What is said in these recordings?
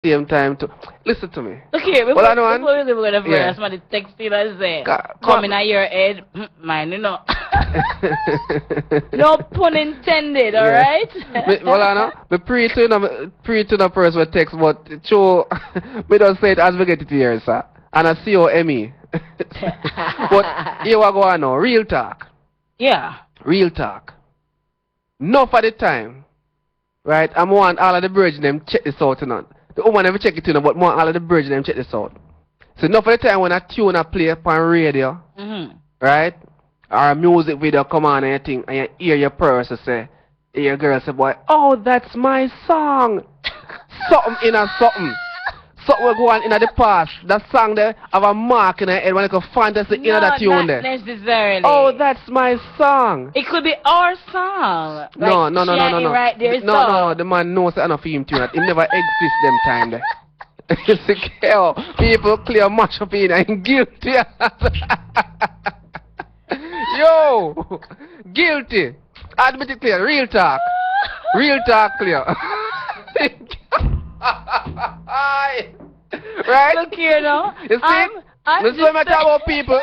same time to listen to me. Look here, Well, I know, before we go to yeah. first, somebody text you and say, Come coming at your head, mine, No pun intended, yeah. alright? Well, I know. Me pre to the person with text, but show me don't say it as we get it here, sir. And I see your Emmy. But here we go on now. Real talk. Yeah. Real talk. Enough of the time. Right? I want all of the bridge them check this out tonight. The woman never check it tonight, but more all of the bridge them check this out. So enough of the time when a tune I play upon radio, right? Or a music video come on and you think and you hear your person say, hear your girl say, boy, oh that's my song. Something in a something. Something will go on in the past. That song there have a mark in the head when you can fantasy in that tune there. Not necessarily. Oh, that's my song. It could be our song. No, Like, no. Right there, No, the man knows that enough for him tune that. It never exist them time there. It's a people clear much up in and guilty. Yo, guilty. Admit it clear. Real talk. Real talk clear. Right? Look here now. You see? That's why I talk about people.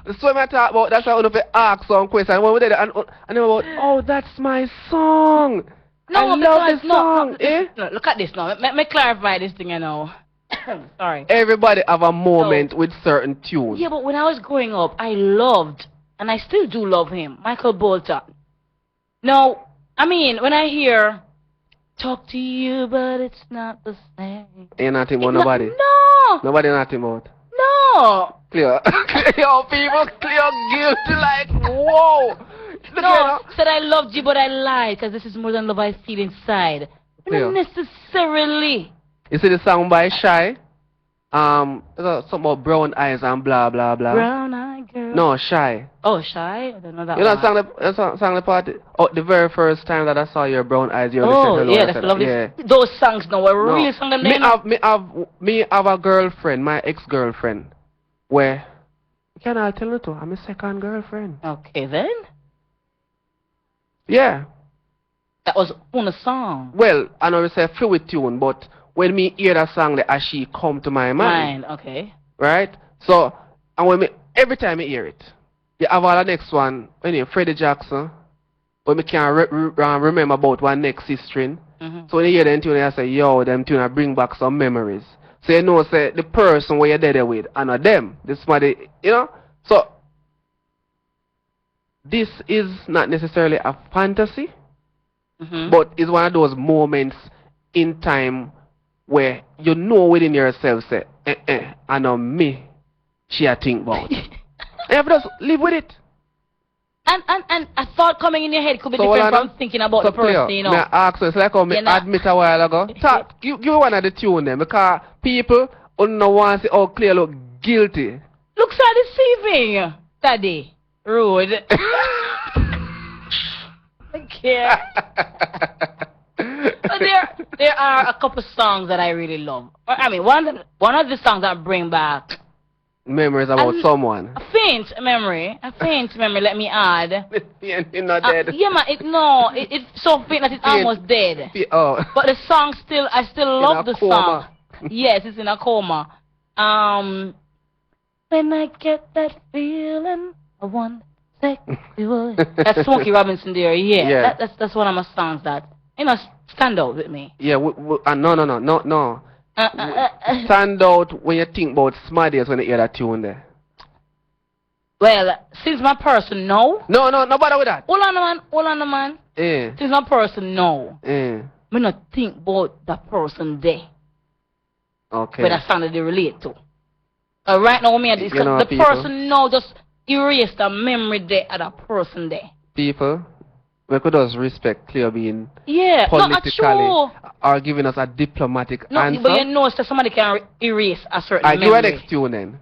That's why I talk about. That's why I want to ask some questions. When we did it, and about, oh, that's my song. No, I love this song. No, look at this now. Let me clarify this thing, Sorry. Everybody have a moment with certain tunes. Yeah, but when I was growing up, I loved, and I still do love him, Michael Bolton. No, I mean, when I hear, talk to you, but it's not the same. Ain't nothing about nobody. No! Nobody nothing about. No! Clear. Yo, people clear guilty like, whoa. No, said I loved you, but I lied, because this is more than love I feel inside. Not necessarily. You see the song by Shy? Something about brown eyes and blah, blah, blah. Brown eyed girl. No, Shy. Oh, Shy? I don't know that You know one. song the party? Oh, the very first time that I saw your brown eyes, you oh, said yeah, that's lovely. Yeah. Those songs now were really sung them me have a girlfriend, my ex-girlfriend, where, can I tell you too, I'm a second girlfriend. Okay, then. Yeah. That was on a song. Well, I know it's a fluid tune, but when me hear that song, as she come to my mind. Okay. Right? So, and when me, every time I hear it, you have all the next one, Freddie Jackson, when me can't remember about one next history. So when you hear them tune, I say, yo, them tune bring back some memories. So you know, say, the person where you're there with, and not them. This somebody, So, this is not necessarily a fantasy, but it's one of those moments in time where you know within yourself, say, I know me, she a think about. And you have to just live with it. And a thought coming in your head could be different from thinking about the person, May I ask you, it's like how me admit a while ago. Give me one of the tune then, because people don't want to say, oh, clear look guilty. Looks so deceiving, Daddy. Rude. Okay. There are a couple songs that I really love. I mean, one of the songs that bring back memories about someone. A faint memory, let me add. You're not dead. Yeah, man, it's so faint that it's almost dead. Oh. But the song I still love the song. Yes, it's in a coma. When I get that feeling, I want sexual. That's Smokey Robinson there, yeah. That's one of my songs that, stand out with me. Yeah, no. Stand out when you think about Smarties when you hear that tune there. Well, since my person no, nobody with that. Hold on, man. Yeah. Since my person no, yeah. Me not think about that person there. Okay. But that song that they relate to. Right now, the person no just erase the memory there of that person there. People, we could just respect clear being politically or giving us a diplomatic answer. But you know that somebody can erase a certain memory. Give an next tune then.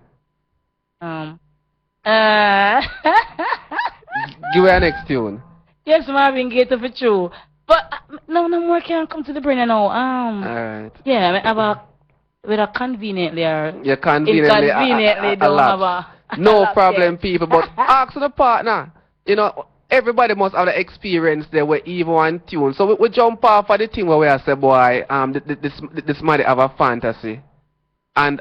Give her next tune. Yes, Marvin Gaye for true. But no more can come to the brain now. Alright. Yeah, I have with a conveniently or conveniently don't have a no problem, people. But ask the partner. everybody must have the experience there where evil and tune. So we jump off of the thing where we are say, boy, this might have a fantasy. And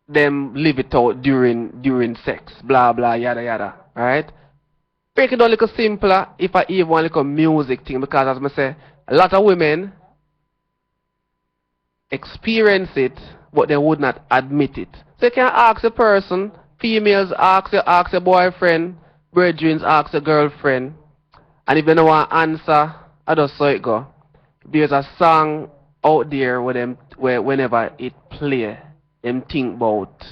them live it out during sex, blah blah yada yada. Right? Break it down a little simpler if I even want a little music thing, because as I say, a lot of women experience it but they would not admit it. So you can ask a person, females ask your boyfriend, brethren ask your girlfriend, and if they don't want to answer, I just saw it go. There's a song out there where whenever it play, them think about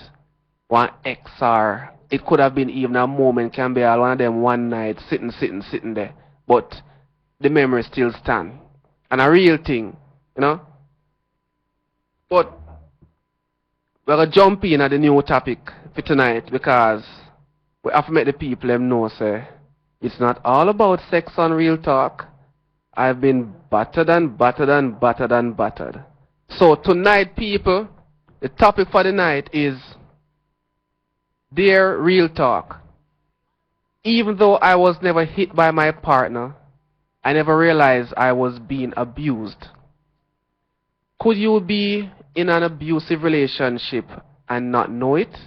one ex, or it could have been even a moment, can be all one of them one night sitting there, but the memory still stand. And a real thing, you know. But we're gonna jump in at the new topic for tonight, because we have to make the people them know, say, it's not all about sex on Real Talk. I've been battered and battered and battered and battered. So tonight, people, the topic for the night is Dear Real Talk. Even though I was never hit by my partner, I never realized I was being abused. Could you be in an abusive relationship and not know it?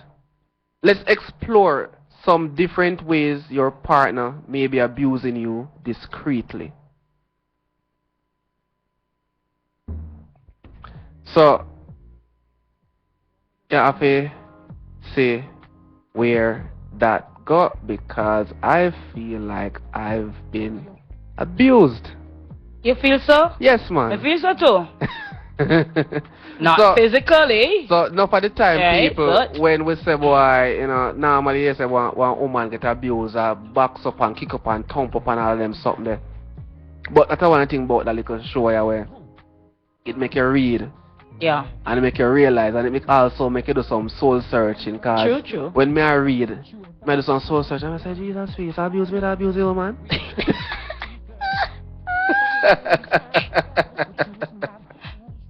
Let's explore some different ways your partner may be abusing you discreetly. So, you have to say where that got, because I feel like I've been abused. You feel so? Yes, man. I feel so too. Not physically. So, enough of the time, right, people, when we say, boy, you know, normally you say one woman get abused, box up and kick up and thump up and all them something there. But that's one thing about that little show here where it make you read. Yeah. And it make you realize, and it also make you do some soul searching. Cause True. when me I read, I do some soul searching, and I say, Jesus, please, abuse me, abuse you, man.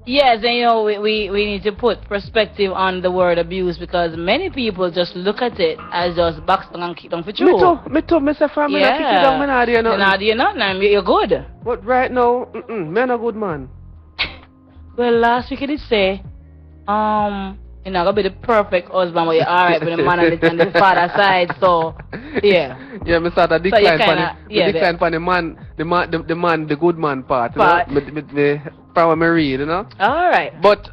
Yes, and you know, we need to put perspective on the word abuse, because many people just look at it as just box down and kick down for true. Me too, me say from me not kick you down, me not do nothing. Not do nothing, you're good. But right now, me not good man. Well, last week I did say, you're not gonna be the perfect husband, but you're alright with the man on the father side, so yeah. Yeah, me start to decline so for the man, the good man part. You know? Me probably me read, you know. Alright. But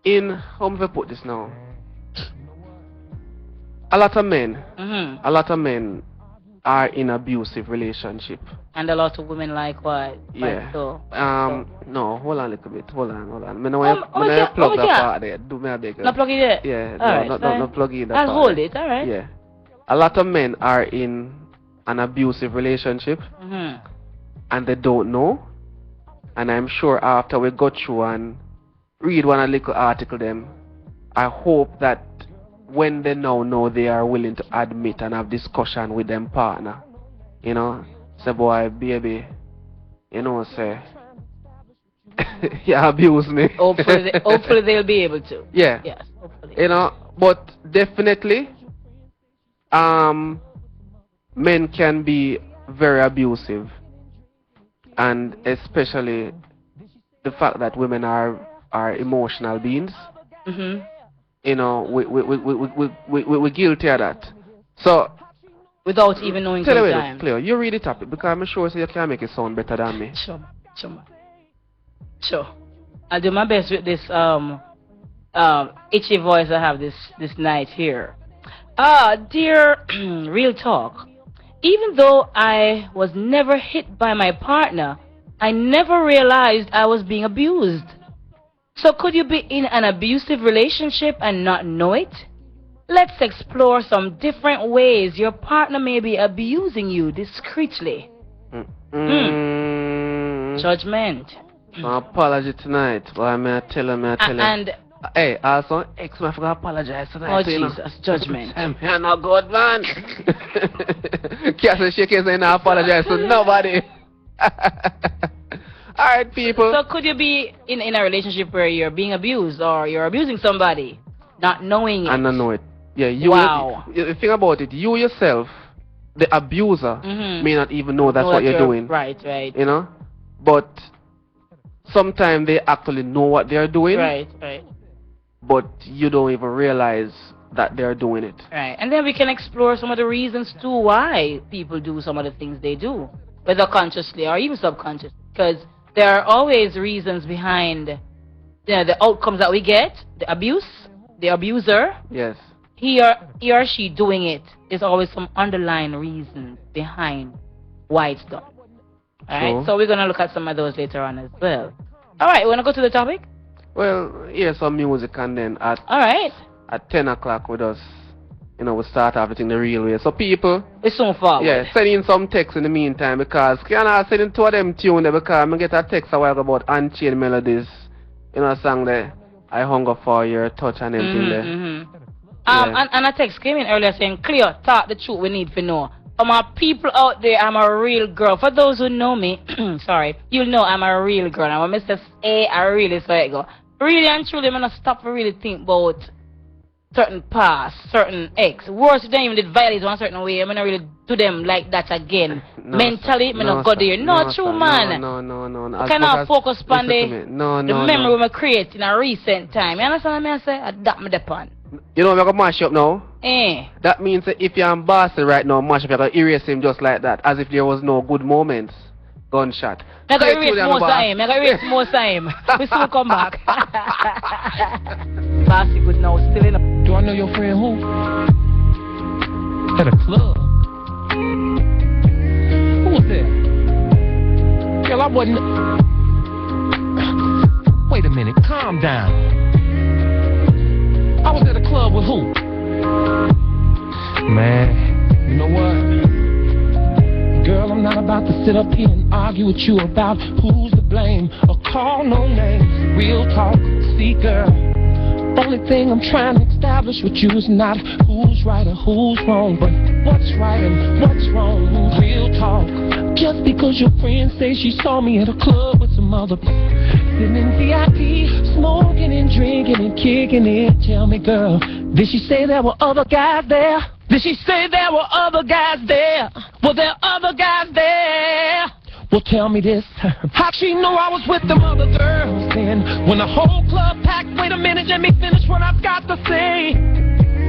in how do I put this now? A lot of men are in abusive relationship. And a lot of women like what? Yeah. So. No, hold on a little bit. Hold on. Me no plug that part there. Do me a beg. Not plug it there? Yeah. Alright, no plug in that part. I'll hold it, alright. Yeah. A lot of men are in an abusive relationship. And they don't know. And I'm sure after we go through and read one little article them, I hope that when they now know, they are willing to admit and have discussion with them partner. You know, say, boy, baby, you know, say, you abuse me. Hopefully they'll be able to. Yeah. Yes, hopefully. You know, but definitely, men can be very abusive. And especially the fact that women are emotional beings. You know, we're guilty of that. So, without even knowing sometimes. Cleo, you read the topic, because I'm sure you can make it sound better than me. Sure. I'll do my best with this itchy voice I have this night here. Dear Real Talk, even though I was never hit by my partner, I never realized I was being abused. So could you be in an abusive relationship and not know it? Let's explore some different ways your partner may be abusing you discreetly. Judgment. My apology tonight, but may I tell him. And hey, also, ex man forgot apologize tonight. Oh, Jesus, judgment. I'm not good, man. Can't say she can't say no apologize to nobody. Alright, people. So could you be in a relationship where you're being abused or you're abusing somebody, not knowing it? I don't know it. Yeah, you. Wow. The thing about it, you yourself, the abuser, may not even know that's Know what that you're doing. Right, right. You know, but sometimes they actually know what they're doing. Right, right. But you don't even realize that they're doing it. Right. And then we can explore some of the reasons too why people do some of the things they do, whether consciously or even subconsciously. Because there are always reasons behind the outcomes that we get, the abuse, the abuser. Yes. He or she doing it. There's always some underlying reason behind why it's done. Alright? So we're going to look at some of those later on as well. Alright, want to go to the topic? Well, here's some music and then Alright. At 10 o'clock with us, we start everything the real way. So people, it's so far. Yeah, send in some text in the meantime because can I send in two of them tune there because I get a text a while ago about Unchained Melodies, a song there, I Hunger for Your Touch and everything there. And a text came in earlier saying, Clear, talk the truth we need to know. For my people out there, I'm a real girl. For those who know me, sorry, you'll know I'm a real girl. I'm a Mr. A, I really saw it go. Really and truly, I'm going to stop and really think about certain past, certain ex. Worse than even did violate one certain way. I'm not really do them like that again. Mentally, I'm not go there. No, true, man. No. I cannot focus on the memory we create in a recent time. You understand what I say? That me depend. You know what I'm going to mash up now? Eh. That means that if you're on Boston right now, mash up, you're going to erase him just like that, as if there was no good moments. Gunshot. I'm going to erase more time. I'm going to erase more time. We still come back. Bossy good now, still in a... Do I know your friend who? At a club. Who was there? Girl, I wasn't... Wait a minute, calm down. I was at a club with who? Man, you know what? Girl, I'm not about to sit up here and argue with you about who's to blame or call no names. Real talk, see girl. Only thing I'm trying to establish with you is not who's right or who's wrong, but what's right and what's wrong. Real talk. Just because your friend says she saw me at a club with some other sitting in VIP, smoking and drinking and kicking it. Tell me, girl, did she say there were other guys there? Did she say there were other guys there? Were there other guys there? Well, tell me this. How'd she know I was with them other girls then? When the whole club packed, wait a minute, let me finish what I've got to say.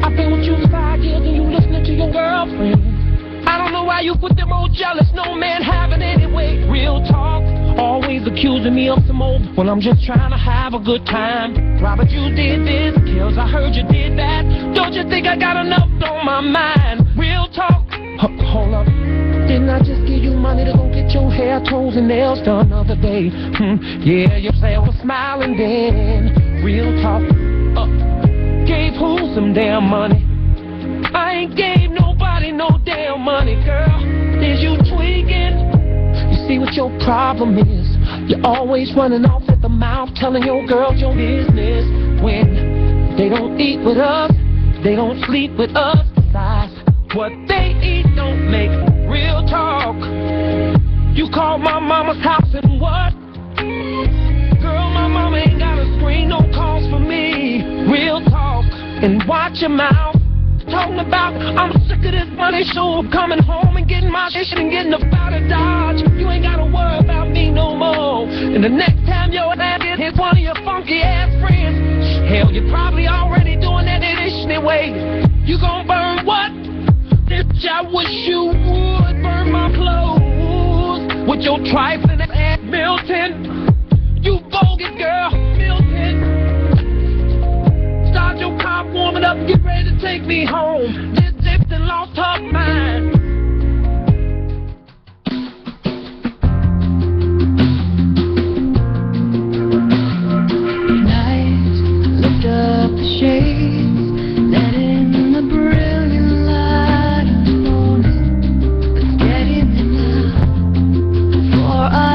I've been with you 5 years and you listening to your girlfriend. I don't know why you put them all jealous, no man having anyway. Real talk, always accusing me of some old when I'm just trying to have a good time. Robert, you did this, Kills, I heard you did that. Don't you think I got enough on my mind? Real talk, hold up. Didn't I just give you money to go get your hair, toes, and nails done the other day? Yeah, you say I was smiling then. Real talk, gave who some damn money? I ain't gave nobody no damn money, girl. Is you tweaking? You see what your problem is? You're always running off at the mouth, telling your girls your business. When they don't eat with us, they don't sleep with us. Besides, what they eat don't make real talk. You call my mama's house and what? Girl, my mama ain't got a screen, no calls for me. Real talk, and watch your mouth. Talking about I'm sick of this money, so I'm coming home and getting my shit and getting up out of Dodge. You ain't gotta worry about me no more. And the next time your ass hits one of your funky ass friends, hell, you're probably already doing that anyway. You gon' burn what? Bitch, I wish you would burn my clothes with your trifling ass Milton. You bogus girl, Milton. Start your car warming up, get ready to take me home. This dipped and lost her mind. Night, lift up the shades, let in the brilliant light of morning. Let's get in it now, before I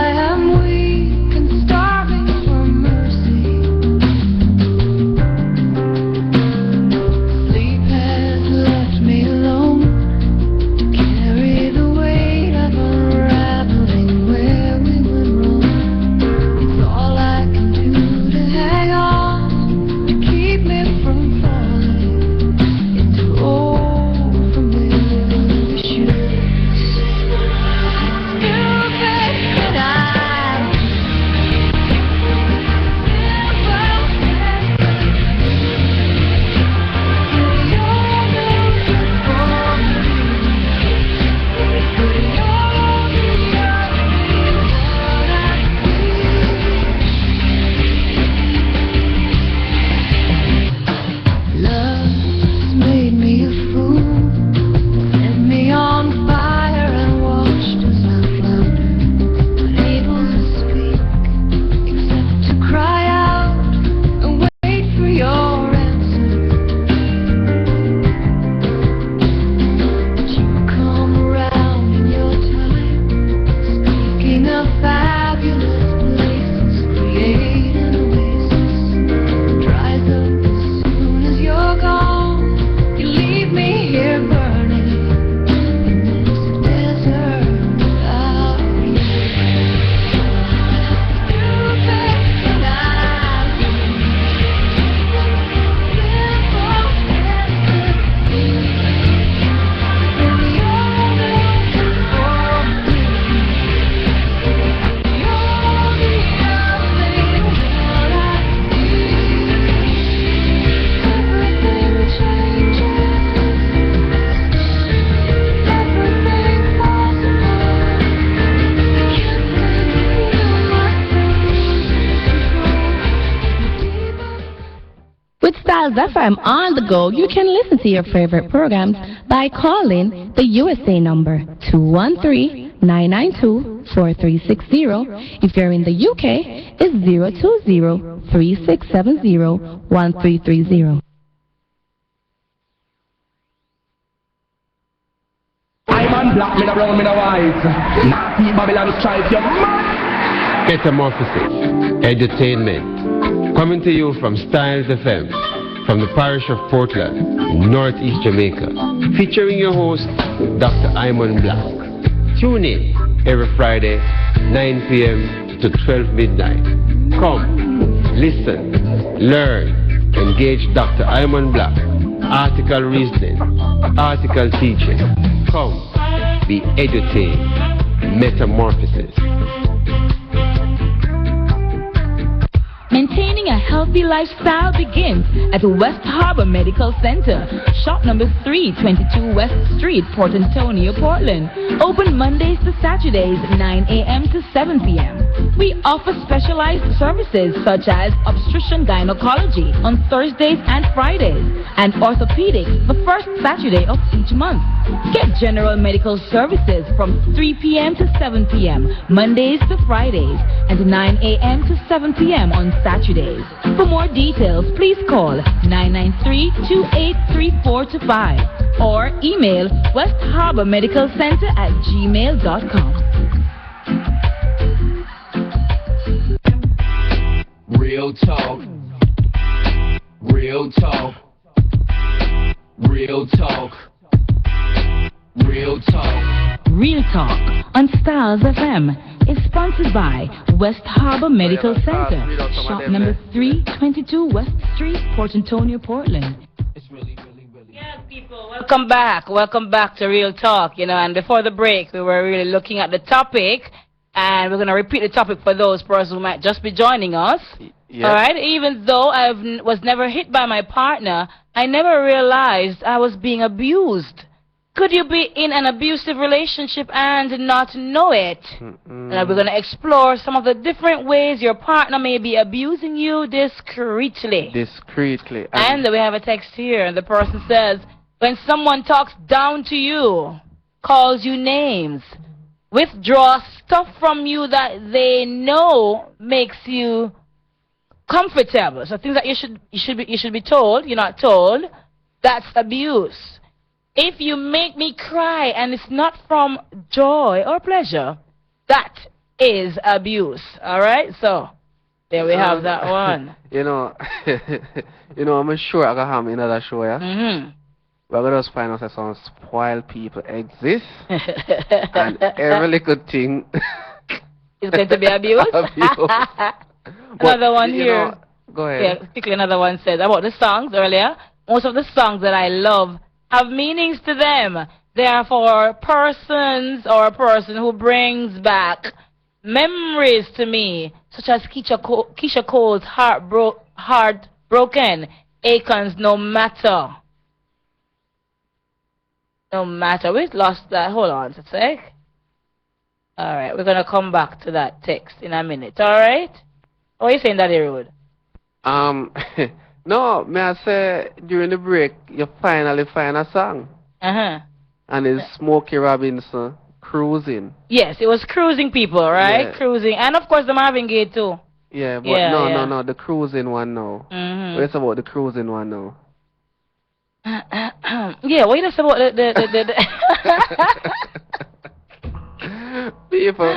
Styles FM on the go, you can listen to your favorite programs by calling the USA number 213-992-4360. If you're in the UK, it's 020-3670-1330. I'm on black, me no brown, me no white. Nasty Babylon strife, you Metamorphosis, Edutainment, coming to you from Styles FM, from the parish of Portland, Northeast Jamaica, featuring your host, Dr. Imon Black. Tune in every Friday, 9 p.m. to 12 midnight. Come, listen, learn, engage Dr. Imon Black, article reasoning, article teaching. Come, be edutained. Metamorphosis. Maintaining a healthy lifestyle begins at the West Harbor Medical Center, shop number 322 West Street, Port Antonio, Portland. Open Mondays to Saturdays, 9 a.m. to 7 p.m. We offer specialized services such as obstetrician gynecology on Thursdays and Fridays, and orthopedics the first Saturday of each month. Get general medical services from 3 p.m. to 7 p.m. Mondays to Fridays, and 9 a.m. to 7 p.m. on Saturdays. For more details, please call 993-283425 or email westharbormedicalcenter@gmail.com. Real talk. Real talk. Real talk. Real talk. Real Talk on Styles FM is sponsored by West Harbor Medical Center, shop number 322 West Street, Port Antonio, Portland. Yes, people, welcome back. Welcome back to Real Talk. And before the break, we were really looking at the topic, and we're going to repeat the topic for those persons who might just be joining us. Yes. All right? Even though I was never hit by my partner, I never realized I was being abused. Could you be in an abusive relationship and not know it? And we're going to explore some of the different ways your partner may be abusing you discreetly. Discreetly. And we have a text here, and the person says, when someone talks down to you, calls you names, withdraws stuff from you that they know makes you comfortable. So things that you should be told, you're not told, that's abuse. If you make me cry and it's not from joy or pleasure, that is abuse. All right? So, there we have that one. I'm sure I can have another show, yeah? We're going to just find out that some spoiled people exist. And every little thing is going to be abused. Another one here. Go ahead. Yeah, quickly another one says about the songs earlier. Most of the songs that I love have meanings to them. They are for persons or a person who brings back memories to me, such as Keisha Cole's Heartbroken, Akon's No Matter. No Matter. We lost that. Hold on a sec. All right, we're going to come back to that text in a minute. All right? What are you saying, Daddy Rude? No, may I say, during the break, you finally find a song. And it's Smokey Robinson, Cruising. Yes, it was Cruising, people, right? Yeah. Cruising. And, of course, the Marvin Gaye, too. Yeah, but no, the Cruising one, no. What's about the Cruising one, no? Yeah, what you say about the People,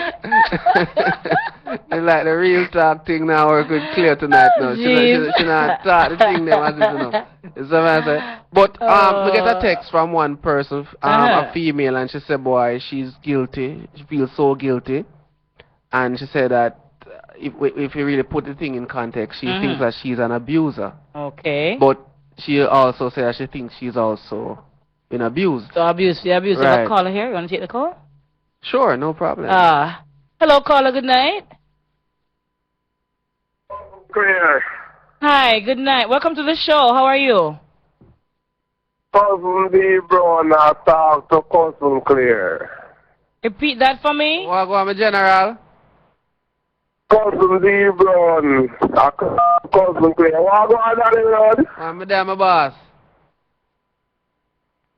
it's like the real talk thing now work good clear tonight now. She not talk the thing them as it, You see what I say? But we get a text from one person, a female, and she said, boy, she's guilty. She feels so guilty. And she said that if you really put the thing in context, she thinks that she's an abuser. Okay. But she also said that she thinks she's also been abused. So abuse. Right. A caller here. You want to take the call? Sure, no problem. Hello, caller. Good night. Clear. Hi. Good night. Welcome to the show. How are you? Cousin D. Brown, I talk to Cousin Clear. Repeat that for me. What go on, my general? Cousin cousin D Brown. Cousin Clay. What go on down the road? I'm there, my boss.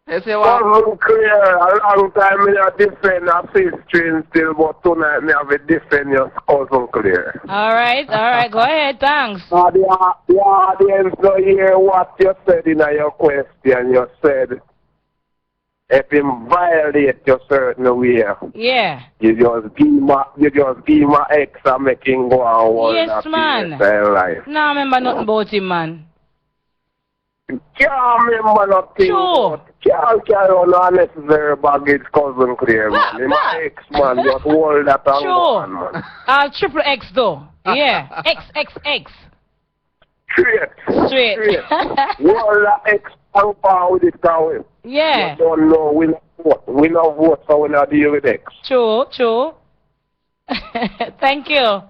You say what? Cousin Clay, a long time me a defend a sister still, but tonight me have a defend your cousin Clay. Alright, go ahead, thanks. The audience don't hear what you said in your question. You said if him violate your certain way, Yeah. you just give my ex and make him go on one Yes, man. life. Nah, remember nothing about him, man. Can't remember nothing. Sure. Can't carry on unnecessary baggage, cousin Clay, man. Him What? ex, man, just hold that and go Sure. on, man. Triple X though. Yeah. XXX. Straight. Straight. Hold that ex and power with it, going. Yeah. You don't know, we not vote. We not vote, so we not deal with ex. True. Thank you.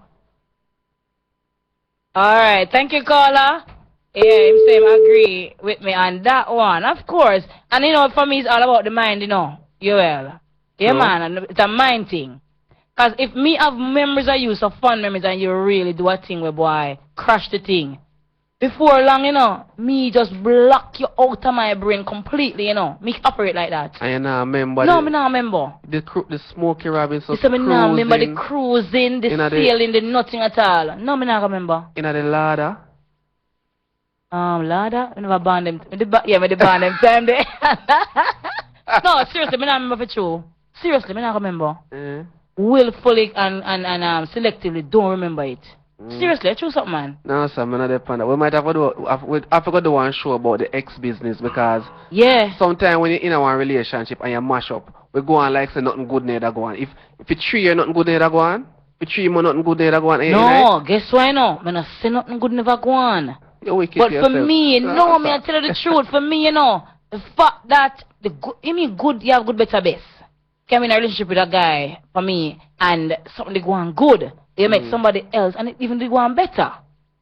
Alright, thank you, caller. Yeah, him say him agree with me on that one, of course. And you know, for me, it's all about the mind, you know. You will. Yeah, True. man, and it's a mind thing. Because if me have memories of you, so fun memories, and you really do a thing where, boy, crash the thing. Before long, you know, me just block you out of my brain completely, you know. Me operate like that. And you not remember No, me not remember. the Smokey Robinson So me not remember the cruising cruising, the Inna the- sailing, the nothing at all. No, me not remember. in the ladder. Lada, I never banned them. Me the ban them time there. No, seriously, me not remember for true. Seriously, me not remember. Willfully and selectively don't remember it. Seriously, I true something, man. No, sir, I'm not depend on that. We might have to do, I forgot to do one show about the ex business because Yeah. sometimes when you're in a one relationship and you mash up, we go on like say nothing good neither go on. If you treat you nothing good neither go on, if you treat me nothing good neither go on, No, guess why no? Me not say nothing good never go on. you're wicked But to for yourself. me, No, no, sir. me I tell you the truth. For me, you know, the fact that the good, you mean good, you have good, better, best. Came in a relationship with a guy for me, and something go on good. You met somebody else, and it even go on better.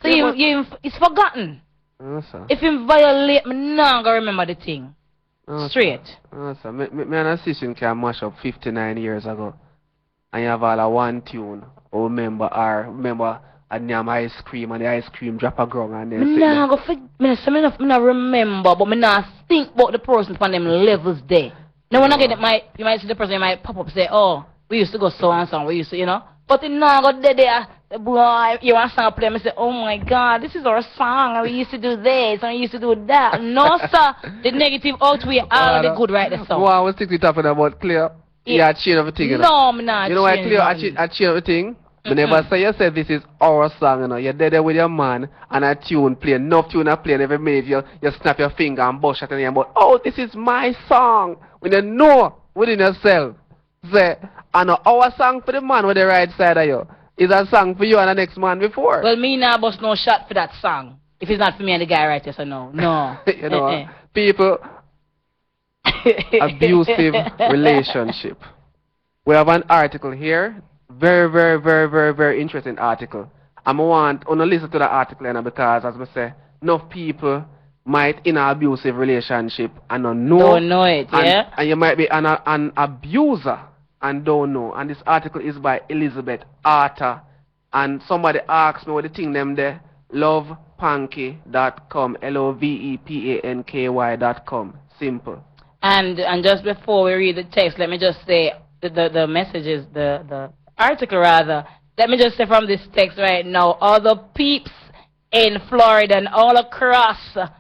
So Yeah, it's forgotten. No, sir. If him violate, me not gonna remember the thing. No, Straight. Sir. No, sir. Me and a sister can mash up 59 years ago. And you have all a one tune. Or remember a nyam ice cream and the ice cream drop a ground and then Me sit not there. go for, me not remember, but me not think about the person from them levels there. Now when I get it, you might see the person, you might pop up and say, oh, we used to go so and so, we used to, you know. But it not go there, boy, you want song play, and say, oh my God, this is our song, and we used to do this, and we used to do that. No, sir, the negative outweigh all of the good right there, so. Well, I was thinking talking about Clear. Yeah. Yeah, change everything, you know. No, me not You know why change Clear nothing. I change everything? But never say you said this is our song, you know. You're there with your man and a tune play, enough tune a play, and every minute you snap your finger and bust at the end, but oh, this is my song. When you know within yourself, say, I know our song for the man with the right side of you is a song for you and the next man before. Well, me not bust no shot for that song. If it's not for me and the guy right there, so no. No. You know, people, abusive relationship. We have an article here. Very interesting article. I want to listen to the article you know, because, as I say, enough people might in an abusive relationship and don't know. Don't know it, and, yeah? And you might be an abuser and don't know. And this article is by Elizabeth Arthur. And somebody asked me what the thing them there, lovepanky.com, lovepanky.com. Simple. And just before we read the text, let me just say the messages, the article rather. Let me just say from this text right now, all the peeps in Florida and all across the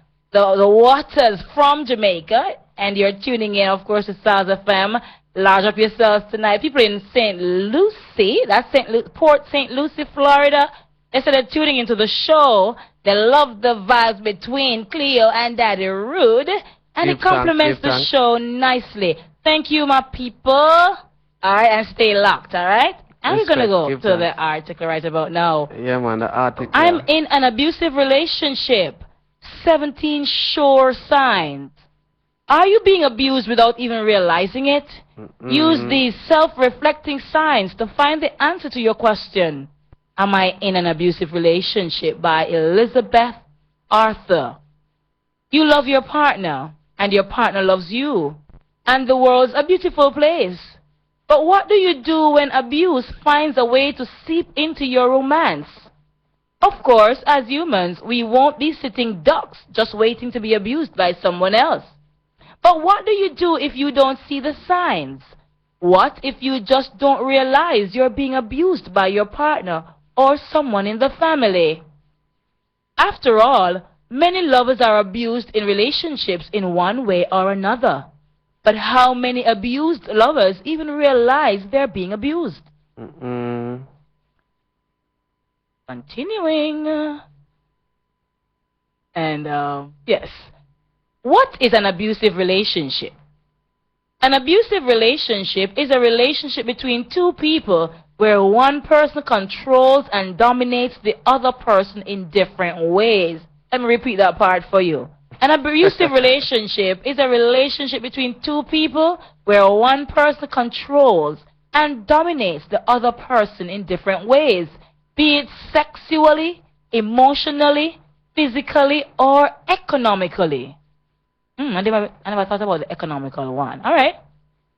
waters from Jamaica, and you're tuning in, of course, to Stars FM. Large up yourselves tonight. People in St. Lucie, that's Port St. Lucie, Florida. They said they're tuning into the show. They love the vibes between Cleo and Daddy Rude, and it complements the show nicely. Thank you, my people. All right, and stay locked, all right? And we're going to go to the article right about now. Yeah, man, the article. I'm in an abusive relationship. 17 sure signs. Are you being abused without even realizing it? Use these self-reflecting signs to find the answer to your question. Am I in an abusive relationship? By Elizabeth Arthur. You love your partner, and your partner loves you. And the world's a beautiful place. But what do you do when abuse finds a way to seep into your romance? Of course, as humans, we won't be sitting ducks just waiting to be abused by someone else. But what do you do if you don't see the signs? What if you just don't realize you're being abused by your partner or someone in the family? After all, many lovers are abused in relationships in one way or another. But how many abused lovers even realize they're being abused? Continuing. And, yes. What is an abusive relationship? An abusive relationship is a relationship between two people where one person controls and dominates the other person in different ways. Let me repeat that part for you. An abusive relationship is a relationship between two people where one person controls and dominates the other person in different ways, be it sexually, emotionally, physically, or economically. I never thought about the economical one. All right.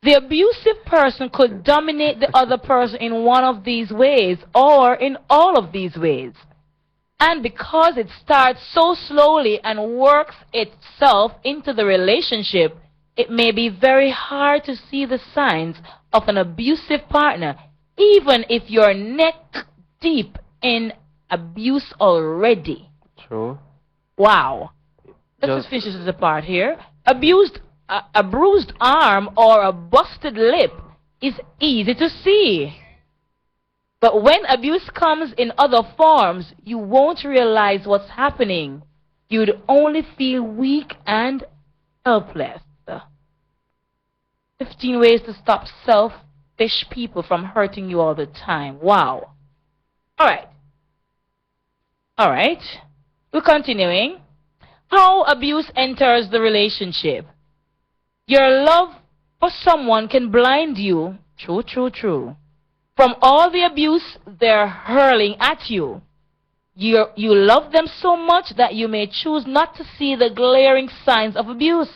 The abusive person could dominate the other person in one of these ways or in all of these ways. And because it starts so slowly and works itself into the relationship, it may be very hard to see the signs of an abusive partner, even if you're neck deep in abuse already. True. Wow. Let's just finish this apart here. A bruised arm or a busted lip is easy to see. But when abuse comes in other forms, you won't realize what's happening. You'd only feel weak and helpless. 15 ways to stop selfish people from hurting you all the time. Wow. All right. We're continuing. How abuse enters the relationship. Your love for someone can blind you. True. From all the abuse they're hurling at you. You love them so much that you may choose not to see the glaring signs of abuse.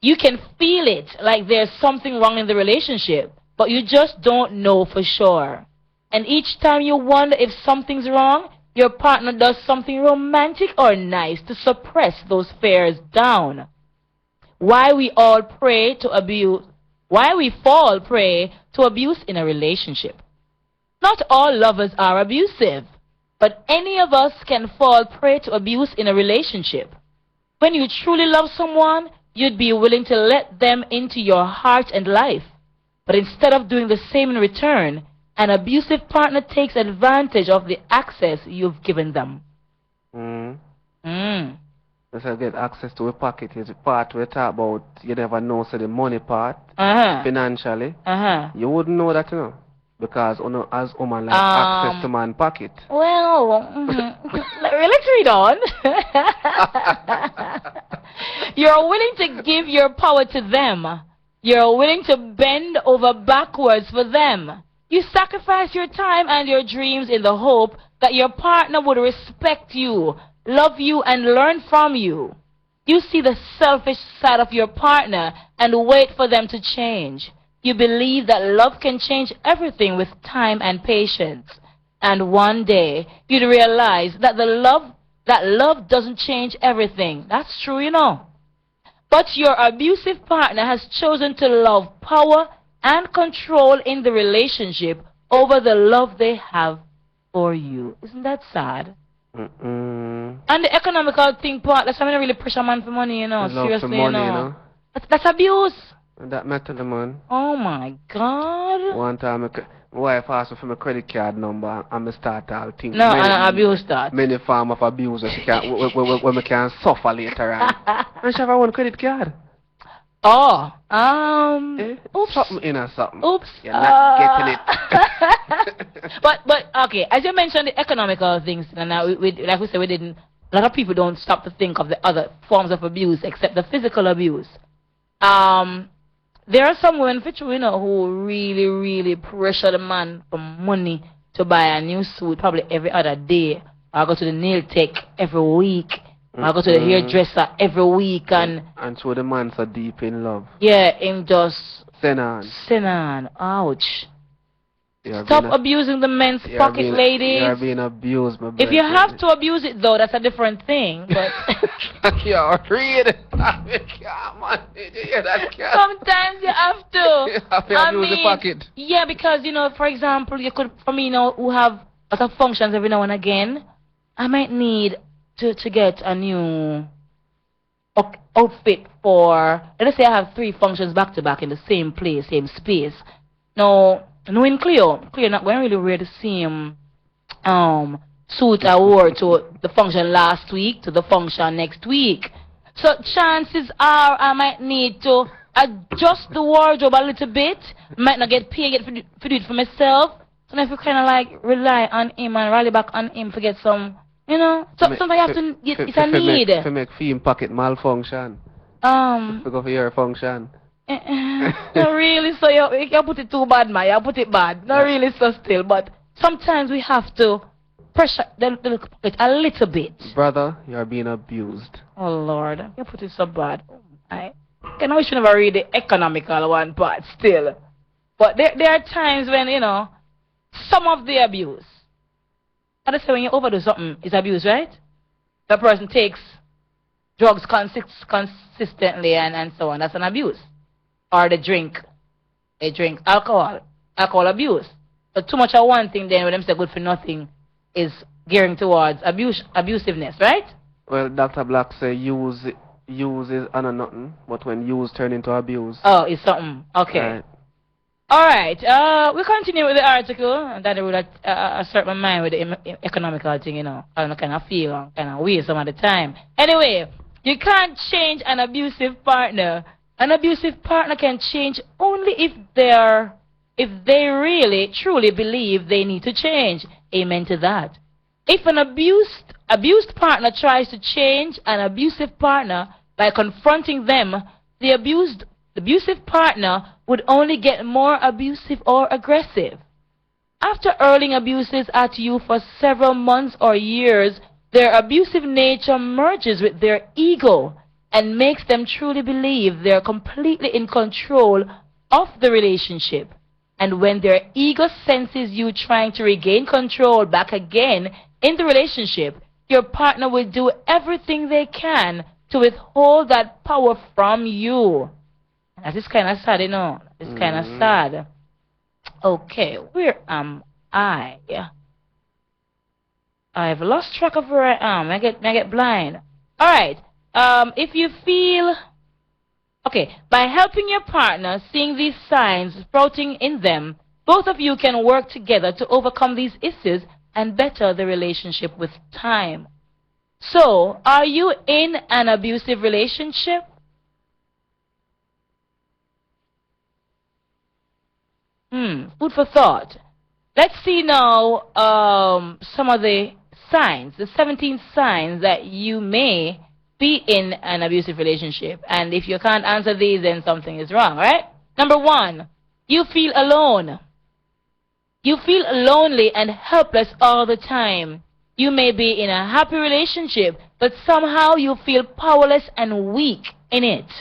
You can feel it like there's something wrong in the relationship, but you just don't know for sure. And each time you wonder if something's wrong, your partner does something romantic or nice to suppress those fears down. Why we fall prey to abuse in a relationship. Not all lovers are abusive, but any of us can fall prey to abuse in a relationship. When you truly love someone, you'd be willing to let them into your heart and life. But instead of doing the same in return, an abusive partner takes advantage of the access you've given them. Let's get access to a pocket is the part we talk about. You never know, so the money part, financially. You wouldn't know that, you know, because as woman like access to man pocket. Well, let's read on. You're willing to give your power to them. You're willing to bend over backwards for them. You sacrifice your time and your dreams in the hope that your partner would respect you, love you, and learn from you. You see the selfish side of your partner and wait for them to change. You believe that love can change everything with time and patience. And one day, you'd realize that love doesn't change everything. That's true, you know. But your abusive partner has chosen to love power and control in the relationship over the love they have for you. Isn't that sad? And the economical thing part, that's why I really pressure man for money, you know. Seriously, for money, you know. That's abuse. That matter, man. Oh my God. One time, my wife asked me for my credit card number, and I start all things. No, and abuse that. Many form of abuse that she can, when we can suffer later on. And she have her own credit card. Oh, oops. Something in or something. Oops. You're not getting it. but okay, as you mentioned the economical things, and now we like we said, we didn't. A lot of people don't stop to think of the other forms of abuse except the physical abuse. There are some women, you know, who really pressure the man for money to buy a new suit probably every other day, or go to the nail tech every week. I go to the hairdresser every week, and so the man's so deep in love. Yeah, him just Senan. Senan. Ouch. You're Stop being abusing the men's you're pocket, being- ladies. You're being abused, my If you brother. have to abuse it, though, that's a different thing. But You're read. Come on, did you hear that? sometimes you have to. You have to I abuse the mean, pocket. Yeah, because, you know, for example, you could, for me, you know, who have lots of functions every now and again, I might need to get a new outfit for, let's say I have 3 functions back to back in the same place, same space. Now, knowing Cleo not going to really wear the same suit I wore to the function last week to the function next week. So chances are I might need to adjust the wardrobe a little bit. Might not get paid yet for do it for myself. So if you kind of like rely on him and rally back on him to get some, you know. So sometimes you have to, it's a need. To make film pocket malfunction. To go for your function. Not really, so you put it too bad, man. You put it bad. Not really so still, but sometimes we have to pressure the pocket a little bit. Brother, you're being abused. Oh, Lord. You put it so bad. I know we should never read the economical one part still. But there are times when, you know, some of the abuse. I just say when you overdo something, it's abuse, right? The person takes drugs consistently and so on. That's an abuse. Or they drink alcohol abuse. But too much of one thing, then when them say good for nothing, is gearing towards abusiveness, right? Well, Dr. Black say use is under nothing, but when use turn into abuse. Oh, it's something. Okay. Right. All right. We continue with the article, and that would assert my mind with the economical thing, you know. I don't kind of feel kind of weird some of the time. Anyway, you can't change an abusive partner. An abusive partner can change only if they really, truly believe they need to change. Amen to that. If an abused partner tries to change an abusive partner by confronting them, the abusive partner would only get more abusive or aggressive. After hurling abuses at you for several months or years, their abusive nature merges with their ego and makes them truly believe they're completely in control of the relationship. And when their ego senses you trying to regain control back again in the relationship, your partner will do everything they can to withhold that power from you. That is kind of sad, you know. It's kind of sad. Okay, where am I? I've lost track of where I am. I get blind. All right. If you feel... Okay, by helping your partner, seeing these signs sprouting in them, both of you can work together to overcome these issues and better the relationship with time. So, are you in an abusive relationship? Food for thought. Let's see now some of the signs, the 17 signs that you may be in an abusive relationship. And if you can't answer these, then something is wrong, right? Number 1, you feel alone. You feel lonely and helpless all the time. You may be in a happy relationship, but somehow you feel powerless and weak in it.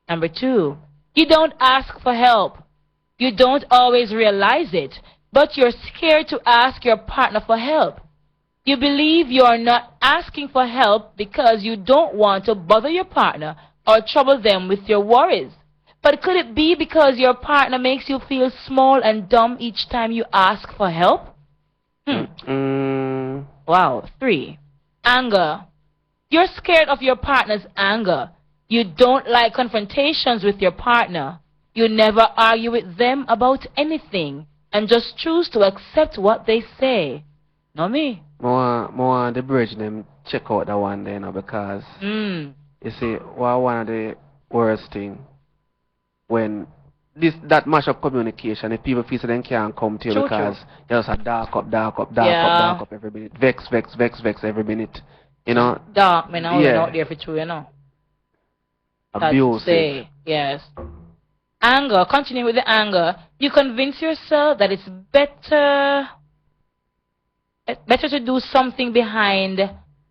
Number 2, you don't ask for help. You don't always realize it, but you're scared to ask your partner for help. You believe you're not asking for help because you don't want to bother your partner or trouble them with your worries. But could it be because your partner makes you feel small and dumb each time you ask for help? Wow. 3, anger. You're scared of your partner's anger. You don't like confrontations with your partner. You never argue with them about anything and just choose to accept what they say. No me? More the bridge them check out that one there now because you see one of the worst thing when that mash up communication, if people feel so they can't come to you because you just a dark up every minute. Vex every minute. You know? Dark man, I out there for true, you know. Abusive. Yes. Anger, continuing with the anger, you convince yourself that it's better to do something behind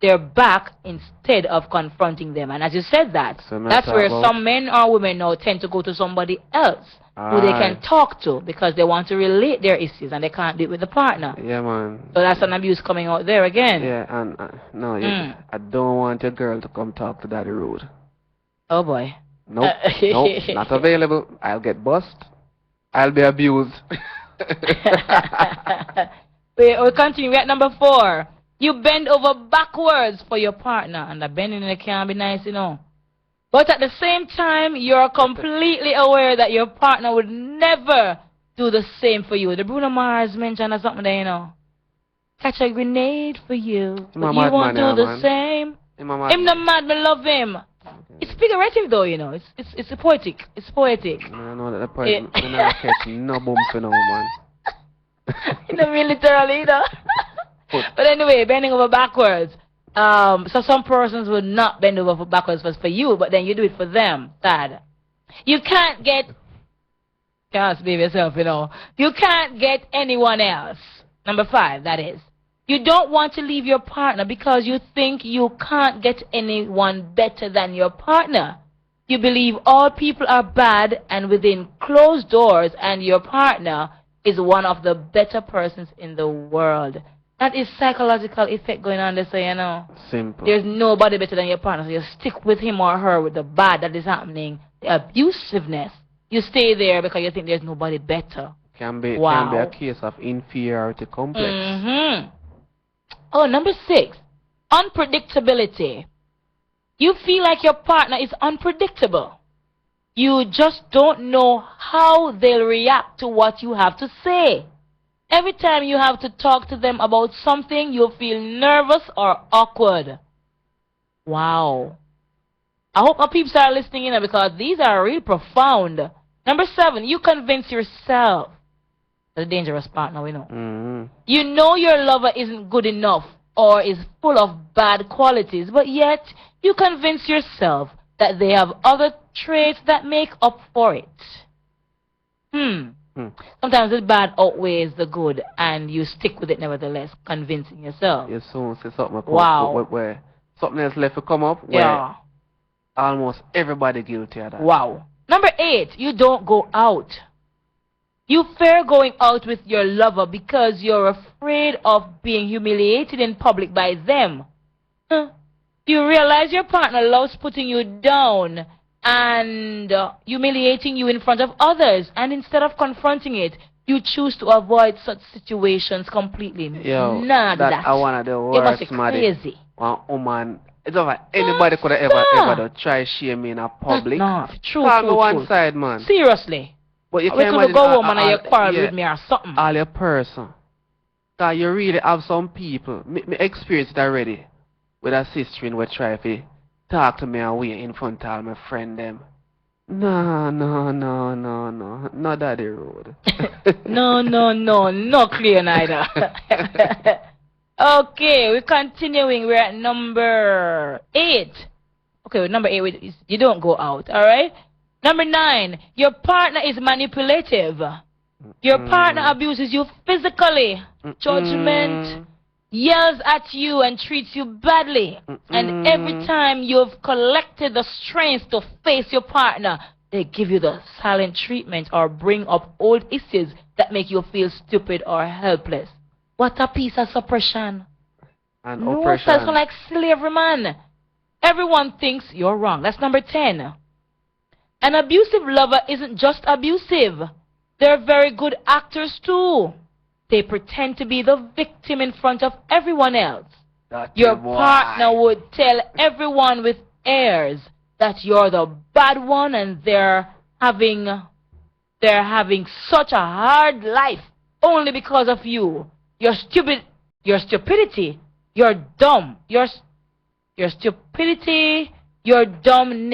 their back instead of confronting them. And as you said that, So that's where about- some men or women now tend to go to somebody else who they can Aye. talk to because they want to relate their issues and they can't do it with the partner. Yeah, man. So that's an abuse coming out there again. Yeah, and no, Mm. I don't want your girl to come talk to Daddy Rude. Oh boy. Nope, nope, not available. I'll get bust. I'll be abused. we continue. We're at number 4. You bend over backwards for your partner, and the bending it can be nice, you know. But at the same time, you're completely aware that your partner would never do the same for you. The Bruno Mars mentioned something there, you know. Catch a grenade for you, Him a but you mad won't man, yeah, do the man. same. Him a mad Him the mad, me love him. It's figurative though, you know. It's poetic. It's poetic. I know that the person I never catch no bump for no man. You don't mean literally, you know. But anyway, bending over backwards. So some persons would not bend over backwards for you, but then you do it for them. Sad. You can't behave yourself, you know. You can't get anyone else. Number 5, that is. You don't want to leave your partner because you think you can't get anyone better than your partner. You believe all people are bad and within closed doors, and your partner is one of the better persons in the world. That is psychological effect going on there, so you know. Simple. There's nobody better than your partner, so you stick with him or her with the bad that is happening. The abusiveness. You stay there because you think there's nobody better. Can be Wow. a case of inferiority complex. Mm-hmm. Oh, number 6. Unpredictability. You feel like your partner is unpredictable. You just don't know how they'll react to what you have to say. Every time you have to talk to them about something, you'll feel nervous or awkward. Wow. I hope my peeps are listening in because these are really profound. Number 7, you convince yourself. That's a dangerous partner, we know. Mm-hmm. You know your lover isn't good enough or is full of bad qualities, but yet you convince yourself that they have other traits that make up for it. Sometimes the bad outweighs the good, and you stick with it nevertheless, convincing yourself. You soon see something come Wow. up where something else left to come up where Yeah. almost everybody guilty of that. Wow. Number 8, you don't go out. You fear going out with your lover because you're afraid of being humiliated in public by them. You realize your partner loves putting you down and humiliating you in front of others, and instead of confronting it, you choose to avoid such situations completely. Yo, Nah, that are one of the You must be worst, Maddie. crazy. One woman, it's over. Anybody could have ever do try shame me in a public. No, true, Call me true, one true. side, man. Seriously. But you We can't could imagine go home and you quarrel yeah, with me or something. all your person. Cause you really have some people. Me experienced it already with a sister in what try to talk to me away in front of all my friend them. No, not Daddy Road. No clear neither. Okay, we're continuing. We're at number 8. Okay, with number 8, you don't go out, alright? Number 9, your partner is manipulative. Your partner abuses you physically. Judgment, yells at you and treats you badly. And every time you've collected the strength to face your partner, they give you the silent treatment or bring up old issues that make you feel stupid or helpless. What a piece of suppression. And No, oppression. that's like slavery, man. Everyone thinks you're wrong. That's number 10. An abusive lover isn't just abusive. They're very good actors too. They pretend to be the victim in front of everyone else. Your partner would tell everyone with airs that you're the bad one and they're having such a hard life only because of you. Your stupidity, your dumb, your stupidity, your dumb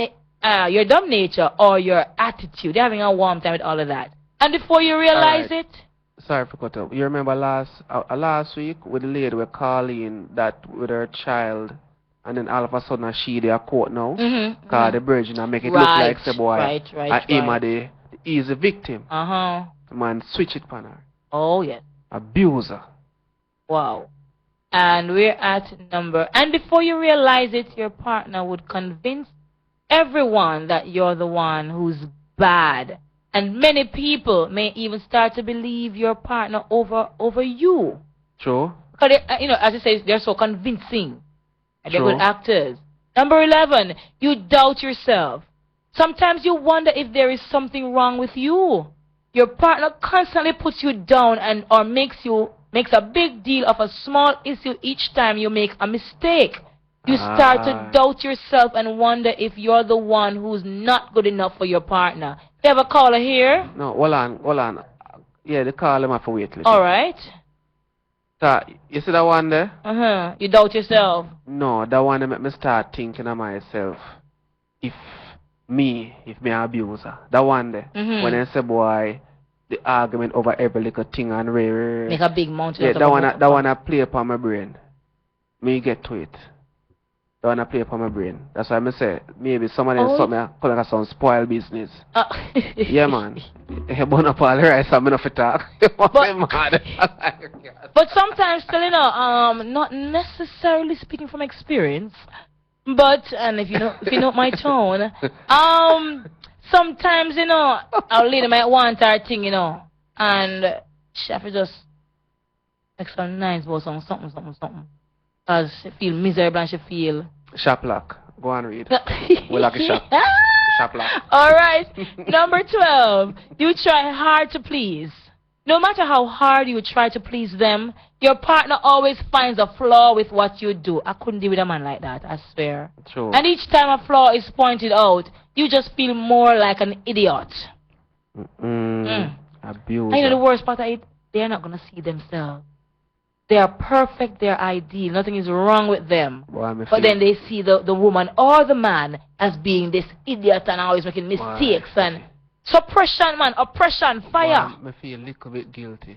nature, or your attitude. They're having a warm time with all of that. And before you realize Alright. it, Sorry for cutting up. You remember last week with the lady with Colleen that with her child, and then all of a sudden she they are court now. Cause the virgin and make it look like the boy. Right. him are the easy victim. Uh-huh. The man switch it on her. Oh, yes. Abuser. Wow. And we're at number. And before you realize it, your partner would convince everyone that you're the one who's bad. And many people may even start to believe your partner over you. True. Because, as I say, they're so convincing. And they're True. good actors. Number 11, you doubt yourself. Sometimes you wonder if there is something wrong with you. Your partner constantly puts you down or makes a big deal of a small issue each time you make a mistake. You start to doubt yourself and wonder if you're the one who's not good enough for your partner. You have a caller here? No, hold on. Yeah, the call him for wait. All right. So, you see that one there? You doubt yourself. No, that one that make me start thinking of myself. If me abuser. That one there. When I say, boy, the argument over every little thing and make a big mountain. Yeah, that one I play upon my brain. Me get to it. That one I play upon my brain. That's why I say maybe somebody something call like some spoil business. Yeah, man. You burn up all the rice, I'm enough to talk. But sometimes, still, not necessarily speaking from experience, but and if you know my tone, sometimes our lady might want her thing, and she have to just make some nice about something, cause she feel miserable and she feel. Shop lock. Go and read. We like a shop. Shop lock. All right. Number 12. You try hard to please. No matter how hard you try to please them, your partner always finds a flaw with what you do. I couldn't deal with a man like that, I swear. True. And each time a flaw is pointed out, you just feel more like an idiot. Abuse. And the worst part of it, they're not going to see themselves. They are perfect, they're ideal, nothing is wrong with them. But then they see the woman or the man as being this idiot and always making mistakes and suppression, man, oppression, fire. I feel a little bit guilty.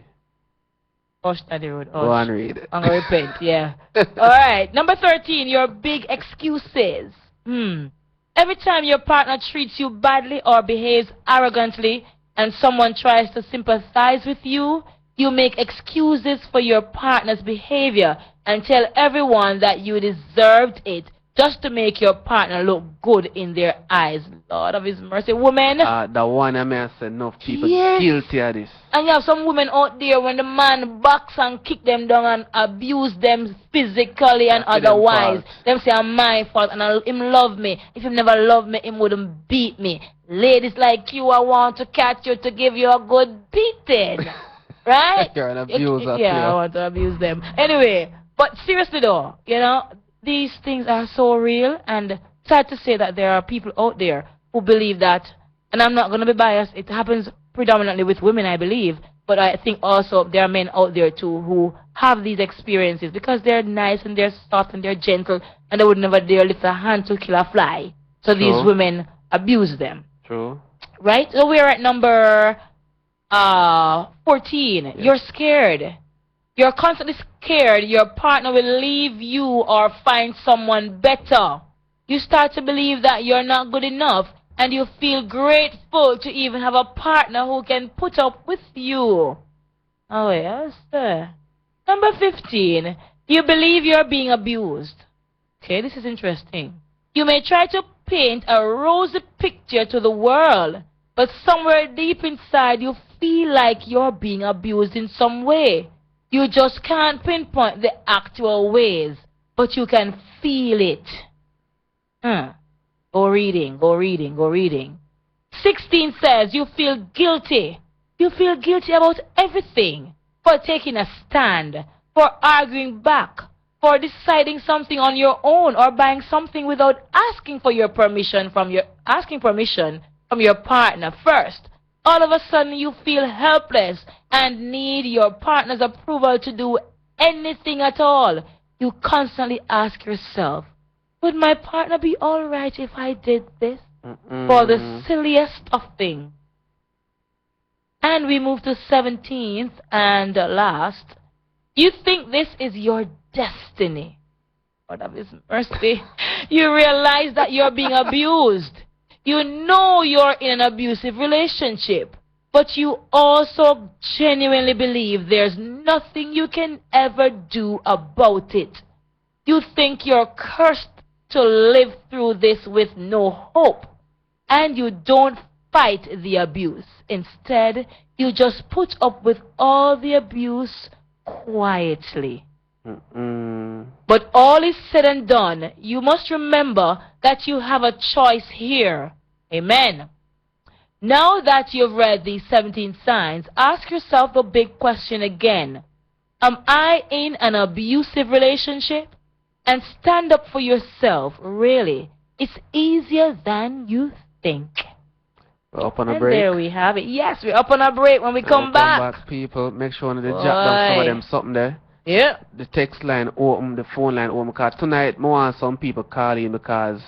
Hush, Daddy Road. Go and read. I'm going to repent, yeah. Alright, number 13, your big excuses. Every time your partner treats you badly or behaves arrogantly and someone tries to sympathize with you, you make excuses for your partner's behavior and tell everyone that you deserved it just to make your partner look good in their eyes. Lord of His mercy, women. The one I may say enough people guilty of this. And you have some women out there when the man box and kick them down and abuse them physically and otherwise. Them say, I'm my fault and him love me. If him never loved me, him wouldn't beat me. Ladies like you, I want to catch you to give you a good beating. Right? You're an abuser. Yeah, I want to abuse them. Anyway, but seriously though, these things are so real, and sad to say that there are people out there who believe that, and I'm not going to be biased, it happens predominantly with women, I believe, but I think also there are men out there too who have these experiences because they're nice and they're soft and they're gentle and they would never dare lift a hand to kill a fly. So these women abuse them. True. Right? So we're at number 14. You're scared. You're constantly scared your partner will leave you or find someone better. You start to believe that you're not good enough and you feel grateful to even have a partner who can put up with you. Oh, yes. Number 15. You believe you're being abused. Okay, this is interesting. You may try to paint a rosy picture to the world, but somewhere deep inside you feel like you're being abused in some way. You just can't pinpoint the actual ways, but you can feel it. Go reading. 16 says you feel guilty. You feel guilty about everything. For taking a stand, for arguing back, for deciding something on your own or buying something without asking permission from your partner first. All of a sudden you feel helpless and need your partner's approval to do anything at all. You constantly ask yourself, would my partner be alright if I did this? For the silliest of things. And we move to 17th and last. You think this is your destiny. Lord of His mercy. You realize that you're being abused. You know you're in an abusive relationship. but you also genuinely believe there's nothing you can ever do about it. You think you're cursed to live through this with no hope, and you don't fight the abuse. Instead, you just put up with all the abuse quietly. But all is said and done, you must remember that you have a choice here. Amen. Now that you've read these 17 signs, ask yourself the big question again. Am I in an abusive relationship? And stand up for yourself, really. It's easier than you think. We're up on a And break. there we have it. Yes, we're up on a break. When we come back. People, make sure they jot down some of them something there. Yeah. The text line open, the phone line open, because tonight I want some people calling because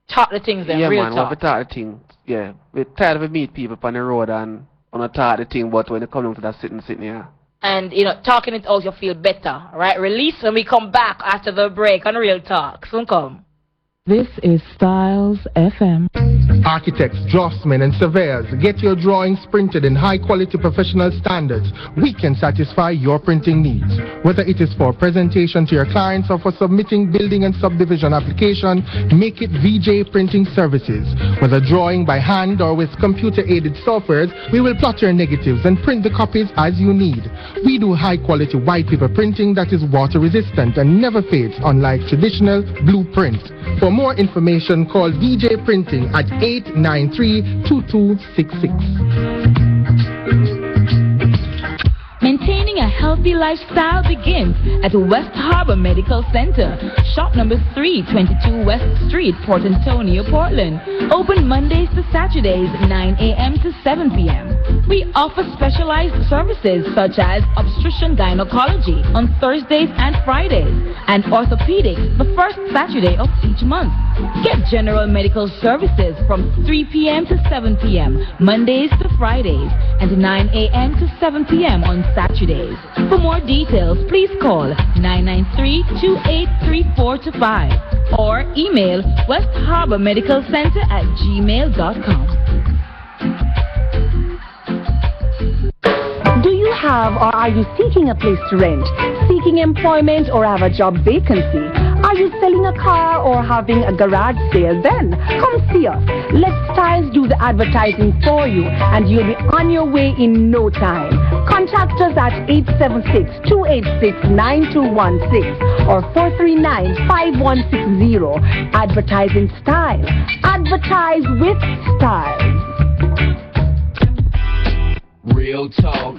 Talk the things then, yeah, real man, talk. we talk the thing. Yeah, we're tired of meet people on the road and on a talk the thing, but when they come down to that sitting here. And, you know, talking it out, you feel better. Right? Release when we come back after the break on Real Talk. Soon come. This is Styles FM. Architects, draftsmen, and surveyors, get your drawings printed in high-quality professional standards. We can satisfy your printing needs. Whether it is for presentation to your clients or for submitting building and subdivision application, make it VJ Printing Services. Whether drawing by hand or with computer-aided softwares, we will plot your negatives and print the copies as you need. We do high-quality white paper printing that is water-resistant and never fades, unlike traditional blueprint. For more information, call VJ Printing at 893-2266. Maintaining a healthy lifestyle begins at West Harbor Medical Center, shop number 322 West Street, Port Antonio, Portland. Open Mondays to Saturdays, 9 a.m. to 7 p.m. We offer specialized services such as obstetrician gynecology on Thursdays and Fridays, and orthopedics the first Saturday of each month. Get general medical services from 3 p.m. to 7 p.m. Mondays to Fridays, and 9 a.m. to 7 p.m. on Saturdays. For more details, please call 993-283425 or email West Harbor Medical Center at gmail.com. Do you have or are you seeking a place to rent, seeking employment or have a job vacancy? Are you selling a car or having a garage sale? Then come see us. Let Styles do the advertising for you and you'll be on your way in no time. Contact us at 876-286-9216 or 439-5160. Advertising Style. Advertise with Style. Real talk.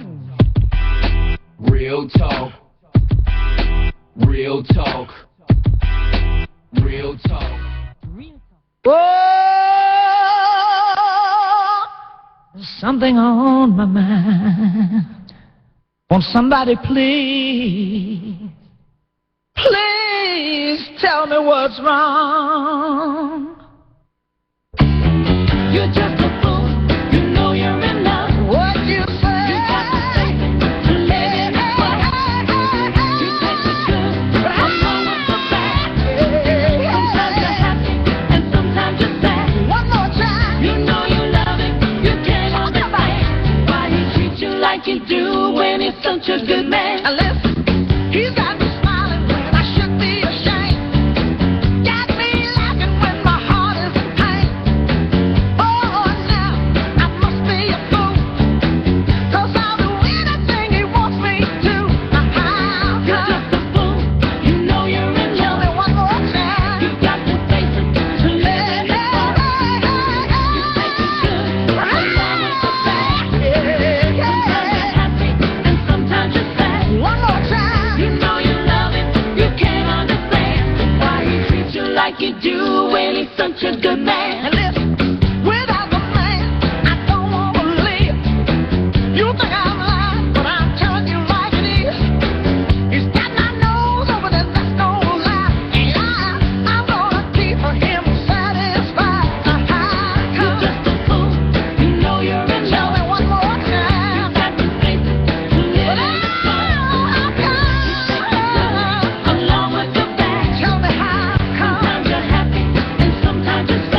Real talk. Real talk. Real talk. Oh, something on my mind. Won't somebody please, please tell me what's wrong? You're just a fool. You know you're in love. What you say? You got to say it. To let it go. You take the good. I'm going for bad. Sometimes you're happy and sometimes you're sad. One more time. You know you love it. You can't understand why he treats you like you do when he's such a good man. And listen, he's got me smiling when I should be ashamed. Got me laughing when my heart is in pain. Oh, now I must be a fool, 'cause I'll do anything he wants me to. You're just a fool. You know you're in love. Tell me one more time. You got to face it. To let it go. You take it good. Along with the bad. Sometimes you're happy and sometimes you're sad. One more time. You know you love him. You can't understand why he treats you like you do when he's such a good man. And listen, without the man, I don't want to live. You think I'm lying, but I'm telling you like it is. He's got my nose over there, that's no lie. And I'm gonna keep him satisfied. You're just a fool. You know you're in love. Tell me one more time. You got to face it. To let it go. You take the good along with the bad. Tell me how. Sometimes you're happy and sometimes you're sad.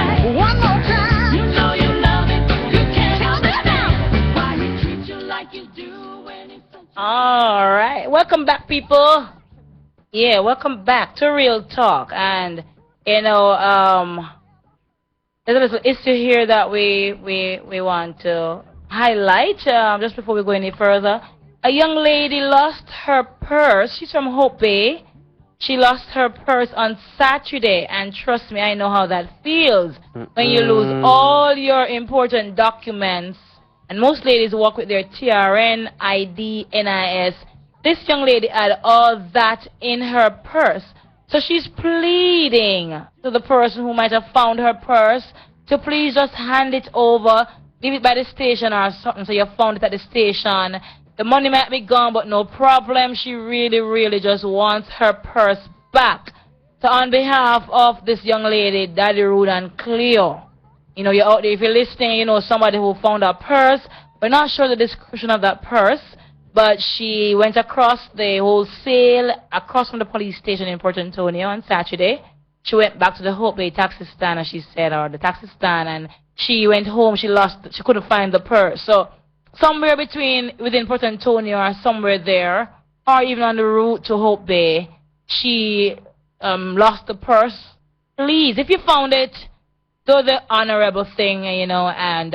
people. Yeah, welcome back to Real Talk. And, there's a little issue here that we want to highlight just before we go any further. A young lady lost her purse. She's from Hope Bay. She lost her purse on Saturday, and trust me, I know how that feels when you lose all your important documents. And most ladies walk with their TRN, ID, NIS. This young lady had all that in her purse. So she's pleading to the person who might have found her purse to please just hand it over, leave it by the station or something, so you found it at the station. The money might be gone, but no problem. She really, really just wants her purse back. So on behalf of this young lady, Daddy Rude and Cleo, you're out there, if you're listening, you know somebody who found her purse. We're not sure the description of that purse, but she went across the wholesale, across from the police station in Port Antonio on Saturday. She went back to the Hope Bay taxi stand, as she said, or the taxi stand, and she went home. She couldn't find the purse. So somewhere within Port Antonio or somewhere there, or even on the route to Hope Bay, she lost the purse. Please, if you found it, do the honorable thing, and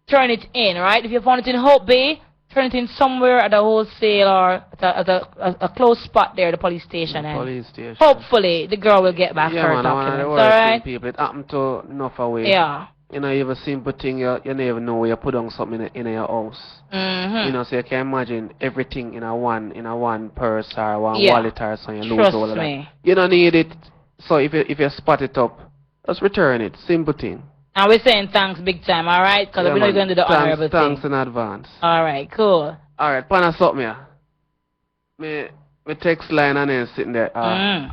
turn it in, right? If you found it in Hope Bay, turn it in somewhere at a wholesale or at a close spot there, the police station. Police station. Hopefully, the girl will get back her documents, all right? People, it happened to enough away. Yeah. You have a simple thing, you never know where you put on something in your house. So you can imagine everything in a one purse or one wallet or something. You lose all of that. You don't need it. So if you spot it up, just return it. Simple thing. And we're saying thanks big time, all right? Because we're not going to do the honorable thing. Thanks in advance. All right, cool. All right, pana something here. Me text line and then sitting there. I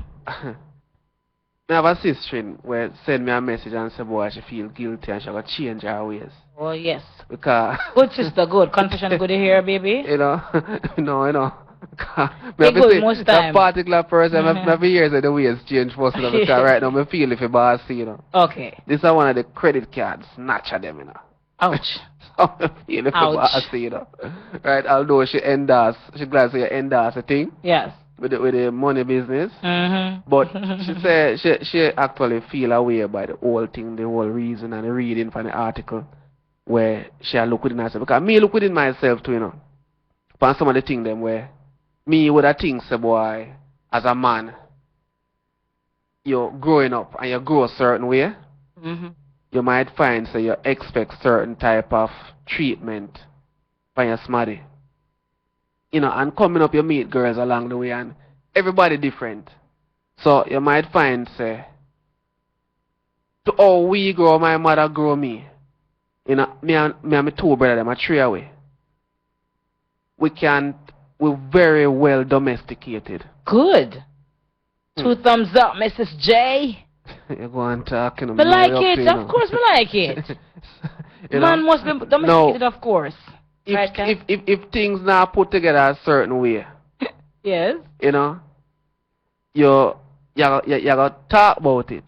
have a sister where send me a message and say, boy, she feel guilty and she got to change her ways. Oh, yes. Because... Good sister, good. Confession good to hear, baby. No. Be good most time. That particular person, I years of the ways change most of them. Because right now, I feel if you bossy, Okay. This is one of the credit cards, snatch of them, Ouch. So I feel if you bossy, Right, although she endorse, she glad to endorse a thing. Yes. With the money business. But she said she actually feel away by the whole thing, the whole reason and the reading from the article where she look within herself. Because me look within myself too, But some of the things them where me would have think, say boy, as a man, you're growing up and you grow a certain way, you might find, say, you expect certain type of treatment by your smarty. And coming up you meet girls along the way and everybody different. So you might find, say, to how we grow, my mother grow me. Me and my two brothers, them are three away. We're very well domesticated. Good. 2 thumbs up, Mrs. J. You go on talking. I like it. Of course I like it. Man must be domesticated, of course. If things now put together a certain way. Yes. You gotta talk about it.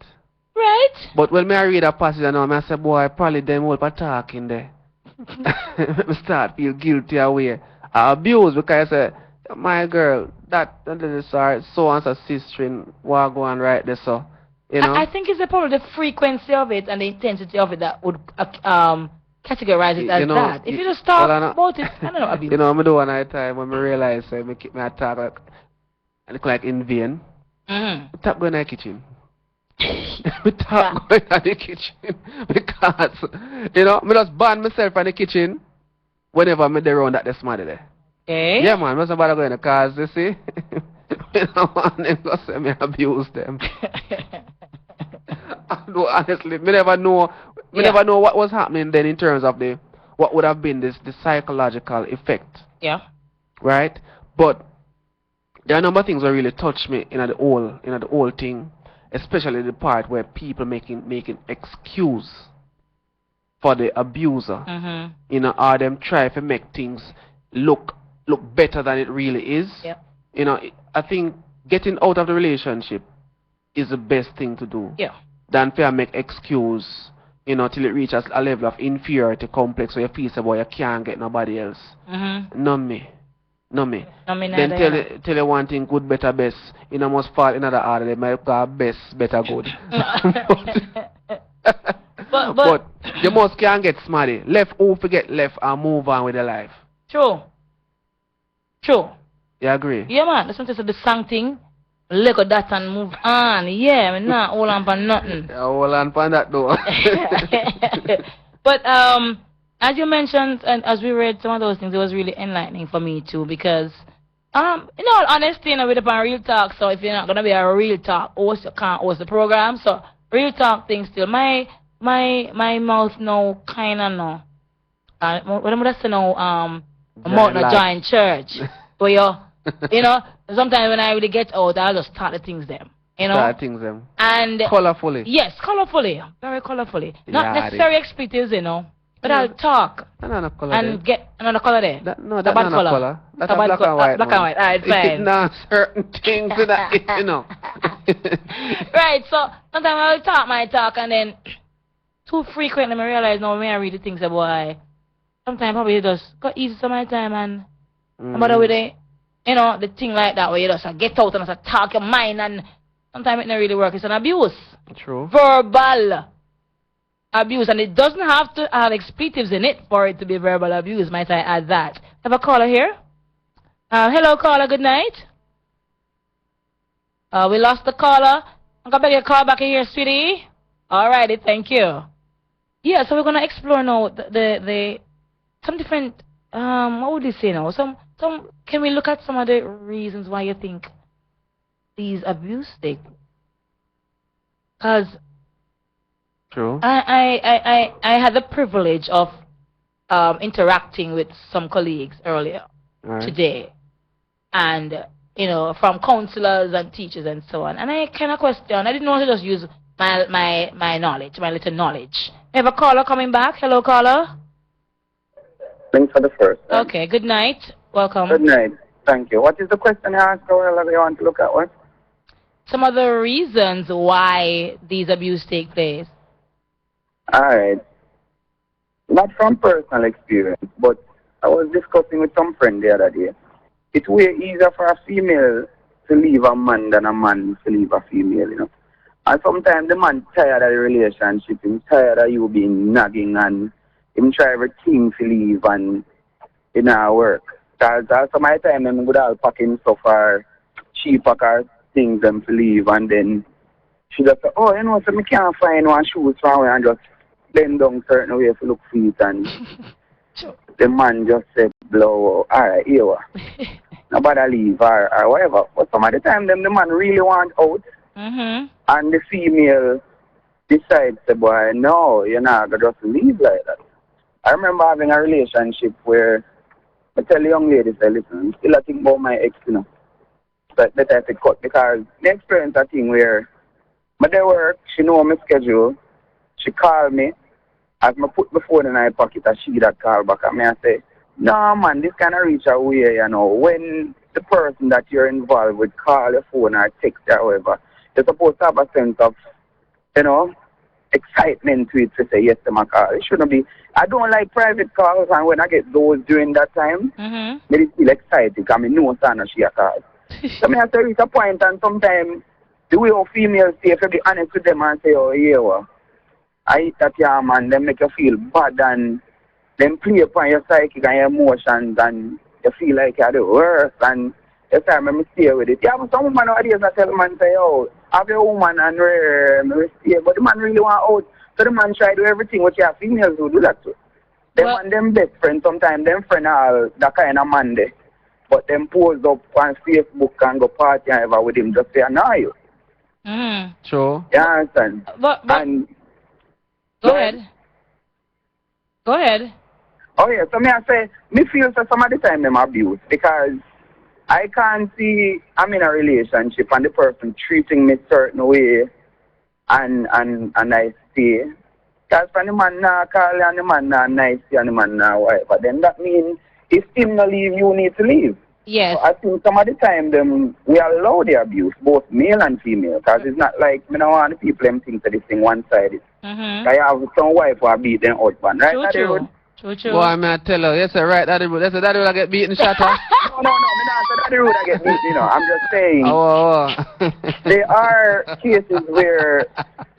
Right. But when I read a passage I say, boy, probably them all for talking there. I start feel guilty away. I abuse because I say, my girl, that is sorry, so and so sister in what go on right there, so I think it's probably the frequency of it and the intensity of it that would categorize it as that. If you just talk about it, I don't know. I me do one at a time when I realize I talk like in vain. I talk going in the kitchen. I talk going in the kitchen because I just ban myself in the kitchen. Whenever I'm there around that this mother there. Okay. Yeah, man. Most about going to cause, you see. Want them to say me abuse them. Honestly, me never know what was happening then in terms of what would have been the psychological effect. Yeah. Right? But there are a number of things that really touch me in the whole thing, especially the part where people making excuse for the abuser, or them try to make things look better than it really is. Yeah. I think getting out of the relationship is the best thing to do. Yeah. Than to make excuse, till it reaches a level of inferiority complex where you feel about you can't get nobody else. None me. No me. No me Then neither. tell you one thing, good, better, best. You know, must fall in another order. They might call best, better, good. But you must can get smarty. Left, who forget left and move on with your life. True. True. You agree? Yeah, man. That's sometimes the song thing. Look at that and move on. Yeah, man. Not hold on for nothing. Yeah, hold on for that though. But as you mentioned, and as we read some of those things, it was really enlightening for me too, because in all honesty, you know, with upon real talk. So if you're not gonna be a real talk host, you can't host the program. So real talk thing still. My mouth now kinda no. What am I say now? Mouth no join church. Where you know, sometimes when I really get out, I'll just start the things them. You know? Start things them. And colorfully. Yes, colorfully. Very colorfully. Not Yeah, necessarily expletives, you know. But I'll talk Another color and there. get another color there. No, The that's bad not a color. That's a bad black and white. Black and white. Alright, fine. No, certain things that, you know. Right, so sometimes I'll talk my talk and then too frequently I realize now when I read the things about sometimes probably just got easy some of my time and no matter with it, you know, the thing like that where you just get out and just talk your mind, and sometimes it don't really work. It's an abuse. True. Verbal abuse, and it doesn't have to have expletives in it for it to be verbal abuse, might I add that. Have a caller here. Hello caller, good night. We lost the caller. I'm gonna beg you to call back here, sweetie. Alrighty, thank you. Yeah, so we're gonna explore now the some different what would you say now? Some can we look at some of the reasons why you think these abuse take? Because True. I had the privilege of interacting with some colleagues earlier today, and you know, from counselors and teachers and so on. And I kind of question. I didn't want to just use my knowledge, my little knowledge. We have a caller coming back. Hello, caller. Thanks for the first. Okay. Good night. Welcome. Good night. Thank you. What is the question you asked, or you want to look at? What? Some of the reasons why these abuse take place. All right. Not from personal experience, but I was discussing with some friend the other day. It's way easier for a female to leave a man than a man to leave a female, you know. And sometimes the man tired of the relationship, he's tired of you being nagging, and him try everything to leave and it not work. Because some of the time them would all packing stuff or she pack her things them to leave, and then she just say, oh, you know, so me can't find one shoes from where, and just bend down certain way to look for it, and the man just said, blow, alright, here we are. Nobody leave or whatever. But some of the time them the man really want out, and the female decides, boy, no, you're not going to just leave like that. I remember having a relationship where I tell the young lady, say, listen, still I think about my ex, you know. But better if it cut, because the experience a thing where my day work, she know my schedule, she call me, as I put my phone in my pocket, and she that call back at me and say, no man, this kind of reach a way, you know, when the person that you're involved with call your phone or text or whatever, you're supposed to have a sense of, you know, excitement to it to say yes to my call. It shouldn't be. I don't like private calls, and when I get those during that time, I feel excited because I know Sana she a call. So I have to reach a point, and sometimes the way of females say, if you be honest with them and say, oh yeah, well, I hit that yeah man, them make you feel bad, and them play upon your psychic and your emotions, and you feel like you're the worst, and you say, me stay with it. Yeah, but some woman nowadays that tell the man say, oh, have your woman and me stay, but the man really want out. So the man try to do everything what your females do that too. Them and them best friends, sometimes them friend are that kind of man there. But them pose up on Facebook and go party and ever with him just say annoy you. Sure. You understand? But and go ahead. Go ahead. Oh yeah, so me I say, me feel so some of the time them abuse, because I can't see I'm in a relationship and the person treating me certain way and I stay. Because when the man not call and the man not nice and the man not whatever, then that means if him not leave, you need to leave. Yes. So I think some of the time them we allow the abuse, both male and female, because it's not like me don't want the people them think that this thing one sided. I have some wife who beat them husband, right? True. True, true. Boy, I tell her, yes, right, Daddy Rude. Yes, Daddy Rude, I get beaten, shut up. No, me not say Daddy Rude I get beat, you know. I'm just saying. Oh. There are cases where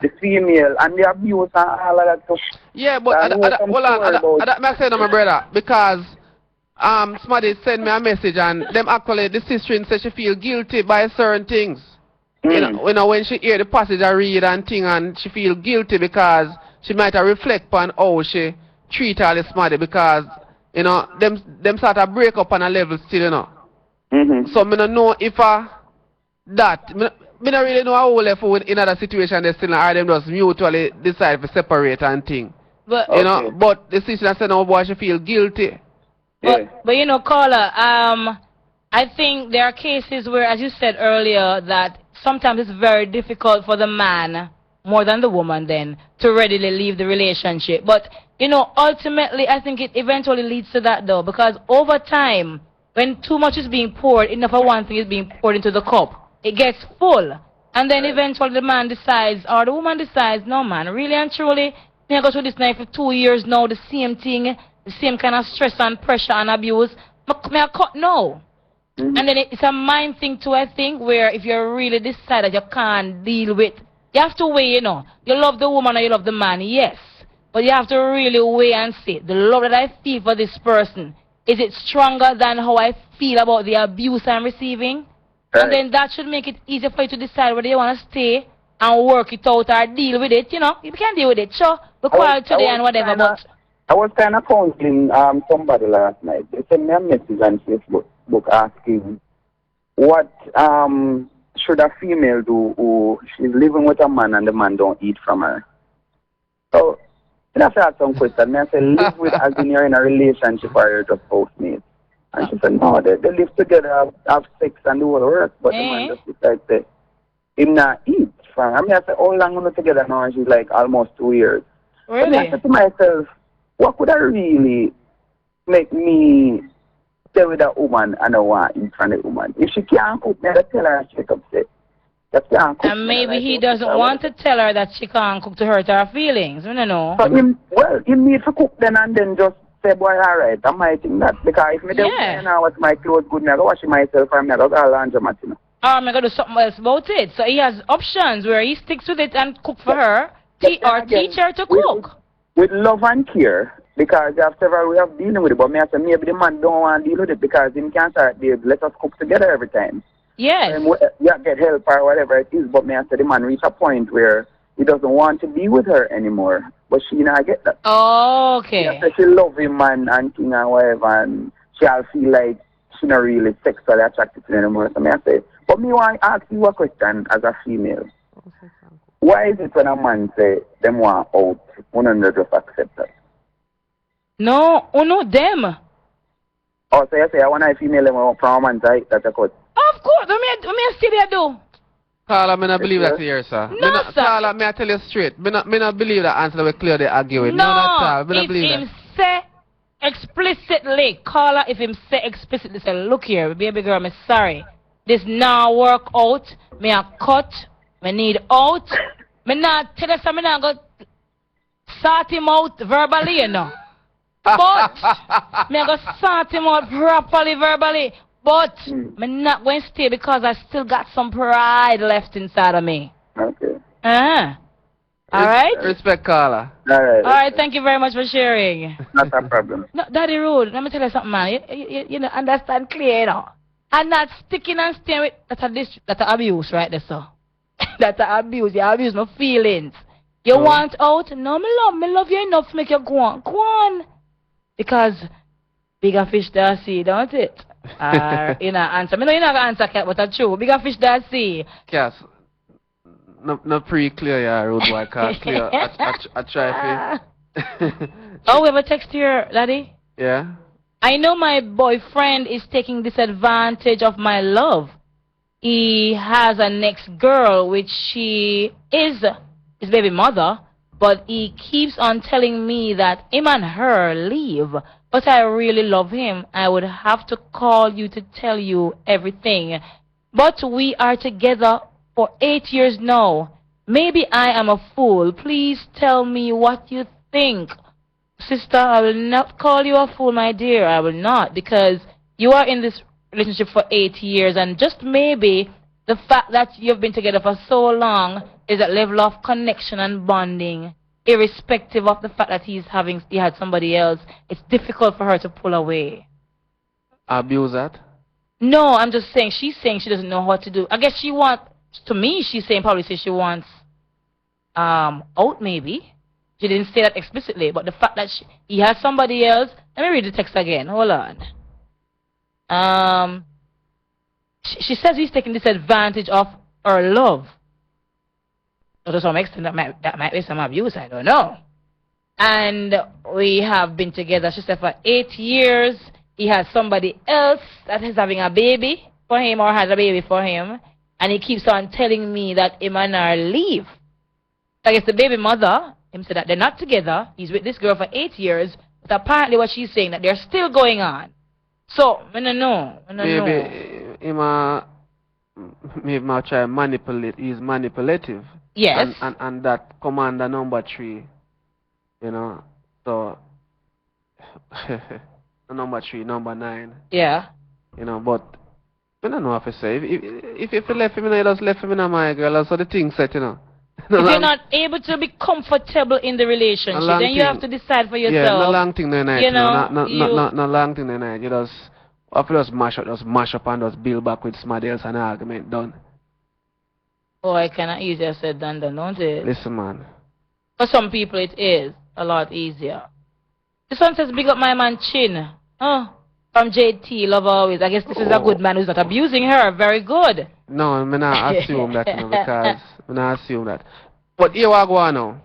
the female and the abuse and all of that stuff. Yeah, but hold on, that may say no, my brother, because somebody sent me a message and them actually the sister said she feel guilty by certain things. You know, when she hear the passage I read and thing, and she feel guilty because she might reflect on how she treat all this mother, because you know them sort of break up on a level still, you know. So me don't know if me don't really know how left with in other situation they still, or them just mutually decide to separate and thing. But you know, but the sister said no, boy, she feel guilty. But you know, caller, I think there are cases where, as you said earlier, that sometimes it's very difficult for the man, more than the woman then, to readily leave the relationship. But, you know, ultimately, I think it eventually leads to that, though, because over time, when too much is being poured, enough of one thing is being poured into the cup, it gets full. And then eventually the man decides, or the woman decides, no, man, really and truly, me I go through this now for 2 years now, the same thing, the same kind of stress and pressure and abuse. Me I cut no. And then it's a mind thing too, I think, where if you really decide that you can't deal with, you have to weigh, you know, you love the woman or you love the man, yes. But you have to really weigh and say, the love that I feel for this person, is it stronger than how I feel about the abuse I'm receiving? Right. And then that should make it easier for you to decide whether you want to stay and work it out or deal with it, you know. You can deal with it, sure. We call today and whatever, but... I was kind of counseling somebody last night. They sent me a message on Facebook asking what should a female do who she's living with a man and the man don't eat from her. So, I asked some question. I said, live with as in you're in a relationship or you're just housemates. And she said, no, they live together, have sex and do all the work, but the man just decides to him not eat from her. I mean, I said, how long are we together now? And she's like, almost 2 years. Really? But I said to myself, what could I really make me stay with a woman and I want in front of a woman? If she can't cook, I tell her she can upset. And maybe he doesn't want to tell her that she can't cook to hurt her feelings. I don't know. So he need to cook then and then just say, boy, alright, I might think that. Because if me don't wash my clothes good, I go wash myself and I go to laundry, you know. Or I'm going to do something else about it. So he has options where he sticks with it and cook for her, or teach her to cook. With love and care, because there are several ways of dealing with it, but me I say maybe the man don't want to deal with it because he can't start, let us cook together every time. Yes. Yeah, get help or whatever it is, but me I say the man reach a point where he doesn't want to be with her anymore, but she not get that. Oh, okay. Yeah, so she love him and thing and whatever, and she'll feel like she not really sexually attracted to him anymore. So me I say, but me want to ask you a question as a female. Why is it when a man say them want out, one just accept that? No, them. Oh, so you say I want a female them from a man say that's a cut. Of course, let me see there do. Carla, I don't believe that here, sir. No, sir. Carla, I tell you straight. I don't believe that answer we clearly argue with. No, I don't believe if him say explicitly, Carla, if him say explicitly, say, look here, baby girl, I'm sorry. This now work out. Me a cut. Me need out. Me not tell us me not go sort him out verbally, you know. But me go sort him out properly verbally. But me not going to stay because I still got some pride left inside of me. Okay. All right? Respect, Carla. All right, thank you very much for sharing. Not a problem. No, Daddy Rude, let me tell you something, man. You know, understand clear, you know. And not sticking and staying with, that's abuse right there, so. That's abuse. You abuse my feelings. You want out? No, me love you enough to make you go on. Go on. Because bigger fish than sea, don't it? You know, answer. Me know you're not going to answer, Cat, but that's true. Bigger fish than sea. Cat, not pretty clear, yeah, Rude boy. Clear. I try for Oh, we have a text here, Daddy. Yeah? I know my boyfriend is taking disadvantage of my love. He has a next girl, which she is his baby mother, but he keeps on telling me that him and her leave. But I really love him. I would have to call you to tell you everything. But we are together for 8 years now. Maybe I am a fool. Please tell me what you think. Sister, I will not call you a fool, my dear. I will not, because you are in this relationship for 8 years, and just maybe the fact that you've been together for so long is that level of connection and bonding, irrespective of the fact that he had somebody else. It's difficult for her to pull away. Abuse that? No, I'm just saying, she's saying she doesn't know what to do. I guess she wants, to me, she's saying probably say she wants out maybe. She didn't say that explicitly, but the fact that he has somebody else. Let me read the text again. Hold on. She says he's taking disadvantage of her love. So to some extent, that might be some abuse. I don't know. And we have been together, she said, for 8 years. He has somebody else that is having a baby for him or has a baby for him. And he keeps on telling me that him and her leave. I guess the baby mother, him said that they're not together. He's with this girl for 8 years. But apparently what she's saying, that they're still going on. So, I don't know. Maybe might try manipulate. He's manipulative. Yes. And that commander number 3, you know, so number 3, number 9. Yeah. You know, but I don't know if I say if you left him, you just left him in my girl. So the thing set, you know. If you're not able to be comfortable in the relationship, then you have to decide for yourself. Yeah, no long thing the night. You know, no long thing the night. You just after just mash up and just build back with somebody else and argument done. Oh, it kinda easier said than done, don't it? Listen, man. For some people it is a lot easier. This one says, big up my man Chin. Oh, from JT, love always. I guess this is a good man who's not abusing her. Very good. No, I'm not assume that, you know, because I'm not assume that. But here I go on now.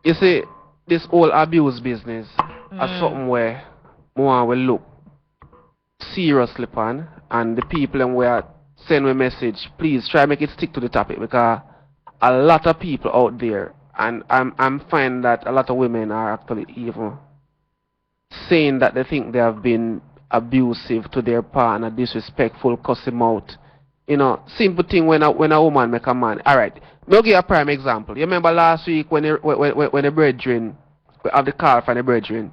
You see, this whole abuse business is something where more will look seriously upon, and the people and where send me a message, please try make it stick to the topic, because a lot of people out there, and I'm finding that a lot of women are actually even saying that they think they have been abusive to their partner, disrespectful, cuss him out. You know, simple thing when a woman make a man. Alright, I'll give you a prime example. You remember last week when the brethren, we have the call from the brethren,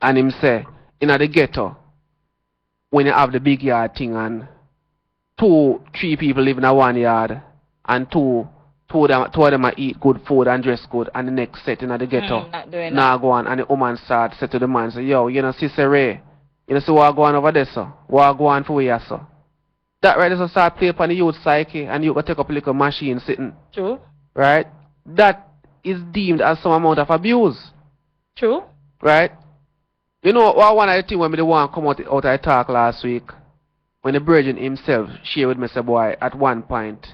and him say, in the ghetto, when you have the big yard thing and 2-3 people live in a 1 yard, and two of them eat good food and dress good, and the next set in the ghetto now go on, and the woman start say to the man, say, yo, you know, Sister Ray, you know, see what go on over there, so what go on for we here, so that right is a start play upon the youth psyche, and you go take up a little machine sitting. True. Right? That is deemed as some amount of abuse. True. Right? You know what one of the things when the one come out I talk last week, when the virgin himself share with me, say, boy, at one point,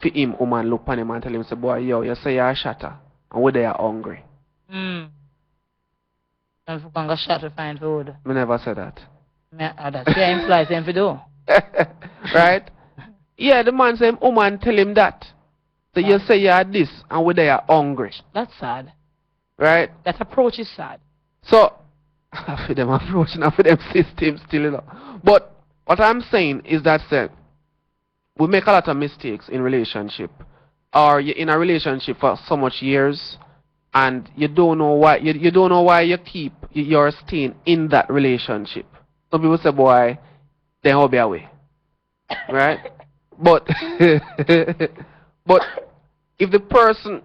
for him, woman look upon him and tell him, say, boy, yo, you say you're a shatter, and we they are hungry. And if you can go shot to find food. I never said that. That's what implies him to do. Right? Yeah, the man say, woman tell him that. So you say you're this, and we they are hungry. That's sad. Right? That approach is sad. So, for them approaching, for them systems still, you know. But what I'm saying is that we make a lot of mistakes in relationship, or you're in a relationship for so much years, and you don't know why you don't know why you're staying in that relationship. Some people say, boy, then I'll be away, right? But if the person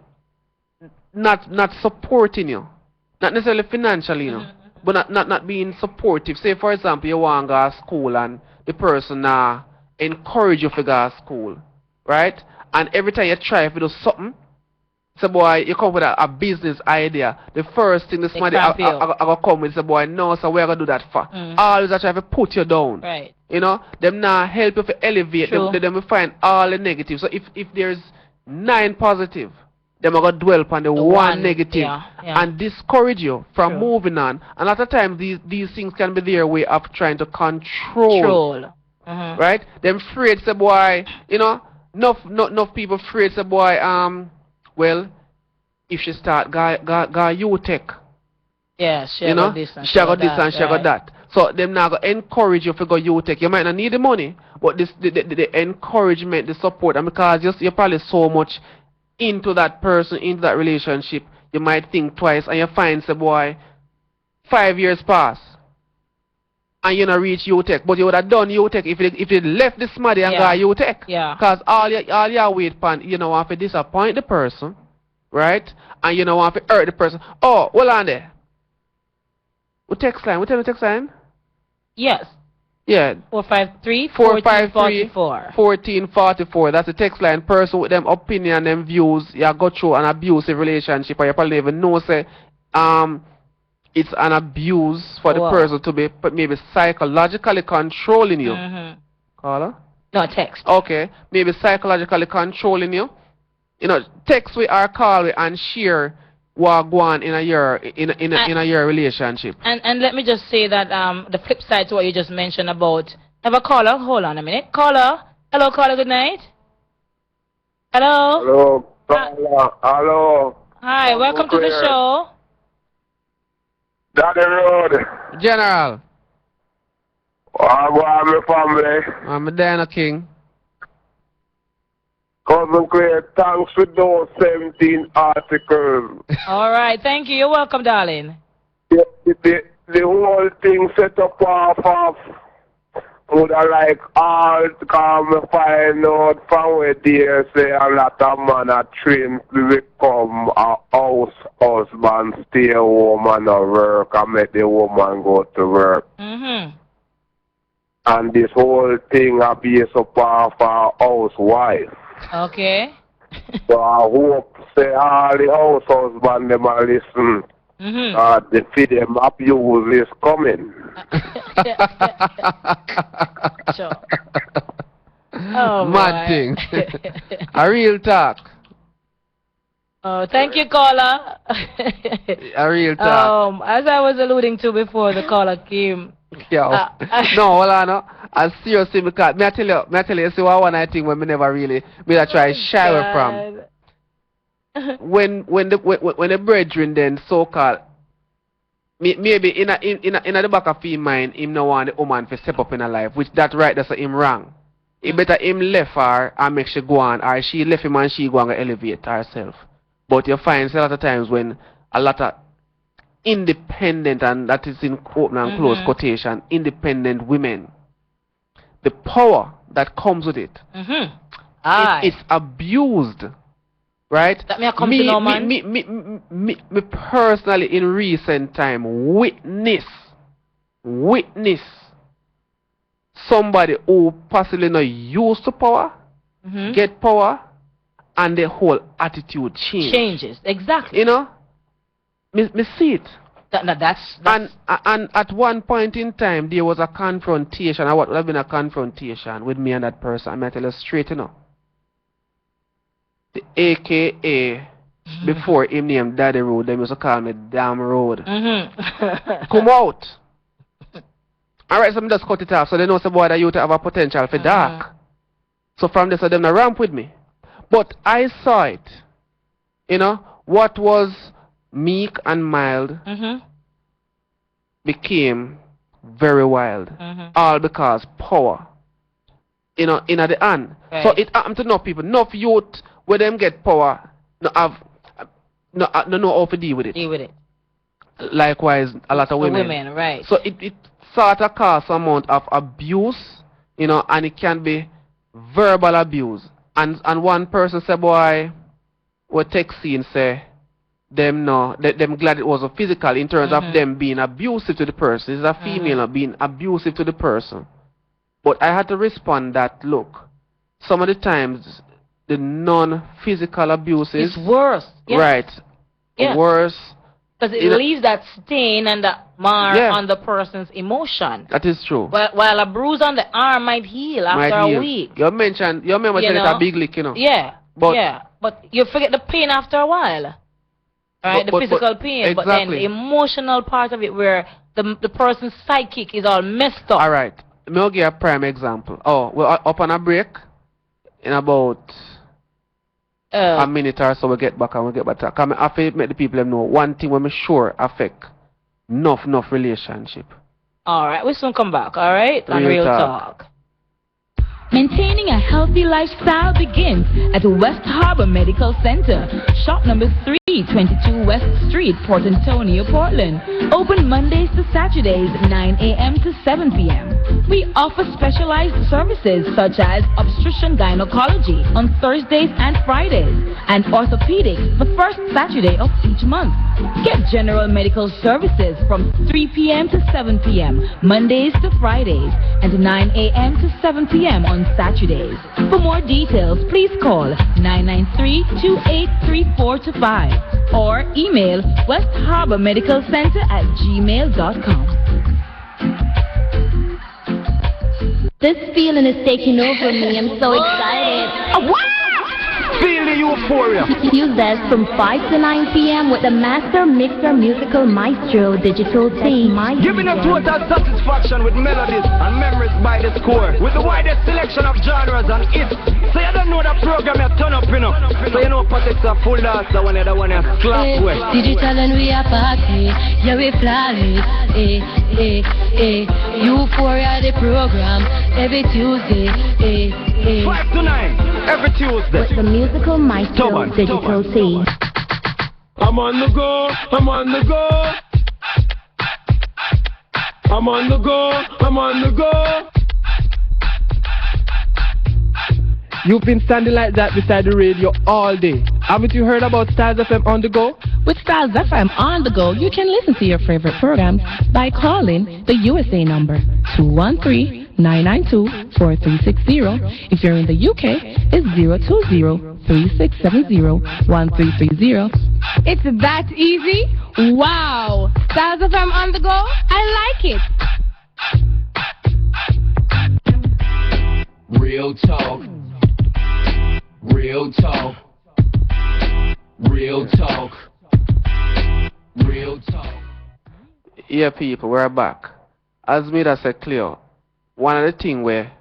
not supporting you, not necessarily financially, you know, but not being supportive. Say, for example, you want to go to school and the person encourage you to go to school, right? And every time you try to do something, say, boy, you come with a business idea. The first thing this somebody I come with, say, boy, no, so we're going to do that for. Always I try to put you down. Right. You know, them now help you to elevate. Them will find all the negative. So if there's 9 positive, them are going to dwell upon the one negative and discourage you from moving on. And a lot of times these things can be their way of trying to control. Right? Them afraid, say, boy, you know, enough people afraid, say, boy, well, if she start go U-Tech. Yeah, she you know, got this and she got this and she got that. So them now go encourage you to go U-Tech. You might not need the money, but the encouragement, the support, and because you're probably so much into that person, into that relationship, you might think twice and you find, say, boy, 5 years pass and you not reach UTech, but you would have done UTech if you left this smarty and got UTech. Yeah. Because all you wait for, you know, want to disappoint the person, right? And you know, want to hurt the person. Oh, hold on there. What text line? What tell me text line? Yes. Yeah. 453-1444. That's the text line. Person with them opinion, them views, you go through an abusive relationship, or you probably even know, say, it's an abuse for the person to be maybe psychologically controlling you. Caller? No, text. Okay. Maybe psychologically controlling you. You know, text with or call with and share what go on in a year relationship. And let me just say that the flip side to what you just mentioned about have a caller. Hold on a minute. Caller. Hello, caller, good night. Hello. Hello, caller. Hello. Hi, welcome to the show. Daddy Road. General. I'm my family. I'm Diana King. Cousin Claire, thanks for those 17 articles. All right, thank you. You're welcome, darling. The whole thing set up off would I like all to come and find out from where they say a lot of man are trained to become a house husband, stay home and not work and make the woman go to work. And this whole thing are based up off a housewife. Okay. So I hope say all the house husband them a listen. The feed them abuse is coming. Sure. Oh, mad thing. A real talk. Oh, thank you, caller. A real talk. As I was alluding to before the caller came. Yeah. No, hold on. No. I seriously, because me I tell you, see what I think when me never really, me I try shy away from. When the brethren then so-called, maybe in the back of his mind, him no want the woman to step up in her life, which that right, that's him wrong. It better him left her and make she go on, or she left him and she go on and elevate herself. But you find a lot of times when a lot of independent, and that is in open and close quotation, independent women, the power that comes with it, it's abused. Right? That may come to no man. Me personally in recent time witness somebody who possibly not used to power, get power, and the whole attitude changes. Exactly. You know? Me see it. That's and at one point in time there was a confrontation, or what would have been a confrontation with me and that person. I'm gonna tell you straight, you know. The AKA before him named Daddy Road, they used to call me Damn Road. Come out. Alright, so I just cut it off so they know some boy that you have a potential for dark. So from this, they not ramp with me. But I saw it. You know, what was meek and mild became very wild. All because power. You know, in the hand. Right. So it happened to enough people. Enough youth where them get power, no know how to deal with it. Likewise, a lot of women. Right. So it sort of causes some amount of abuse, you know, and it can be verbal abuse. And one person say, boy, what texting say, them glad it was a physical in terms of them being abusive to the person. It's a female being abusive to the person. But I had to respond that, look, some of the times the non-physical abuses... It's worse. Yes. Right. Yes. Worse. Because it leaves that stain and that mar on the person's emotion. That is true. While a bruise on the arm might heal after a week. You remember saying it's a big lick, you know. Yeah. But you forget the pain after a while. Right? The physical pain. Exactly. But then the emotional part of it where the person's psychic is all messed up. Alright. I'll give you a prime example. Oh, we're up on a break. In about a minute or so, we'll get back and we'll get back to come. I have to make the people know one thing when I'm sure affect enough relationship. Alright, we'll soon come back, alright? On Real Talk. Maintaining a healthy lifestyle begins at West Harbor Medical Center, shop number 3. 322 West Street, Port Antonio, Portland. Open Mondays to Saturdays, 9 a.m. to 7 p.m. We offer specialized services such as obstetrician gynecology on Thursdays and Fridays, and orthopedics the first Saturday of each month. Get general medical services from 3 p.m. to 7 p.m. Mondays to Fridays, and 9 a.m. to 7 p.m. on Saturdays. For more details, please call 993-283425 or email West Harbor Medical Center at gmail.com. This feeling is taking over me. I'm so excited. Feel the euphoria. Tuesdays from 5 to 9 p.m. with the Master Mixer Musical Maestro Digital Team. Giving a total satisfaction with melodies and memories by the score. With the widest selection of genres and hits. So you don't know that program you turn up, you know. So you know Patek's a full dancer when the other one is clap with. Digital and we are party, yeah we flawless, Euphoria the program, every Tuesday, 5 to 9, every Tuesday. With the Musical Maestro Digital Team. I'm on the go, I'm on the go. I'm on the go, I'm on the go. You've been standing like that beside the radio all day. Haven't you heard about Styles FM on the go? With Styles FM on the go, you can listen to your favorite programs by calling the USA number 213-992-4360. If you're in the UK, it's 020-3670-1330. It's that easy? Wow! Styles FM on the go? I like it. Real talk. Real talk. Real talk. Real talk. Yeah, people, we're back. As me that said clear, one of the things where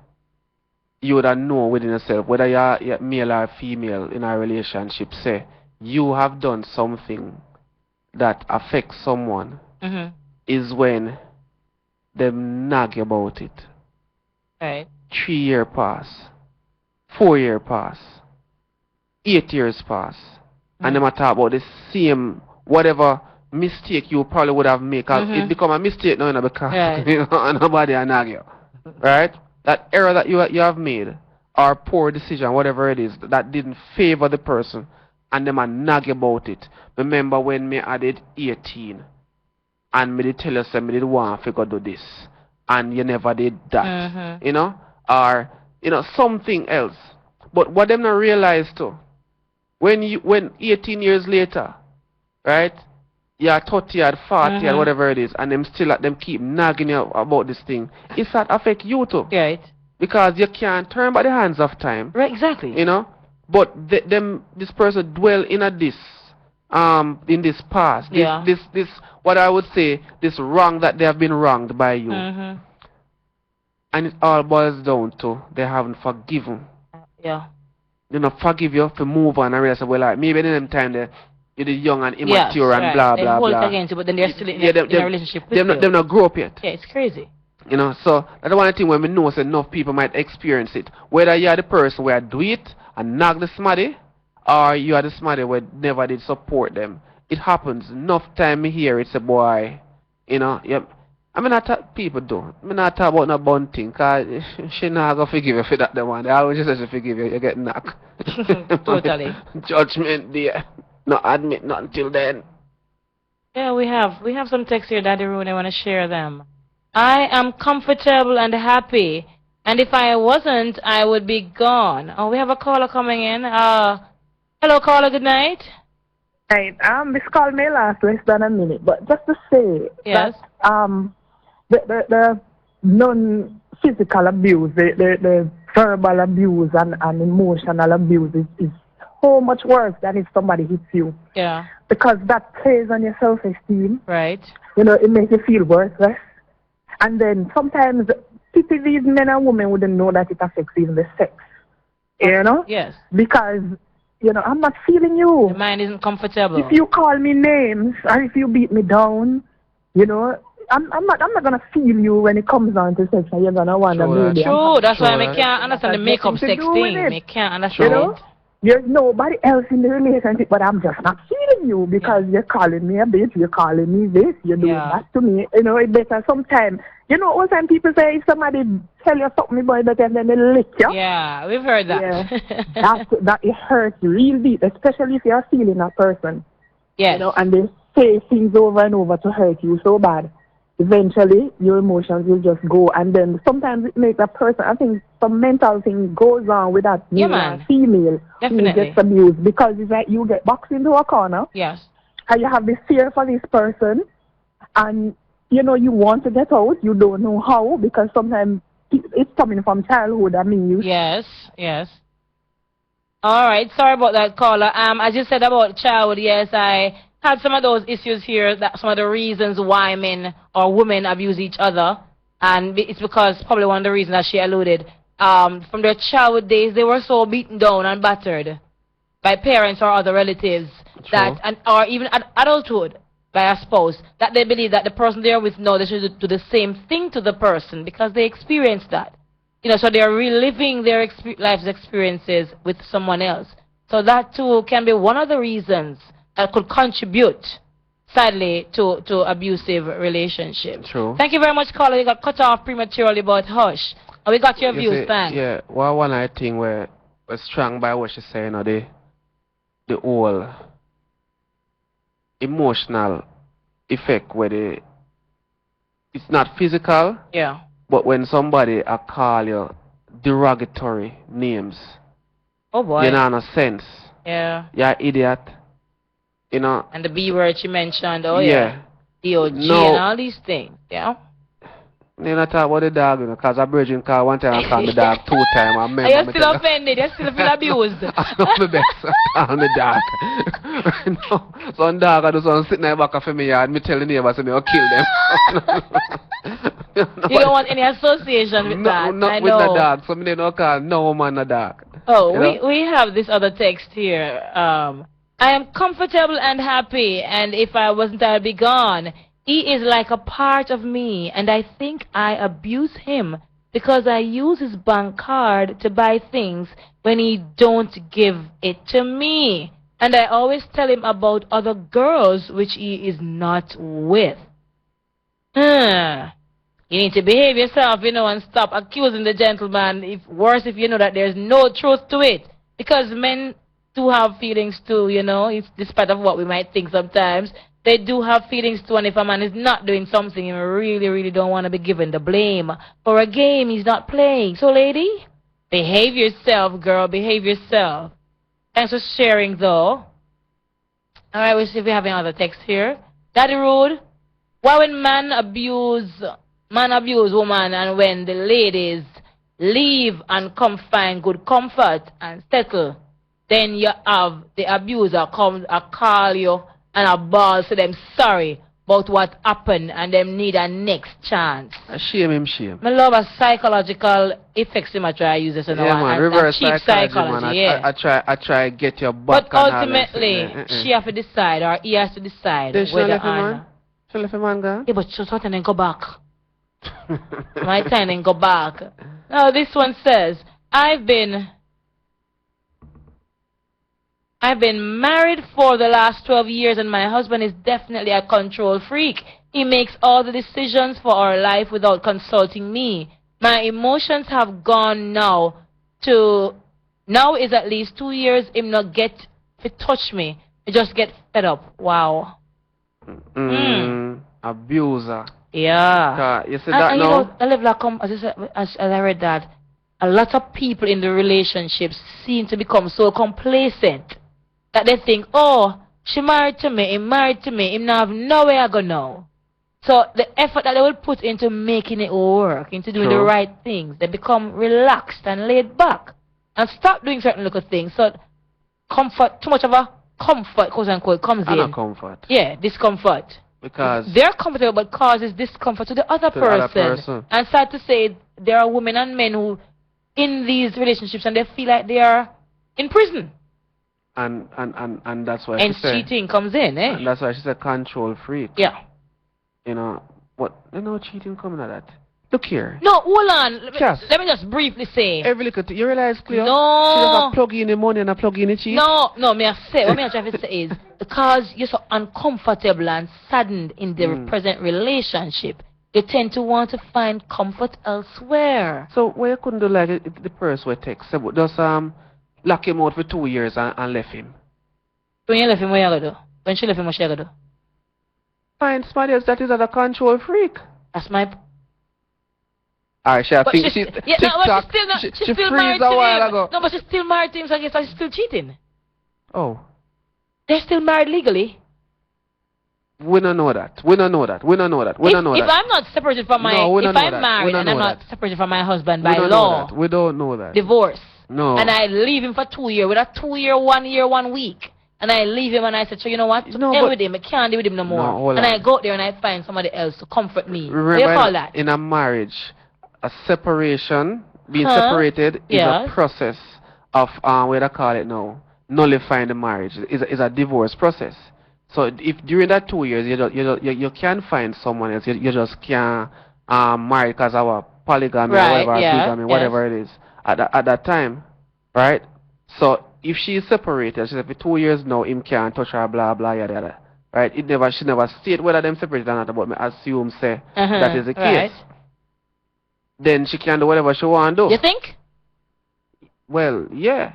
you would know within yourself, whether you're male or female in a relationship, say you have done something that affects someone, is when them nag about it. Right. 3 years pass, 4 years pass, 8 years pass, and them a talk about the same whatever mistake you probably would have made. Cause it become a mistake now, because you know, nobody a nag you, right? That error that you have made, or poor decision, whatever it is, that didn't favor the person, and them a nag about it. Remember when me added 18, and me did tell you, say me did want to go do this, and you never did that, you know, or you know something else. But what them not realize too, when 18 years later, right, you're 30 or 40 or whatever it is, and them still them keep nagging you about this thing, it's that affect you too. Right. Because you can't turn by the hands of time. Right, exactly. You know? But this person dwell in this in this past. This what I would say, this wrong that they have been wronged by you. And it all boils down to they haven't forgiven. Yeah. They not forgive you to move on and realize, well, like, maybe in them time you're young and immature and blah, blah, blah. They hold against you, but then they're still in a relationship with you. They're not grow up yet. Yeah, it's crazy. You know, so that's one thing when we know so enough people might experience it. Whether you are the person where do it and knock the smarty, or you are the smarty where never did support them. It happens. Enough time me hear it's a boy. You know, yep. I mean, not talk people do. I mean, not talk about no bun thing, cause she not gonna forgive you for that the one. I always just say she forgive you, you get knocked. Totally. Judgment there. Not admit nothing till then. Yeah, we have some texts here, Daddy Rooney. I want to share them. I am comfortable and happy, and if I wasn't, I would be gone. Oh, we have a caller coming in. Hello, caller. Good night. Right. This call may last less than a minute, but just to say that the non-physical abuse, the verbal abuse and emotional abuse is so much worse than if somebody hits you. Yeah. Because that plays on your self-esteem. Right. You know, it makes you feel worthless. And then sometimes these men and women wouldn't know that it affects even the sex. You know? Yes. Because, you know, I'm not feeling you. The mind isn't comfortable. If you call me names or if you beat me down, you know, I'm not gonna feel you when it comes down to sex and you're gonna wonder maybe. True, that's why I can't understand the make-up sex thing. I can't understand you know? There's nobody else in the relationship, but I'm just not feeling blame you because you're calling me a bitch, you're calling me this, you're doing that to me. You know, it better sometimes. You know, all the time people say if somebody tell you something about that and then they lick you. Yeah, we've heard that. Yeah. that it hurts real deep, especially if you're feeling a person. Yes. You know, and they say things over and over to hurt you so bad. Eventually, your emotions will just go, and then sometimes it makes a person, I think some mental thing goes on with that male or female who gets abused, because it's like you get boxed into a corner, and you have this fear for this person, and you know you want to get out, you don't know how, because sometimes it's coming from childhood. I mean, you. Yes. All right, sorry about that, caller. As you said about childhood, yes, I had some of those issues here, that some of the reasons why men or women abuse each other, and it's because probably one of the reasons that she alluded, from their childhood days, they were so beaten down and battered by parents or other relatives or even adulthood by a spouse, that they believe that the person they're with now, they should do the same thing to the person because they experienced that. You know, so they're reliving their life's experiences with someone else. So that too can be one of the reasons that could contribute, sadly, to abusive relationships. True. Thank you very much, caller. You got cut off prematurely about Hush. And we got your views, thanks. Yeah, well, one I think we're strong by what she's saying, or the whole emotional effect where it's not physical. Yeah. But when somebody call you derogatory names, oh boy, you know, in a sense, you're an idiot, you know. And the B word she mentioned, DOG and all these things, You know, talk about the dog, you know, because a virgin call one time I called the dog 2 times. Are you still offended? You still feel abused? I know my best. I call the dog. No, some dog I do something sitting in the back of my yard, me tell the neighbors me I'll kill them. You don't want any association with that. Not with the dog, so me don't call no woman a dog. Oh, we have this other text here. I am comfortable and happy, and if I wasn't, I'd be gone. He is like a part of me, and I think I abuse him because I use his bank card to buy things when he don't give it to me. And I always tell him about other girls which he is not with. You need to behave yourself, you know, and stop accusing the gentleman. Worse if you know that there's no truth to it. Because men do have feelings too, you know, despite of what we might think sometimes. They do have feelings too, and if a man is not doing something, you really, really don't want to be given the blame for a game he's not playing. So, lady, behave yourself, girl, behave yourself. Thanks for sharing, though. All right, we'll see if we have any other text here. Daddy Rude, why when man abuse woman, and when the ladies leave and come find good comfort and settle, then you have the abuser come and call you and a ball say them sorry about what happened and them need a next chance. Shame him, shame. I love a psychological effects him I try to use this, you know, man, reverse cheap psychology, man. I try to get your back. But ultimately, she have to decide, or he has to decide whether on. She left him man go? Yeah, but she thought and then go back. My time and go back. Now this one says, I've been married for the last 12 years, and my husband is definitely a control freak. He makes all the decisions for our life without consulting me. My emotions have gone now is at least 2 years him not get to touch me. He just get fed up. Wow. Abuser. Yeah. You see that and now? You know, I live like, as I read that, a lot of people in the relationships seem to become so complacent that they think, oh, she married to me, he married to me, him now have nowhere to go now. So the effort that they will put into making it work, into doing the right things, they become relaxed and laid back and stop doing certain little things. So comfort, too much of a comfort, quote unquote, comes in. Not comfort. Yeah, discomfort. Because they're comfortable but causes discomfort to the other person. And sad to say, there are women and men who in these relationships and they feel like they are in prison. And that's why and she said cheating comes in, And that's why she's a control freak. Yeah. You know, what cheating coming at that? Look here. No, hold on. Cass. Let me just briefly say. Every little thing. You realize, Cleo? No. She just a plug in the money and a plug in the cheese. No, me I say, what me I try to say is, because you're so uncomfortable and saddened in the present relationship, you tend to want to find comfort elsewhere. So, why you couldn't do like the person with text? So, just lock him out for 2 years and left him? When you left him, what you gonna do? When she left him, what she gonna do? Find somebody else that is a control freak. That's my... Alright, I think she TikTok. She's She still freeze married a to while him. ago. No, but she's still married to him, so I guess she's still cheating. Oh. They're still married legally. We don't know that. We don't know that. We don't know that. We don't know If that. I'm not separated from my... No, we if don't know I'm that. married We don't and I'm know not that. separated from my husband We by don't law, know that. We don't know that. divorce, No. and I leave him for 2 years, with a 2 year, 1 year, 1 week, and I leave him and I said, so you know what? No, Hell but- with him. I can't deal with him no more. No, hold and on. I go out there and I find somebody else to comfort me. Remember, What do you call that? in a marriage, a separation, being Huh? separated, is Yes. a process of what do I call it now? Nullifying the marriage. Is a divorce process. So if during that 2 years you can find someone else, you just can't marry because of a polygamy or Right, whatever, yeah, bigamy, whatever it is at that time, right? So if she is separated, she said for 2 years now, him can't touch her, blah blah yada yada, right? She never stated whether them separated or not, but me assume say that is the case. Right. Then she can do whatever she want to do. You think? Well, yeah.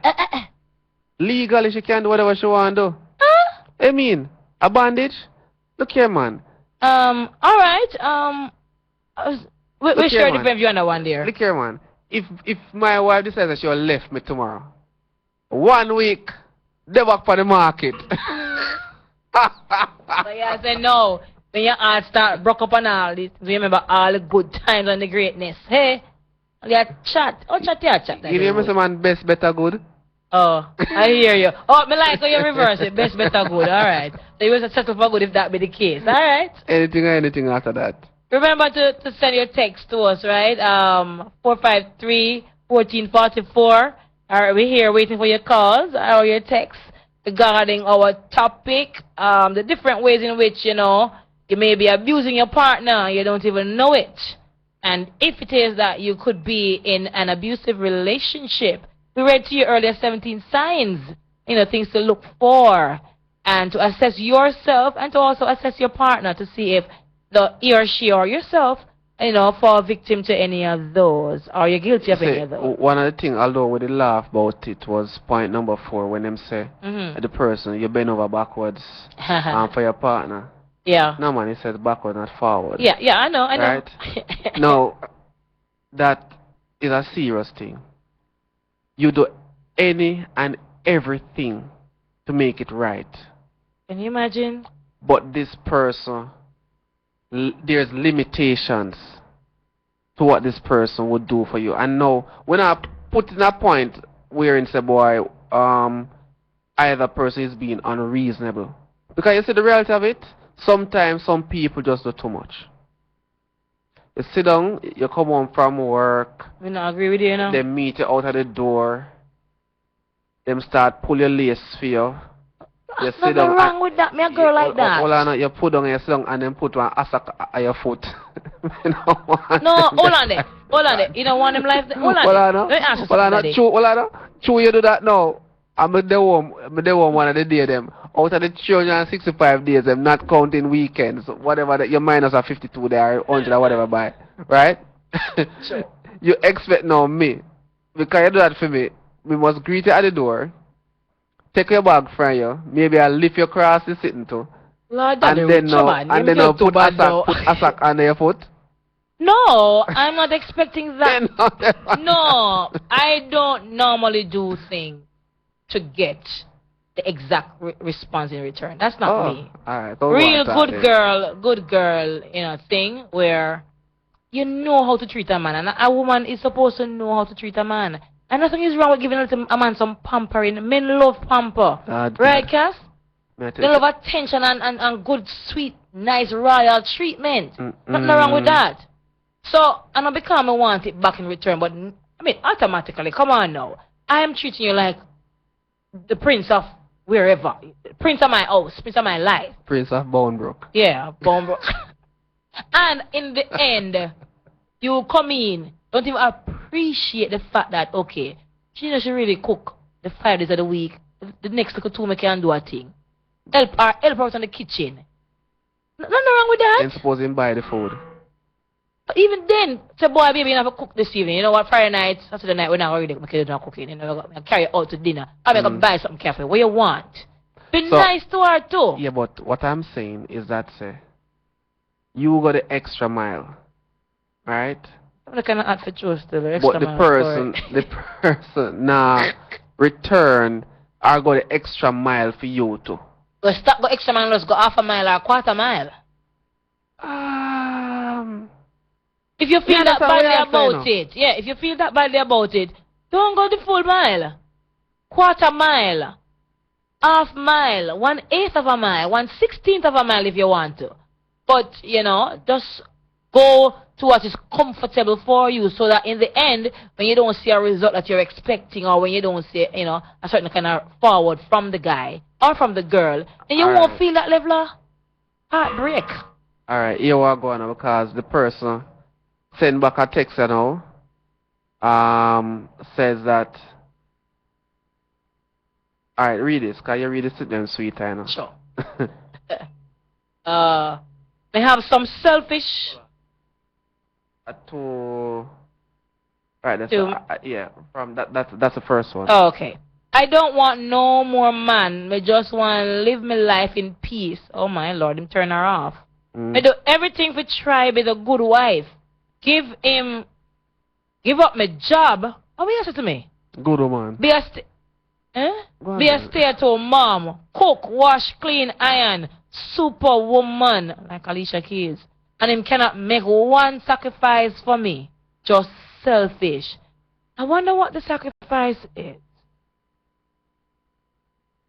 Legally, she can do whatever she want to do. I mean, a bandage? Look here, man. All right. We Look here, share man. different view on that one there. Look here, man. If my wife decides that she will left me tomorrow, 1 week, they back for the market. So yeah, I say no. When your heart start broke up and all this, remember all the good times and the greatness. Hey, you chat. Oh, chat. You hear me, say, man, best, better, good? Oh, I hear you. Oh, me like how you reverse it. Best, better, good. All right. So you will settle for good if that be the case. All right. Anything after that. Remember to send your text to us, right? 453-1444. We're here waiting for your calls or your texts regarding our topic. The different ways in which, you know, you may be abusing your partner. You don't even know it. And if it is that you could be in an abusive relationship, we read to you earlier 17 signs, you know, things to look for and to assess yourself and to also assess your partner to see if he or she or yourself, you know, fall victim to any of those or you're guilty of any of those. One of the things, although we did laugh about it, was point number 4 when them say the person, you bend over backwards for your partner. Yeah. No, man, it says backward, not forward. Yeah, I know. Right? No, that is a serious thing. You do any and everything to make it right. Can you imagine? But this person, there's limitations to what this person would do for you. And now, when I put in a point where in say, boy, either person is being unreasonable. Because you see the reality of it, sometimes some people just do too much. You sit down, you come home from work. We not agree with you, you know? They meet you out of the door. Them start pull your lace for you. You sit Nothing down. wrong with that. Me a girl like that. Hold on, you put down and you sit down and then put one assack at your foot. No, hold on there. Hold on there. You don't want them life. Hold on. Let me ask you Hold on, something. hold on. True, you do that now. I'm the home one of the day them. Out of the 365 days, them not counting weekends, whatever that your minus are 52 there, 100 or whatever by, right? Sure. You expect now me, because you do that for me, we must greet you at the door, take your bag from you, maybe I'll lift your cross the sitting to, Lord, and then now put a sack under your foot. No, I'm not expecting that. No, I don't normally do things to get the exact response in return. That's not me. Alright, Real good girl, you know, thing where you know how to treat a man, and a woman is supposed to know how to treat a man. And nothing is wrong with giving a man some pampering. Men love pamper, right, Cass? They love attention and good, sweet, nice, royal treatment. Nothing wrong with that. So, and I become want it back in return, but I mean, automatically, come on now. I am treating you like the prince of wherever. Prince of my house, prince of my life. Prince of Bonebrook. Yeah, Bonebrook. And in the end, You come in, don't even appreciate the fact that, okay, she knows she really cook the 5 days of the week. The next little 2 me can do a thing. Help her out in the kitchen. Nothing wrong with that. And suppose him buy the food. But even then, say, boy, baby, you have to cook this evening. You know what, Friday night, Saturday night, we're not already my kids not cooking. You know, I carry her out to dinner. I'm going to buy something cafe. What you want? Be nice to her, too. Yeah, but what I'm saying is that, say, you go the extra mile. Right? I'm kind of outfit choice still. Extra But the mile person, nah, return or go the extra mile for you, too. Well, stop go extra mile, let's go half a mile or quarter mile. If you feel that badly about it, yeah, if you feel that badly about it, don't go the full mile. Quarter mile. Half mile. 1/8 of a mile. 1/16 of a mile if you want to. But, you know, just go to what is comfortable for you so that in the end, when you don't see a result that you're expecting or when you don't see, you know, a certain kind of forward from the guy or from the girl, then you won't feel that level of heartbreak. Alright, here we go now because the person send back a text, you know, says that, alright, read this, because you read this to them sweet, I know. Sure. They have some selfish. Right, that's yeah, from that's the first one. Oh, okay. I don't want no more man. I just want to live my life in peace. Oh my Lord, him turn her off. I do everything for try be the good wife. Give up my job. Oh, what you say to me? Good woman. Be a stay-at-home mom. Cook, wash, clean, iron. Superwoman, like Alicia Keys. And him cannot make one sacrifice for me. Just selfish. I wonder what the sacrifice is.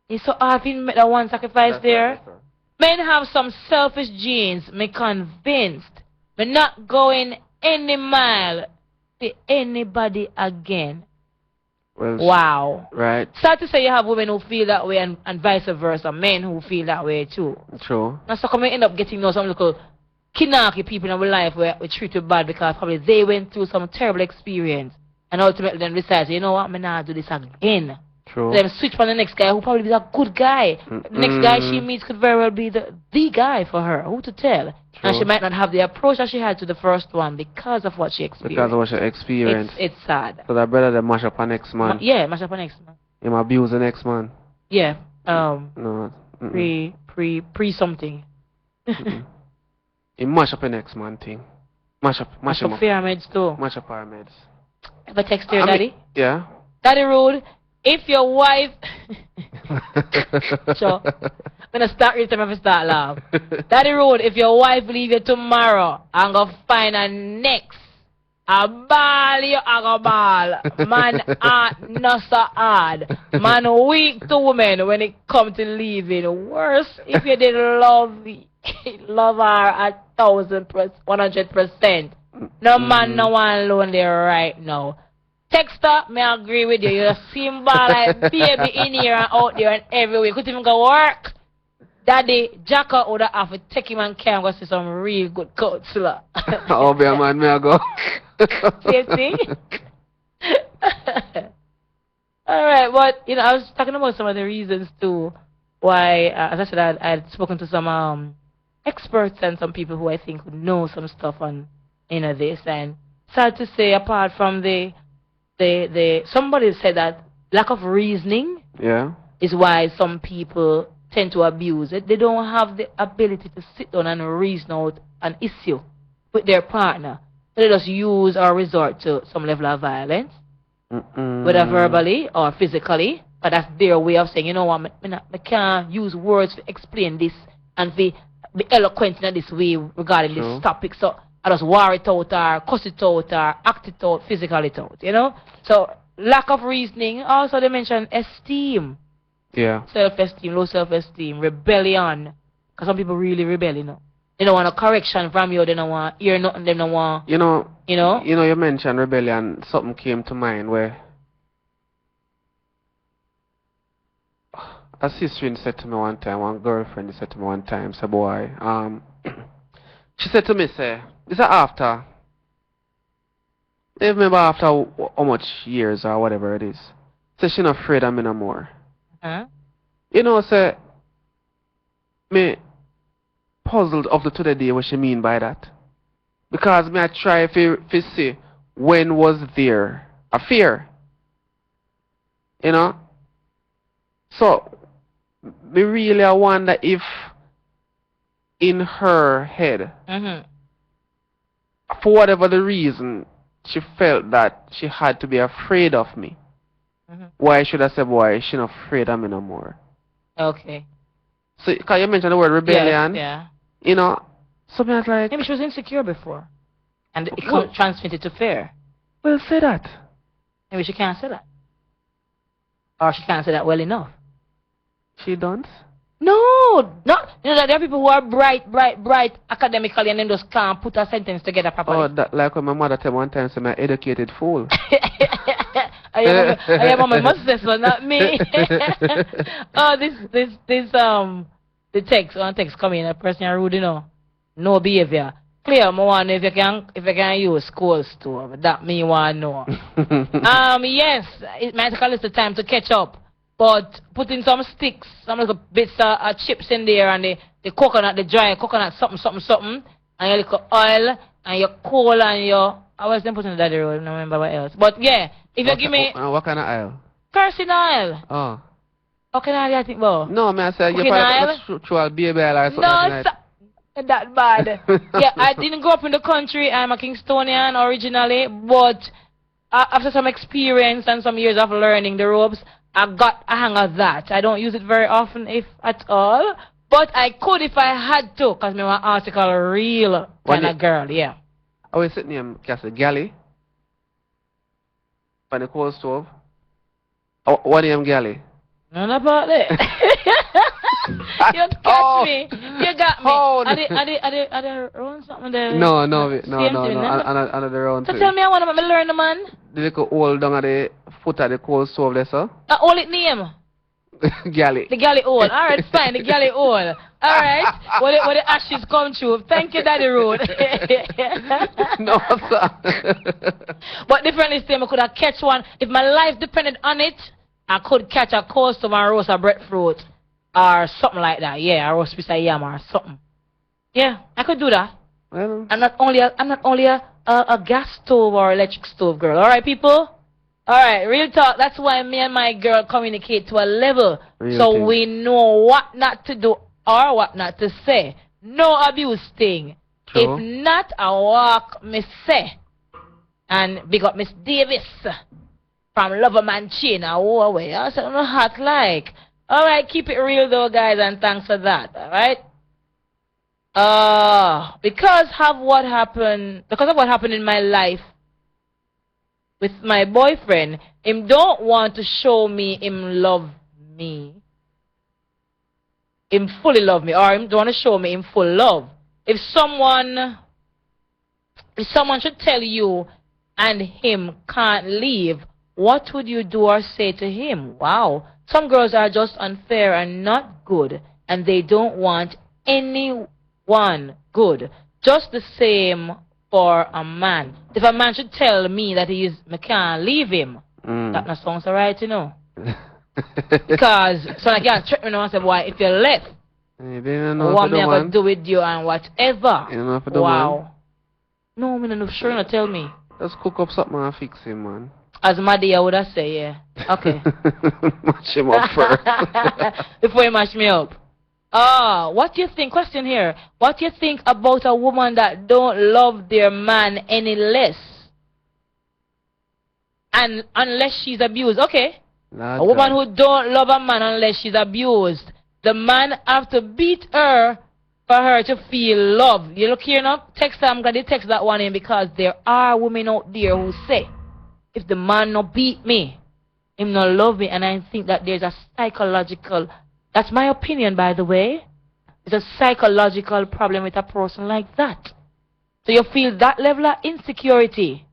It's so hard to make that one sacrifice there. Men have some selfish genes. Me convinced. Me not going any mile to anybody again. Well, wow. Right. Sad to say you have women who feel that way and vice versa. Men who feel that way too. True. And so come we end up getting some little kinaki people in our life where we treat you bad because probably they went through some terrible experience and ultimately then decide, you know what, I'm not do this again. True. Then switch for the next guy who probably is a good guy. The next guy she meets could very well be the guy for her. Who to tell? True. And she might not have the approach that she had to the first one because of what she experienced. Because of what she experienced. It's sad. So that brother that mash up an next man. Yeah, mash up an next man. Him abuse the next man. Yeah. No. Pre something. He mash up the next man thing. Mash him up. Pyramids too. Mash up pyramids. Ever text your daddy? Yeah. Daddy Rude, if your wife sure. I'm gonna start reading time if I start laugh. Daddy Rude, if your wife leave you tomorrow, I'm gonna find a next. A ball you a go ball. Man not so hard. Man weak to women when it come to leaving. Worse if you didn't love her 100%. No man no one lonely right now. Texter, may I agree with you. You seem bad like baby in here and out there and everywhere. Couldn't even go work. Daddy, Jacka would have to take him and can go see some real good counselor. Oh, be a man, may I go? Same thing. Alright, but, you know, I was talking about some of the reasons too why, as I said, I had spoken to some experts and some people who I think would know some stuff on, you know, this. And sad to say, apart from somebody said that lack of reasoning is why some people tend to abuse it. They don't have the ability to sit down and reason out an issue with their partner. They just use or resort to some level of violence, whether verbally or physically. But that's their way of saying, you know what, I can't use words to explain this and be eloquent in this way regarding this topic. So I just war it out or cuss it out or act it out, physically it out, you know? So lack of reasoning. Also they mentioned esteem. Yeah. Self-esteem, low self-esteem, rebellion. Because some people really rebel, you know. They don't want a correction from you. They don't want hear nothing. They don't want. You know. You mentioned rebellion. Something came to mind where a sister said to me one time, one girlfriend said to me one time, say boy, she said to me, say, this is after They remember after how much years or whatever it is. So she not afraid of me no more. Huh? You know, say, me puzzled up to the day what she mean by that. Because me I try to see when was there a fear. You know? So, me really I wonder if in her head, for whatever the reason, she felt that she had to be afraid of me. Why should I say, boy, she not afraid of me no more? Okay. So, can you mention the word rebellion? Yeah. You know, so me was like... Maybe she was insecure before. And it Well- transmitted to fear. Well, say that. Maybe she can't say that. Or she can't say that well enough. She don't? No, not. You know that there are people who are bright academically and then just can't put a sentence together properly. Oh, that, like when my mother tell me one time, say, I'm an educated fool. I am on my mother's so not me. Oh, the text coming. A person rude, you know. No behavior. Clear, I want if you can use coal stove. That me want know. Yes, it might take a little time to catch up. But putting some sticks, some little bits of chips in there and the coconut, the dry coconut, something, and your little oil and your coal and your... I was then putting the daddy roll, I don't remember what else. But yeah, if you give me... What kind of oil? Kerosene oil. Oh. What kind of oil you think about? No, man, I said you Cooking oil? probably throw baby oil or something No, like that. that bad. Yeah, I didn't grow up in the country. I'm a Kingstonian originally, but after some experience and some years of learning the ropes, I got a hang of that. I don't use it very often, if at all, but I could if I had to, because I'm an article real kind of girl, yeah. I was sitting here, Castle Galley, on the coal stove. Oh, what name Galley? None about that. You catch me. You got me. Are they around something there? No, Same thing, another round. So tell me, I want to learn the man. The little hole down at the foot of the coal stove there, sir. All it name? Galley. The galley hole. Alright, fine, the galley hole. Alright. Where the ashes come through. Thank you, Daddy Road. No, sir. But differently still, I could have catch one. If my life depended on it, I could catch a coal stove and roast a breadfruit. Or something like that. Yeah, or roast piece of yam or something. Yeah, I could do that. Well, I'm not only a gas stove or electric stove girl. Alright, people? Alright, real talk. That's why me and my girl communicate to a level. Real so thing. we know what not to do or what not to say. No abuse thing. True. If not, I walk me say. And big up Miss Davis from Loverman Chain. I walk away. I said, I'm not hot like. Alright, keep it real though, guys, and thanks for that. Alright? Because of what happened in my life with my boyfriend, him don't want to show me him love me. Him fully love me, or him don't want to show me him full love. If someone should tell you and him can't leave, what would you do or say to him? Wow. Some girls are just unfair and not good, and they don't want anyone good. Just the same for a man. If a man should tell me that I can't leave him, that not sounds alright, you know. Because so I can't trick me now and say, why, if you left, what me I gonna do with you and whatever. You know, for the Wow. No, I'm not sure you tell me. Just cook up something and fix him, man. As Maddie, I would have said, yeah. Okay. Mash him up first. Before you mash me up. What do you think? Question here. What do you think about a woman that don't love their man any less? And unless she's abused. Okay. A woman who don't love a man unless she's abused. The man have to beat her for her to feel love. You look here now? Text her. I'm going to text that one in because there are women out there who say, if the man no beat me, him no love me, and I think that there's a psychological, that's my opinion by the way, there's a psychological problem with a person like that. So you feel that level of insecurity,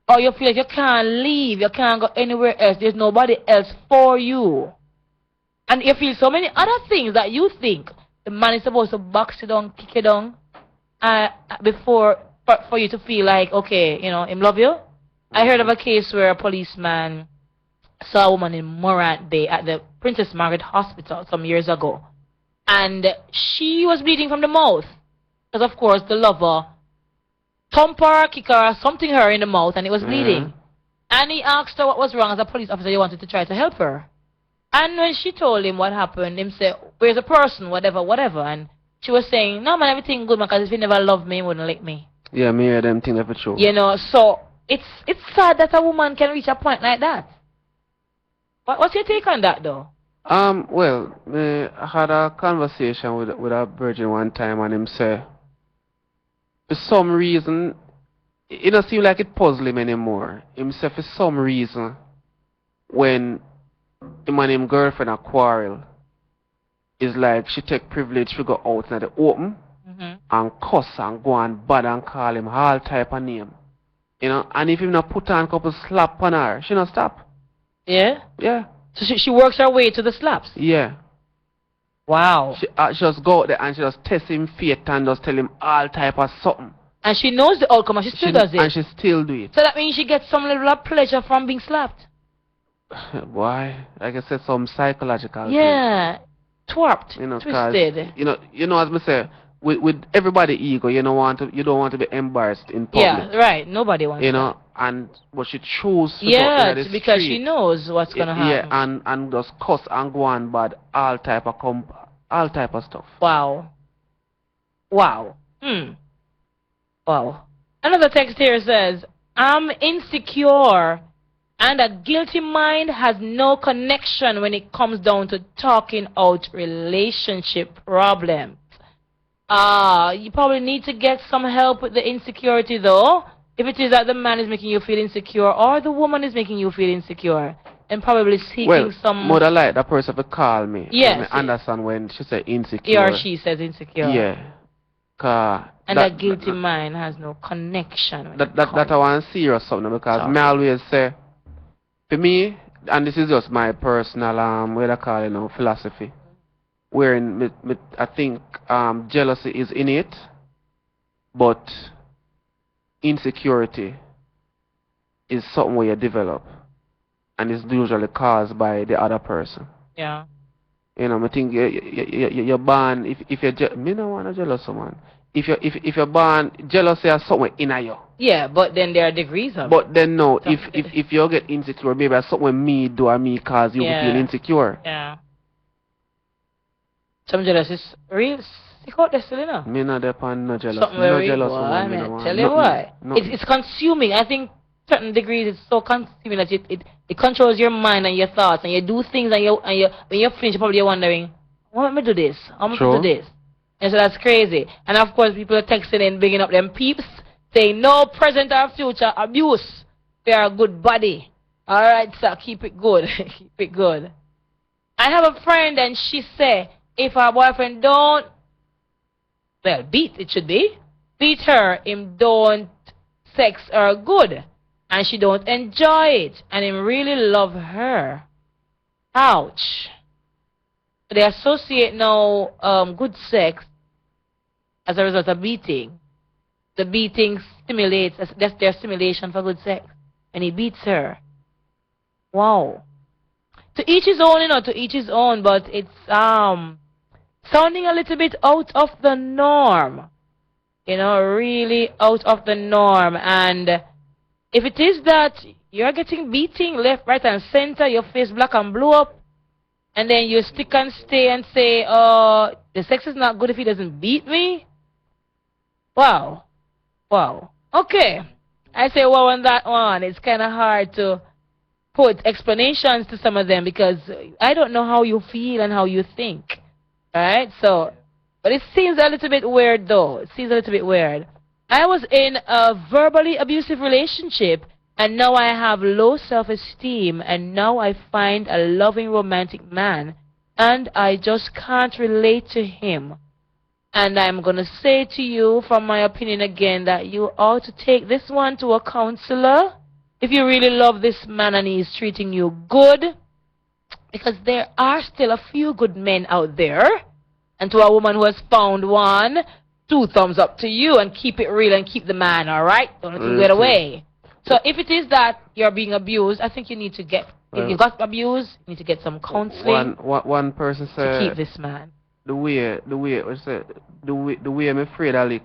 or you feel like you can't leave, you can't go anywhere else, there's nobody else for you. And you feel so many other things that you think the man is supposed to box you down, kick you down, before, for you to feel like, okay, you know, him love you. I heard of a case where a policeman saw a woman in Morant Bay at the Princess Margaret Hospital some years ago. And she was bleeding from the mouth. Because, of course, the lover thumped her, kicked her, or something her in the mouth, and it was bleeding. And he asked her what was wrong. As a police officer, he wanted to try to help her. And when she told him what happened, him said, where's the person, whatever. And she was saying, no, man, everything good, man, because if he never loved me, he wouldn't like me. Yeah, me hear them things for sure. You know, so it's sad that a woman can reach a point like that. What's your take on that, though? Well, I had a conversation with a virgin one time, and him say, for some reason, it don't seem like it puzzle him anymore. Him say, for some reason, when him and him girlfriend a quarrel, it's like she take privilege to go out in the open and cuss and go and bad and call him all type of name. You know, and if him not put on a couple slap on her, she not stop. Yeah? Yeah. So she works her way to the slaps? Yeah. Wow. She just go out there and she just test him fate and just tell him all type of something. And she knows the outcome and she still does it? And she still do it. So that means she gets some level of pleasure from being slapped? Why? Like I said, some psychological yeah. thing. Twarped. You know, twisted. You know, as me say, with everybody ego, you don't want to be embarrassed in public. Yeah, right. Nobody wants you know, but she chose to yeah, go in the because street. she knows what's gonna happen. Yeah, and just cuss and go on bad, all type of stuff. Wow. Wow. Wow. Another text here says, I'm insecure and a guilty mind has no connection when it comes down to talking out relationship problems. You probably need to get some help with the insecurity though. If it is that the man is making you feel insecure or the woman is making you feel insecure, and probably seeking some... Well, like that person to call me. Yes. Let me understand when she said insecure. He or she says insecure. Yeah. And that guilty mind has no connection. That I want to see or something because me always say, for me, and this is just my personal, what I call it, philosophy, wherein I think jealousy is innate, but insecurity is something where you develop, and it's usually caused by the other person. Yeah. You know, I think you're born, if you're, me don't want to jealous someone. If you're born, jealousy is somewhere in you. Yeah, but then there are degrees of it. But then no, if you get insecure, maybe that's something me do or me cause you feel insecure. Yeah. Some jealousy is real sick out there still, you know. Me not depend no jealous. Something very jealous boy, woman, I mean, tell you why. It's consuming. I think certain degrees it's so consuming that it controls your mind and your thoughts, and you do things and when you finish, probably you're wondering, why am I do this? How am I do this? And so that's crazy. And of course, people are texting in, bigging up them peeps, saying no present or future abuse. They are a good body. All right, sir, keep it good. Keep it good. I have a friend, and she say if her boyfriend don't, well, beat her, him don't sex her good, and she don't enjoy it, and him really love her. Ouch. They associate now good sex as a result of beating. The beating stimulates, that's their stimulation for good sex. And he beats her. Wow. To each his own, to each his own, but it's sounding a little bit out of the norm. Really out of the norm. And if it is that you're getting beating left, right, and center, your face black and blue up, and then you stick and stay and say, the sex is not good if he doesn't beat me? Wow. Wow. Okay. I say wow on that one. It's kind of hard to put explanations to some of them because I don't know how you feel and how you think. Alright? So, but it seems a little bit weird though. It seems a little bit weird. I was in a verbally abusive relationship, and now I have low self-esteem, and now I find a loving romantic man, and I just can't relate to him. And I'm going to say to you, from my opinion again, that you ought to take this one to a counselor if you really love this man and he's treating you good, because there are still a few good men out there. And to a woman who has found one, 2 thumbs up to you, and keep it real and keep the man, all right? Don't let him get away. So if it is that you're being abused, I think you need to get, if you got abused, you need to get some counseling One person to said keep this man. the way me afraid I lick.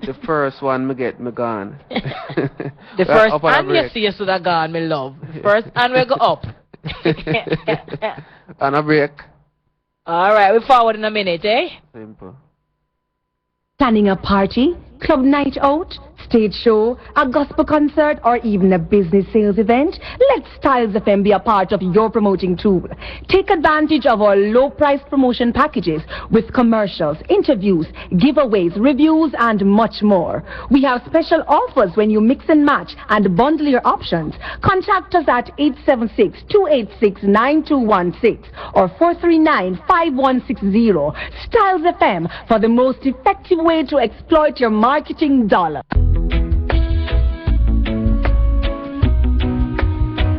The first one me get me gone. The first and you see you should have gone, me love. First and we go up. On a break. All right, we forward in a minute, eh? Simple. Planning a party, club night out, stage show, a gospel concert, or even a business sales event? Let Styles FM be a part of your promoting tool. Take advantage of our low-priced promotion packages with commercials, interviews, giveaways, reviews, and much more. We have special offers when you mix and match and bundle your options. Contact us at 876-286-9216 or 439-5160. Styles FM for the most effective way to exploit your marketing dollar.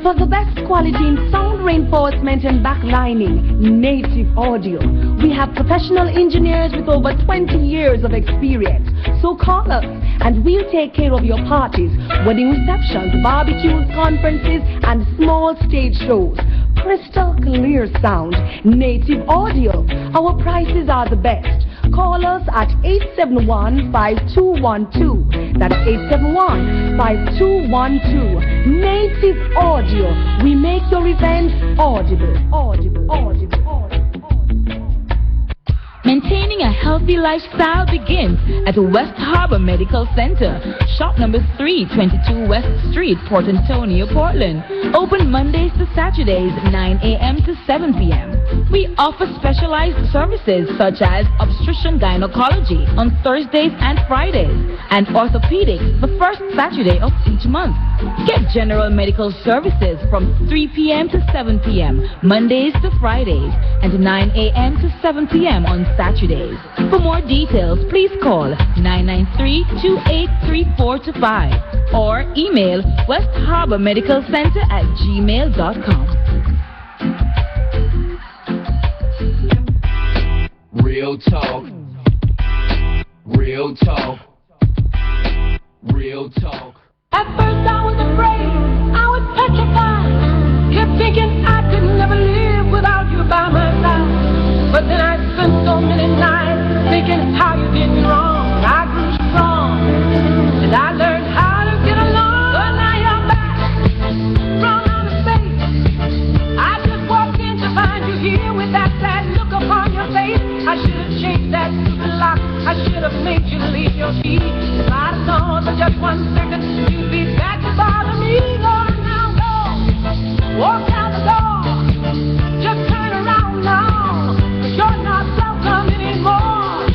For the best quality in sound reinforcement and backlining, Native Audio. We have professional engineers with over 20 years of experience. So call us and we'll take care of your parties, wedding receptions, barbecues, conferences, and small stage shows. Crystal clear sound, Native Audio. Our prices are the best. Call us at 871-5212. That's 871-5212. Native Audio. We make your events audible. Maintaining a healthy lifestyle begins at West Harbor Medical Center, shop number 322 West Street, Port Antonio, Portland. Open Mondays to Saturdays, 9 a.m. to 7 p.m. We offer specialized services such as obstetrician gynecology on Thursdays and Fridays, and orthopedics the first Saturday of each month. Get general medical services from 3 p.m. to 7 p.m. Mondays to Fridays, and 9 a.m. to 7 p.m. on Saturdays. For more details, please call 993-283425 or email westharbormedicalcenter@gmail.com. Real talk. Real talk. Real talk. At first I was afraid, I was petrified. Kept thinking I could never live without you by my side. But then I spent so many nights thinking how you did me wrong. I grew strong, and I learned how to get along. But now you're back from outer space. I just walked in to find you here with that sad look upon your face. I should have changed that stupid lock. I should have made you leave your key. If I'd known for just 1 second you'd be back to bother me. Go now, go. Walk out the door. Just turn around now. You're not welcome anymore.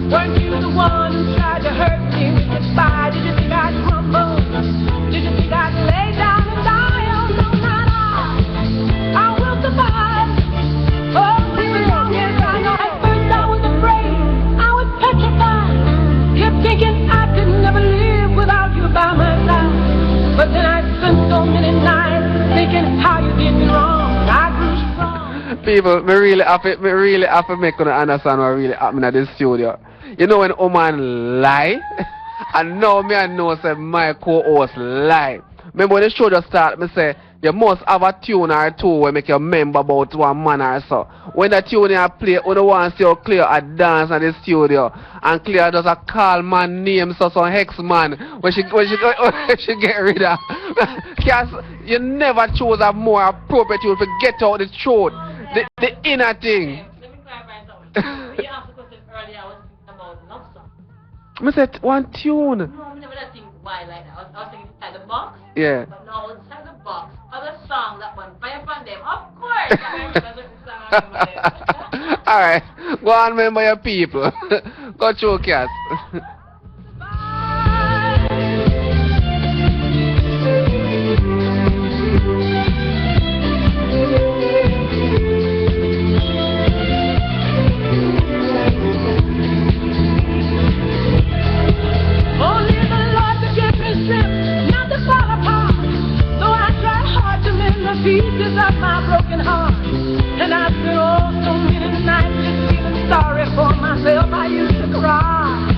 Weren't you the one who tried to hurt me with your spy? Did you think I'd crumble? Did you think I'd lay down and die? Oh, no, not I will survive. Oh, as long as I know. At first I was afraid, I was petrified. Kept thinking I could never live without you by my side. But then I spent so many nights thinking how you did me wrong. I grew strong. People, me really have to make you understand what really happened at this studio. You know when a man lie, and now me I know say my co-host lie. Remember when the show just start, me say you must have a tune or two where make you remember about one man or so. When the tune you play, you don't want to see how Clear a dance in the studio, and Clear does a call man name so some hex man when she get rid of. Because you never chose a more appropriate tune to get out the truth. The inner thing. Let me clarify something. You asked the question earlier, I was thinking about love song. I said one tune. No, I never think why like that. I was thinking inside the box. Yeah. But no, inside the box. Other song that one, Fire from them. Of course. I remember the song I remember. Alright. Go on, remember your people. Go through, Cass. Only the Lord could give me strength not to fall apart. So I tried hard to mend the pieces of my broken heart. And I spent so many nights just feeling sorry for myself. I used to cry.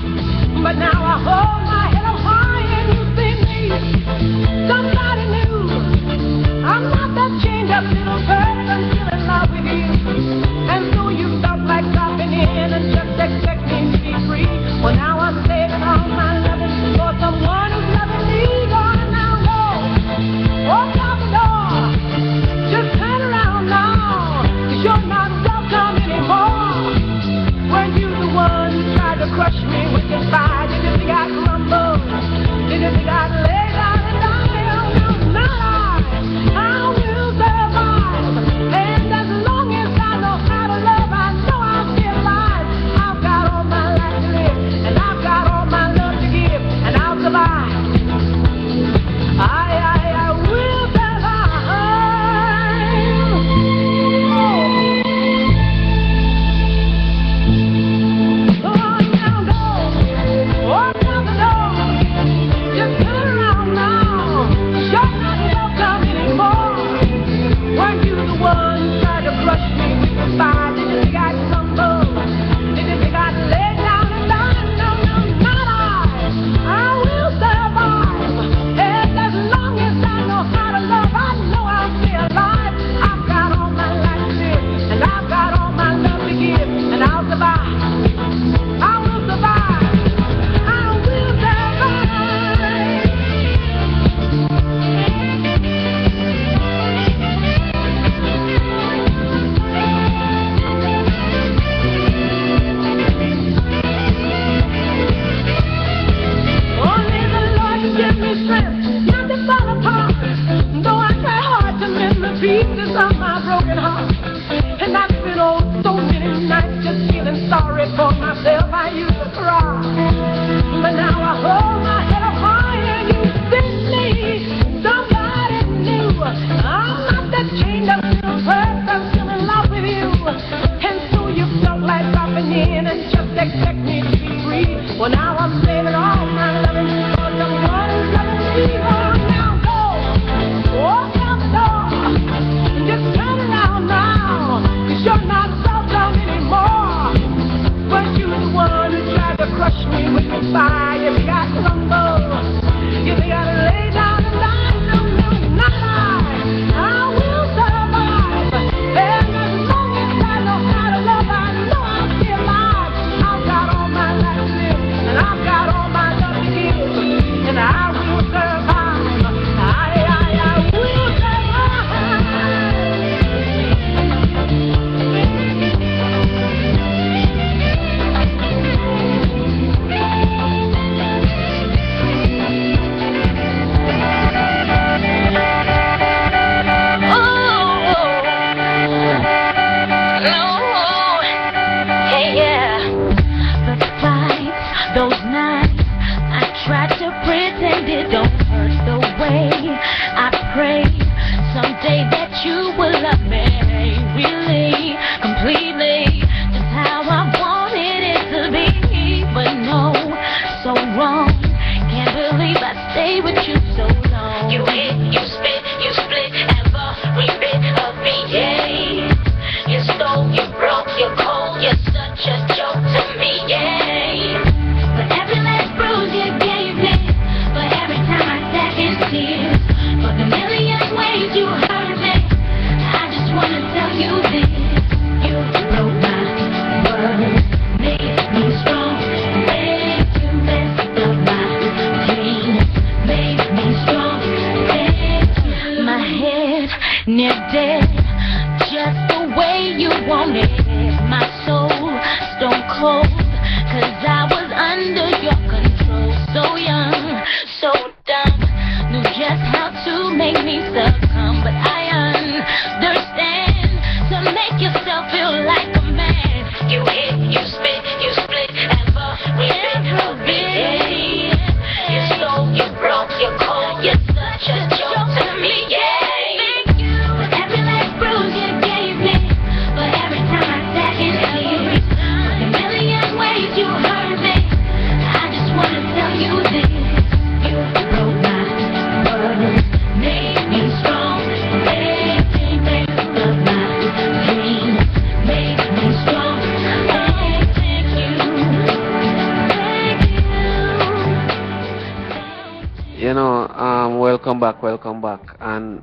Welcome back. And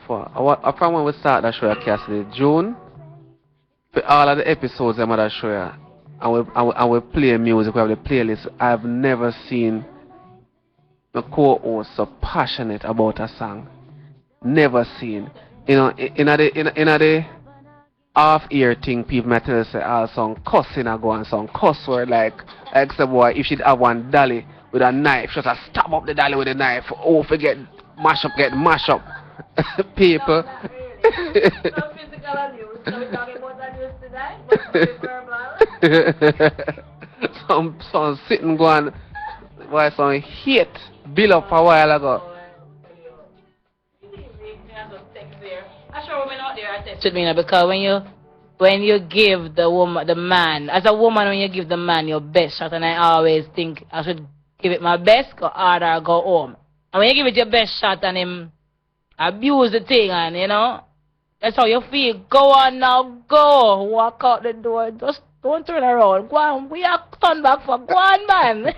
from when we start that show, Cassidy, June, for all of the episodes I'm that show, and we play music, we have the playlist. I've never seen a co-host so passionate about a song. Never seen. You know, in the half-ear thing, people might tell us song cussing a go and song cuss word like the boy, if she'd have one dolly with a knife, just a stab up the dolly with a knife. Oh, forget mash up. People. some sitting going, why some hate build up a while ago. I'm sure women out there are texting me now, because when you give the man, as a woman, when you give the man your best shot, and I always think I should give it my best, go harder, or go home. And when you give it your best shot and him abuse the thing, and you know, that's how you feel. Go on now, go. Walk out the door. Just don't turn around. Go on. We are turn back for go on, man.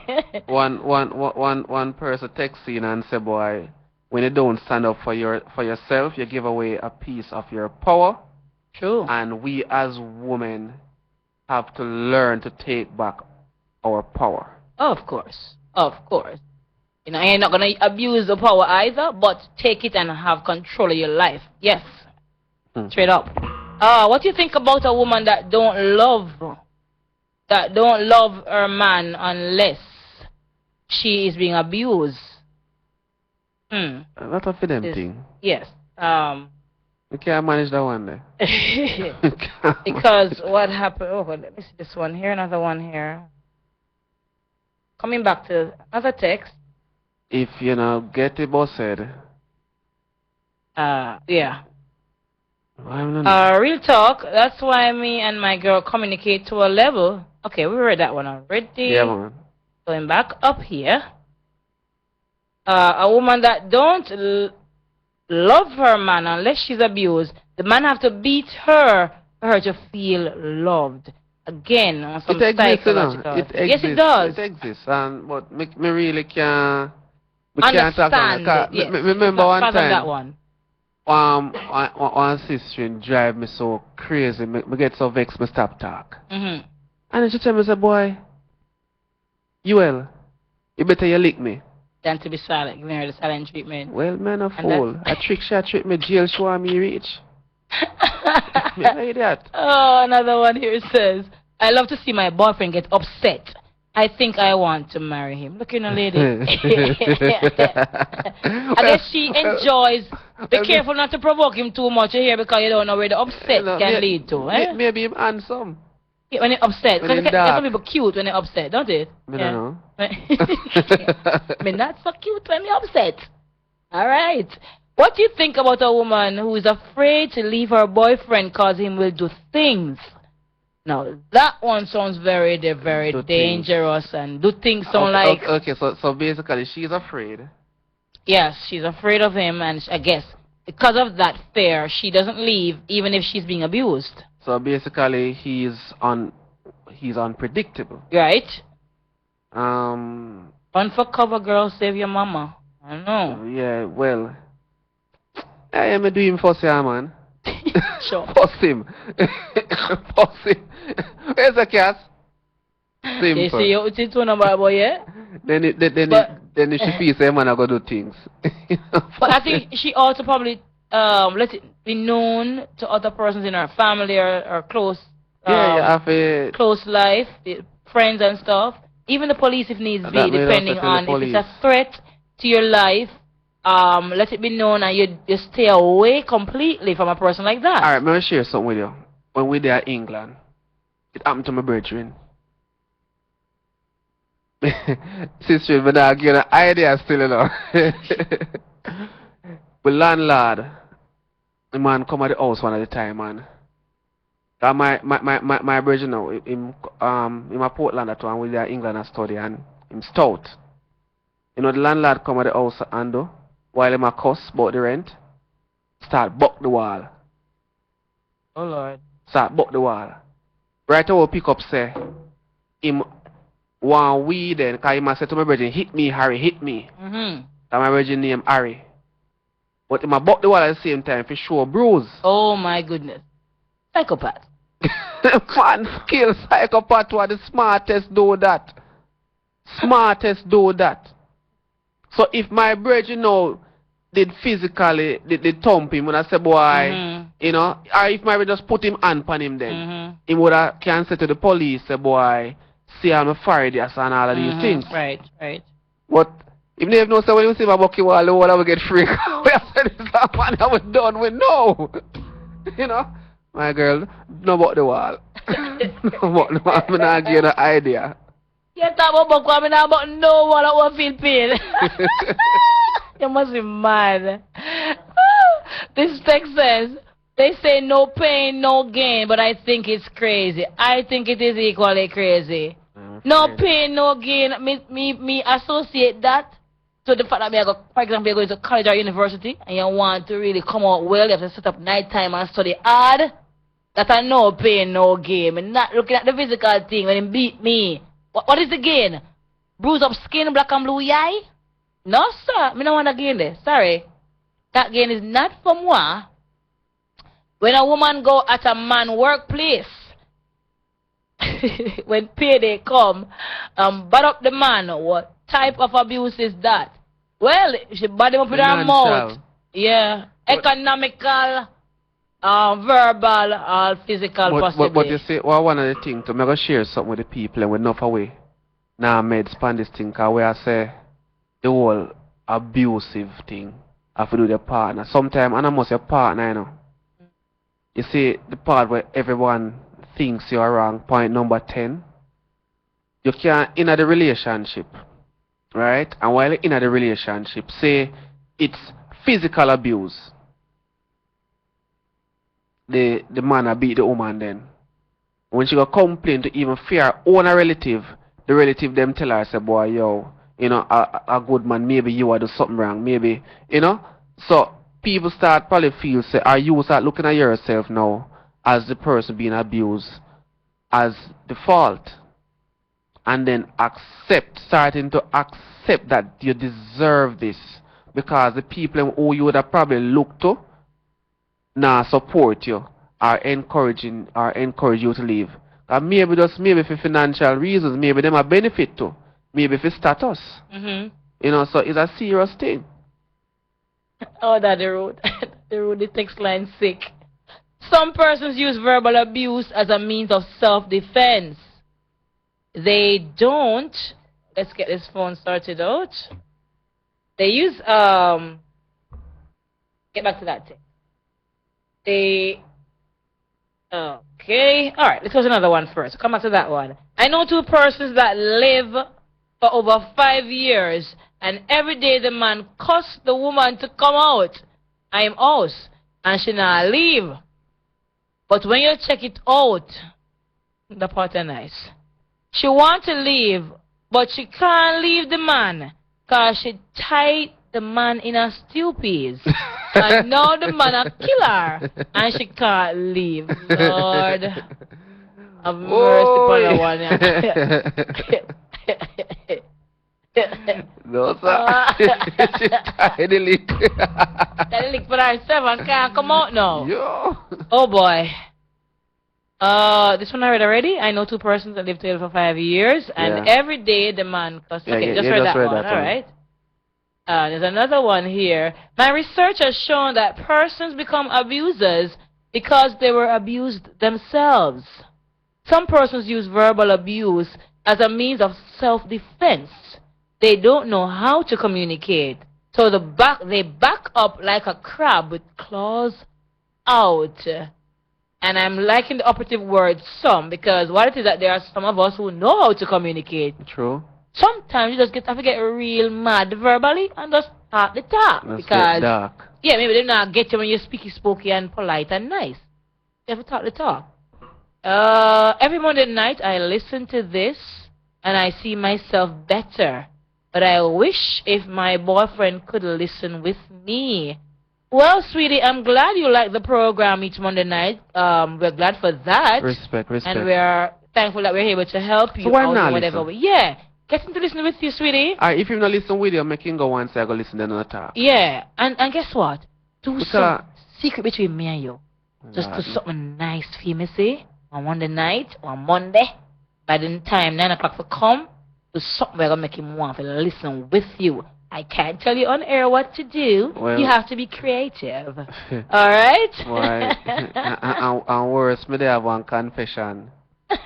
one person text in and say, boy, when you don't stand up for yourself, you give away a piece of your power. True. And we as women have to learn to take back our power. Of course. You know, you're not going to abuse the power either, but take it and have control of your life. Yes. Straight up. What do you think about a woman that don't love her man unless she is being abused? What of them thing? Yes. We can't manage that one there. Because what happened? Oh, let me see this one here, another one here. Coming back to another text. If you know, get it boss said. Yeah. Real talk. That's why me and my girl communicate to a level. Okay, we read that one already. Yeah, man. Going back up here. A woman that don't love her man unless she's abused. The man have to beat her for her to feel loved. again on some It exists, you know. psychological. It exists. Yes, it does. It exists, and but me really can't. We can't talk about Understand it. it, yes. Remember one Fathom time. that one. One sister drive me so crazy. Me get so vexed. Me stop talk. Mm-hmm. And then she tell me, say, boy, you better you lick me. Than to be silent, giving her the silent treatment. Well, man, a And fool. A trick shot trick me jail show me reach. Me an idiot. Oh, another one here says, I love to see my boyfriend get upset. I think I want to marry him. Look at a lady. I guess she enjoys. Be careful not to provoke him too much here because you don't know where the upset can lead to. Eh? Maybe him handsome. Yeah, when you're upset. When him Because dark. some people cute when they're upset, don't they? Me don't know. Me not so cute when you're upset. All right. What do you think about a woman who is afraid to leave her boyfriend because he will do things? Now, that one sounds very dangerous and do things sound like... Okay, so basically she's afraid. Yes, she's afraid of him, and I guess because of that fear, she doesn't leave even if she's being abused. So basically he's unpredictable. Right? Um... Run for cover, girl, save your mama. I know. Yeah, well... I am do him first, yeah, man. Sure. Force him. Force him. Where's the cat? They Simple. say you it's one about boy, yeah? Then if she feels say man I go do things. But I think she also probably let it be known to other persons in her family or close close life, friends and stuff. Even the police if needs be, depending on if it's a threat to your life. Let it be known and you stay away completely from a person like that. Alright, let me share something with you. When we there in England, it happened to my brethren. Sister, but I give you an idea still, you know. The landlord, the man come at the house one at a time, man. My brethren now, in my Portland at one, we there in England and study, and him stout. You know, the landlord come at the house and do, while him a cuss about the rent, start buck the wall. Oh Lord. Start buck the wall. Right away pick up say, him want we then, cause him a say to my brother, hit me Harry, hit me. Mm-hmm. That my brother name Harry. But him a buck the wall at the same time for sure bruise. Oh my goodness. Psychopath. Man, skill psychopath were the smartest do that. Smartest do that. So if my brother, you know, did physically, did thump him, when I say, boy, you know, or if my brother just put him hand on him then, he would have can say to the police, say, boy, see I'm a Friday and all of these things. Right. But if they know, so when you see my bucky wall, the wall will get free. We have said this man I was done with, no. You know, my girl, no about the wall. No about the wall, I'm not give you the idea. You talk about buck, I'm not about no one that will feel pain. You must be mad. This text says, they say no pain, no gain, but I think it's crazy. I think it is equally crazy. No pain, no gain. Me associate that to the fact that I go, for example, you're going to college or university and you want to really come out well, you have to set up nighttime and study hard. That I no pain, no gain. I'm not looking at the physical thing when he beat me. What is the gain? Bruise up skin, black and blue eye? No, sir. Me no want to gain there. Sorry. That gain is not for moi. When a woman go at a man workplace, when payday come, bad up the man, what type of abuse is that? Well, she bad him up with her mouth. Yeah. Economical, verbal, physical, possibly. But you see, well, one of the things, I'm going to share something with the people and we're not away. Now, meds span this thing, because where I say the whole abusive thing have to do with the partner. Sometimes, and I must say partner, you know. You see, the part where everyone thinks you're wrong, point number 10. You can't, in the relationship, right? And while in the relationship, say it's physical abuse. The man a beat the woman then. When she go complain to even fear own a relative, the relative them tell her, say, boy, yo, you know, a good man, maybe you are do something wrong, maybe, you know. So people start probably feel, say, are you start looking at yourself now as the person being abused as default, and then starting to accept that you deserve this, because the people who you would have probably looked to now support you or encourage you to leave. Maybe for financial reasons, maybe them a benefit too, maybe for status. You know, so it's a serious thing. Oh, that the text line sick. Some persons use verbal abuse as a means of self-defense. They don't. Let's get this phone started out. They use get back to that thing. Okay. All right. Let's go to another one first. Come back to that one. I know two persons that live for over 5 years, and every day the man cuss the woman to come out. I am out, and she not leave. But when you check it out, the part is nice. She want to leave, but she can't leave the man, cause she tied the man in a stupid. And now the man a killer, and she can't leave. Lord, have mercy upon the one. No, sir. She tied the lick. Tied the lick for herself and can't come out now. Yo. Oh boy. This one I read already. I know two persons that live together for 5 years, and every day the man cusses. Okay, just read that one. All right. There's another one here. My research has shown that persons become abusers because they were abused themselves. Some persons use verbal abuse as a means of self-defense. They don't know how to communicate, so they back up like a crab with claws out. And I'm liking the operative word some, because what it is that there are some of us who know how to communicate. True. Sometimes you just have to get real mad verbally and just start the talk. Let's because get dark. Yeah, maybe they not get you when you're speaky, spooky, and polite and nice. You have to talk the talk. Every Monday night I listen to this and I see myself better. But I wish if my boyfriend could listen with me. Well, sweetie, I'm glad you like the program each Monday night. We're glad for that. Respect. And we're thankful that we're able to help you So why out not or whatever. listen? Yeah. Get him to listen with you, sweetie. Alright, if you not listen with you, make him go once I go listen then on talk. Yeah. And guess what? Do Because some secret between me and you. Just do Lord. something nice for you, see? On Monday night or Monday. By the time 9 o'clock for come, do something we're going to make him want to listen with you. I can't tell you on air what to do. Well, you have to be creative. Alright? Why? and worse, me they have one confession.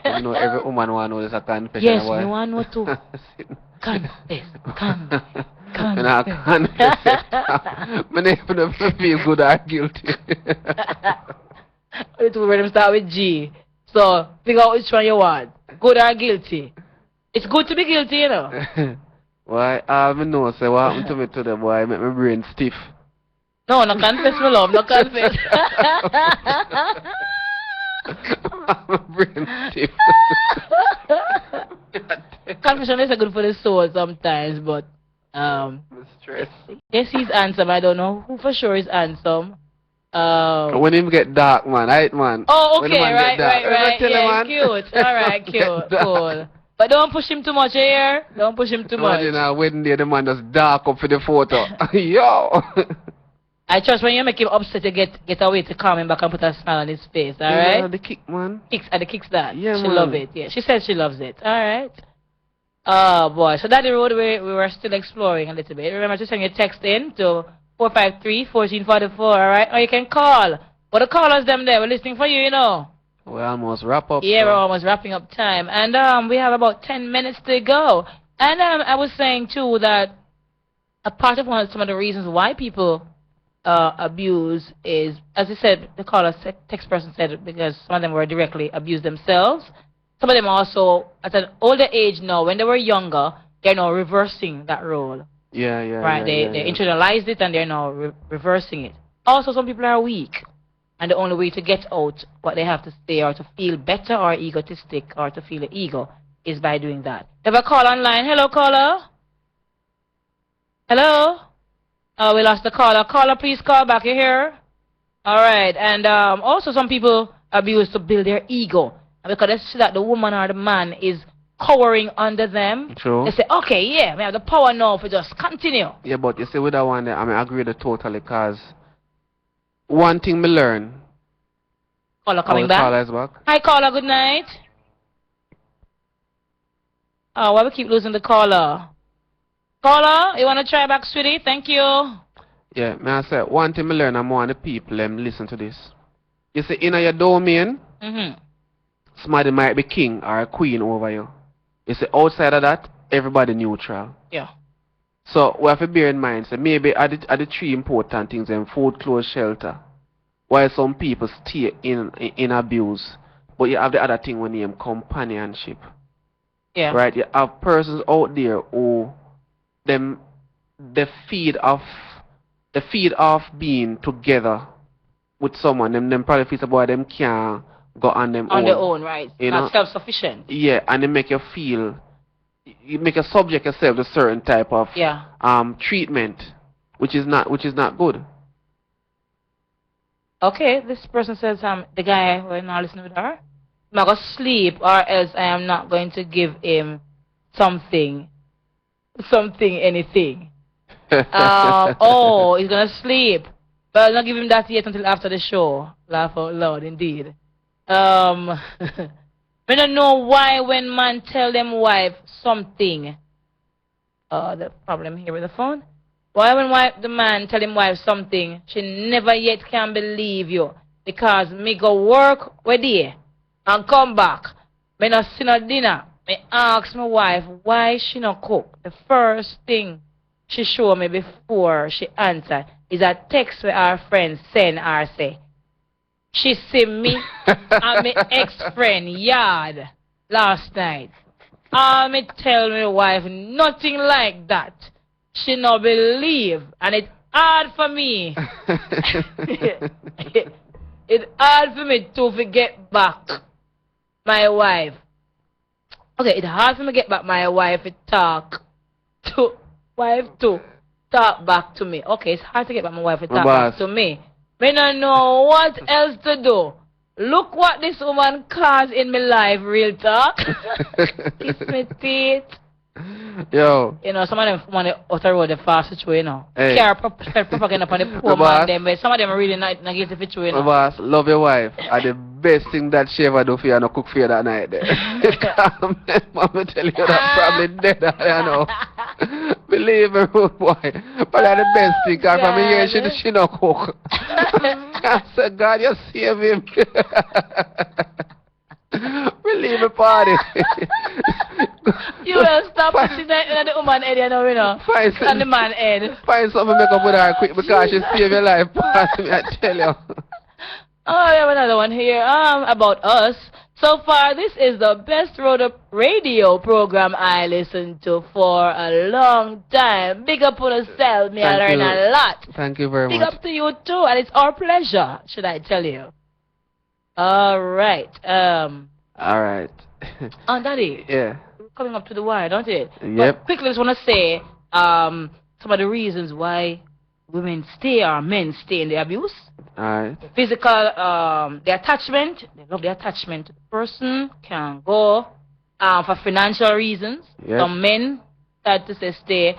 You know, every woman want to know there's a confession. Yes, why? me want to know too. Confess. And I confess it. Me never feel good or guilty. The two of them start with G. So, figure out which one you want. Good or guilty. It's good to be guilty, you know. Why? I know, say what happened to me today, boy? Make my brain stiff. No, no confess, my love. No confess. My brain stiff. Confession is good for the soul sometimes, but stress. Yes, he's handsome. I don't know who for sure is handsome. When him get dark, man, right, man? Oh, When the okay, man get dark. right. Tell him, Yeah, man. cute. All right, Get cute, dark. cool. But don't push him too much here. Don't push him too much. Imagine a wedding day, the man just dark up for the photo. Yo! I trust when you make him upset, you get away to calm him back and put a smile on his face, alright? Yeah, the kick, man. The kicks that. Yeah, she man. love it. Yeah, she said she loves it. Alright. Oh, boy. So that's the road we were still exploring a little bit. Remember to send your text in to 453-1444, alright? Or you can call. But the callers, them there, we're listening for you, you know. We almost wrap up. Yeah, so. we're almost wrapping up time. And we have about 10 minutes to go. And I was saying, too, that a part of some of the reasons why people abuse is, as I said, the caller text person said, because some of them were directly abused themselves. Some of them also, at an older age now, when they were younger, they're now reversing that role. Yeah. Right, they internalized it and they're now reversing it. Also, some people are weak. And the only way to get out what they have to say or to feel better or egotistic or to feel the ego is by doing that. We have a call online. Hello, caller. Hello? We lost the caller. Caller, please call back. You here? All right. And also some people abuse to build their ego. and because they see that the woman or the man is cowering under them, True. they say, okay, yeah, we have the power now for just continue. Yeah, but you see with that one there, I mean, I agree with it totally, because one thing me learn. Caller coming the back. caller is back. Hi, caller, good night. Oh, why we keep losing the caller? Caller, you want to try back, sweetie? Thank you. Yeah, may I say, one thing me learn, I'm one of the people, listen to this. You see, in your domain, somebody might be king or a queen over you. You see, outside of that, everybody neutral. Yeah. So we have to bear in mind, so maybe are the three important things: food, clothes, shelter. While some people stay in abuse, but you have the other thing we name companionship. Yeah. Right? You have persons out there who they feed off being together with someone. Them probably feel about them can't go on them on their own, right? You Not know? self-sufficient. Yeah, and they make you feel, you make you subject yourself to certain type of treatment, which is not good. Okay, this person says the guy we're not listening with her. I'm not gonna sleep, or else I am not going to give him anything. Oh, he's gonna sleep. But I'll not give him that yet until after the show. Laugh out loud, indeed. I don't know why when man tell them wife something. The problem here with the phone. Why when the man tell him wife something, she never yet can believe you. Because me go work with you and come back. Me not see no dinner. Me ask my wife why she not cook. The first thing she show me before she answer is a text where our friend send her say, she see me and my ex-friend yard last night. Me tell my wife nothing like that. She no believe, and it's hard for me. It's hard for me to forget back my wife. Okay, it's hard for me to get back my wife to talk back to me. Okay, it's hard to get back my wife to talk back to me. Me don't know what else to do. Look what this woman caused in my life, real talk. Kiss me teeth. Yo. You know, some of them want to utter road the fastest way, you know. Hey. Care propaganda upon the poor man them, but some of them are really not negative for you, you know. Boss, love your wife. And the best thing that she ever do for you, no cook for you that night there. Mama tell you that probably dead, I know. Believe me, rude boy. But that's the best thing, because from here she no cook. I said, God, you save him. Believe me, party. You will stop sitting in the woman head, you know. And the man head. Find something to make up with her quick, because she saved your life, party, I tell you. Oh, I have another one here about us. So far, this is the best radio program I listened to for a long time. Big up on yourself, me. I learn a lot. Thank you very much. Big up to you too, and it's our pleasure, should I tell you. All right. All right. Daddy. Yeah. We're coming up to the wire, don't it? Yep. But quickly, I just want to say some of the reasons why women stay or men stay in the abuse. Alright. Physical, the attachment. They love the attachment to the person. Can go for financial reasons. Yes. Some men start to say stay.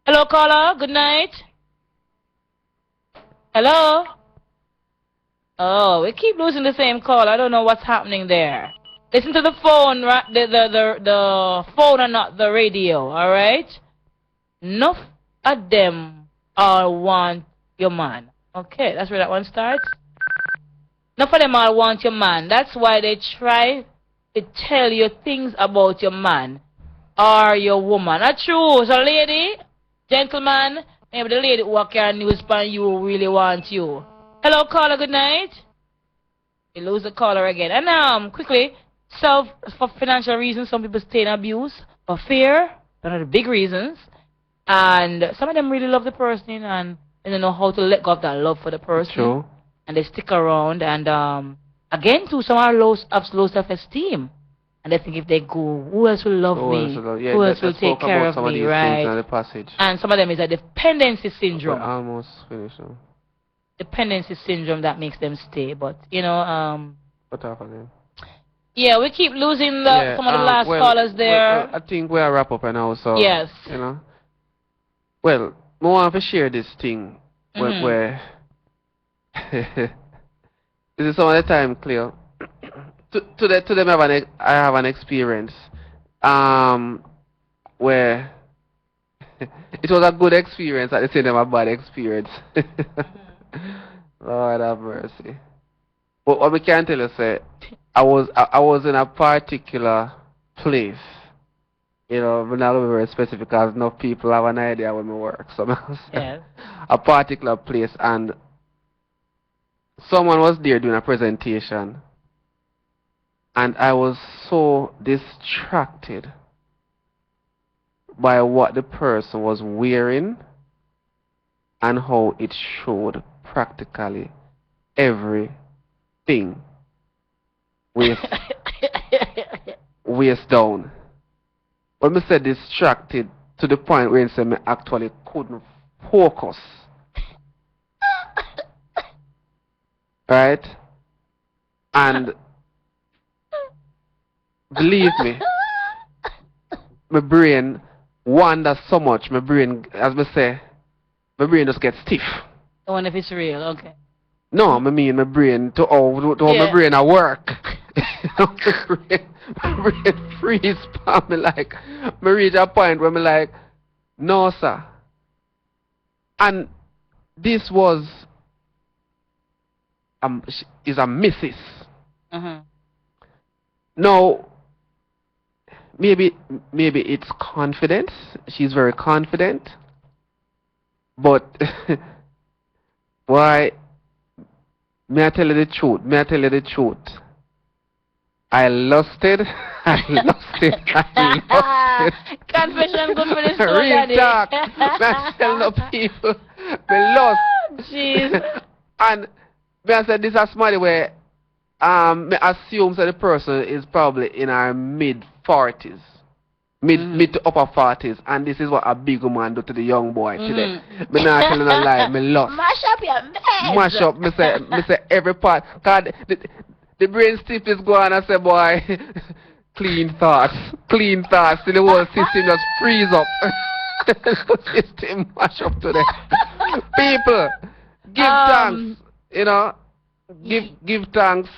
Hello, caller. Good night. Hello. Oh, we keep losing the same call. I don't know what's happening there. Listen to the phone, right? The phone and not the radio. All right. Enough of them all want your man. Okay, that's where that one starts. Enough of them all want your man. That's why they try to tell you things about your man or your woman. Not true. So, lady, gentleman, maybe the lady who carry news pan you really want you. Hello, caller. Good night. You lose the caller again. And quickly, for financial reasons, some people stay in abuse. For fear, one of the big reasons. And some of them really love the person and they don't know how to let go of that love for the person. True. And they stick around. And again, too, some are low self-esteem. And they think if they go, who else will love me? Who else will take care of me, right? And some of them is a dependency syndrome. We're almost finished now. Dependency syndrome that makes them stay. But, you know, what happened? Yeah, we keep losing some of the last callers there. Well, I think we'll wrap up now, so... Yes. You know. Well, I want to share this thing where... This is some of the time, Cleo. To them, I have an experience where it was a good experience at the same time a bad experience. Lord have mercy. But what we can tell you, say, I was in a particular place. You know, we're not going to be very specific because enough people have an idea when we work. So yes. A particular place, and someone was there doing a presentation, and I was so distracted by what the person was wearing and how it showed practically everything waist down. When I said distracted, to the point where I actually couldn't focus. Right? And believe me, my brain wanders so much. My brain, as I say, my brain just gets stiff. I wonder if it's real, okay. No, I mean my brain, to how my brain at work. my brain freeze for me, like, I reach a point where I'm like, no sir. And this was, is a missus. Now, maybe it's confidence. She's very confident. But why? May I tell you the truth? I lusted. Confession good for this show, Real Daddy. talk. I tell no people. I lust. Jeez. And may I say this is somebody where I assume that the person is probably in her mid-40s. Mid to upper 40s, and this is what a big woman do to the young boy today. Me not telling a lie, me lost. Mash up your mess. Mash up, me say every part. Cause the brain stiff is going, I say, boy, clean thoughts. Till the whole system just freeze up. The system mash up today. People, give thanks, you know, give thanks.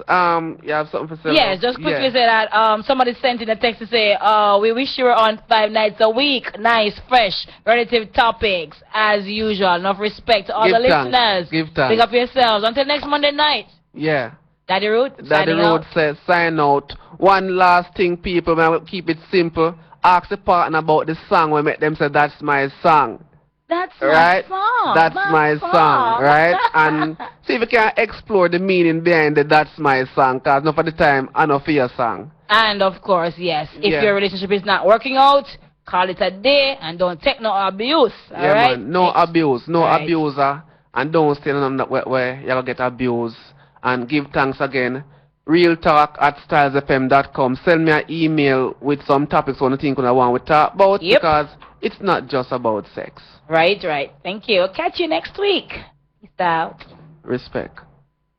You have something to say? Yes, just quickly say that somebody sent in a text to say, we wish you were on 5 nights a week. Nice, fresh, relative topics, as usual. Enough respect to all the listeners. Give thanks. Pick up yourselves. Until next Monday night. Yeah. Daddy Root, Daddy Root says, sign out. One last thing, people, man, we'll keep it simple. Ask the partner about the song. We make them say, that's my song. That's right? my song. That's my song, right? And see if you can explore the meaning behind the that's my song, because enough of the time, enough for your song. And of course, yes, if your relationship is not working out, call it a day and don't take no abuse, alright? Man, no abuse, no abuser, and don't stay on that where you'll get abused. And give thanks again. realtalk@stylesfm.com. Send me an email with some topics on the thing I want to talk about, because it's not just about sex. Right. Thank you. Catch you next week. Peace out. Respect.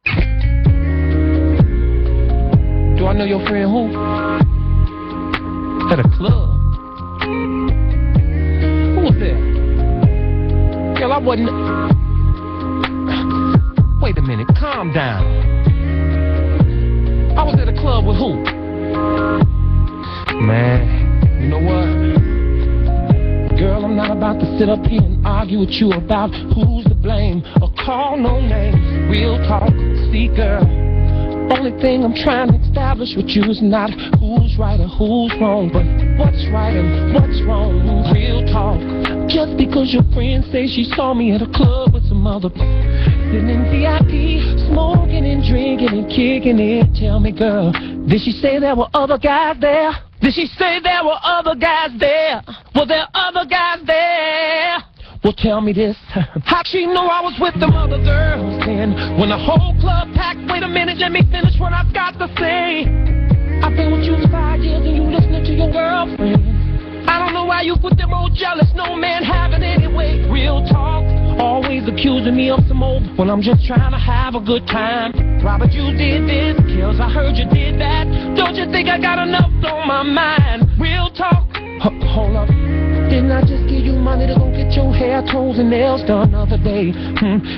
Do I know your friend who? At a club. Who was there? Girl, I wasn't... Wait a minute, calm down. I was at a club with who? Man, you know what? Girl, I'm not about to sit up here and argue with you about who's to blame or call no names. Real talk, see girl. Only thing I'm trying to establish with you is not who's right or who's wrong, but what's right and what's wrong. Real talk. Just because your friend says she saw me at a club with some other sitting in VIP, smoking and drinking and kicking it. Tell me, girl, did she say there were other guys there? Did she say there were other guys there? Were there other guys there? Well, tell me this. How'd she know I was with them other girls then? When the whole club packed, wait a minute, let me finish what I've got to say. I've been with you 5 years and you listening to your girlfriend. I don't know why you put them all jealous, no man having anyway. Real talk, always accusing me of some old when I'm just trying to have a good time. Robert, you did this. Kills, I heard you did that. Don't you think I got enough on my mind? Real talk. Hold up. Didn't I just give you money to go get your hair, toes, and nails done the other day?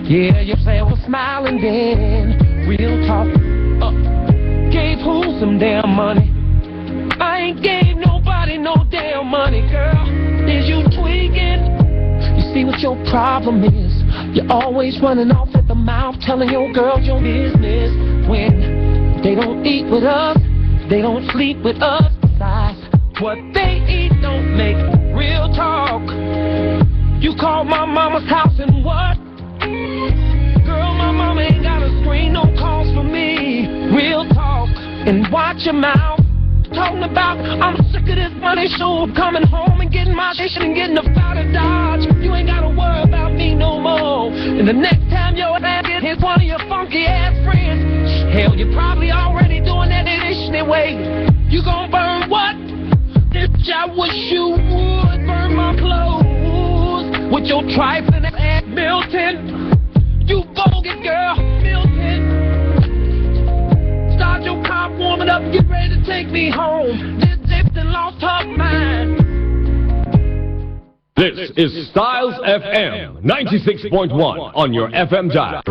Yeah, you say I was smiling then. Real talk. Gave who some damn money? I ain't gave nobody no damn money, girl. Is you tweaking? You see what your problem is? You're always running off at the mouth, telling your girls your business. When they don't eat with us, they don't sleep with us. Besides, what they eat don't make real talk. You called my mama's house and what? Girl, my mama ain't got a screen, no calls for me. Real talk. And watch your mouth. Talking about I'm sick of this money, so I'm coming home and getting my shit and getting up out of Dodge. You ain't gotta worry about me no more. And the next time your ass hits one of your funky ass friends, hell, you're probably already doing that anyway. You gon' burn what? Bitch, I wish you would burn my clothes with your trifling ass Milton. You bogus girl, Milton. Start your car warming up, get ready to take me home. This Dipton lost her mind. This is Styles FM 96.1 on your FM dial.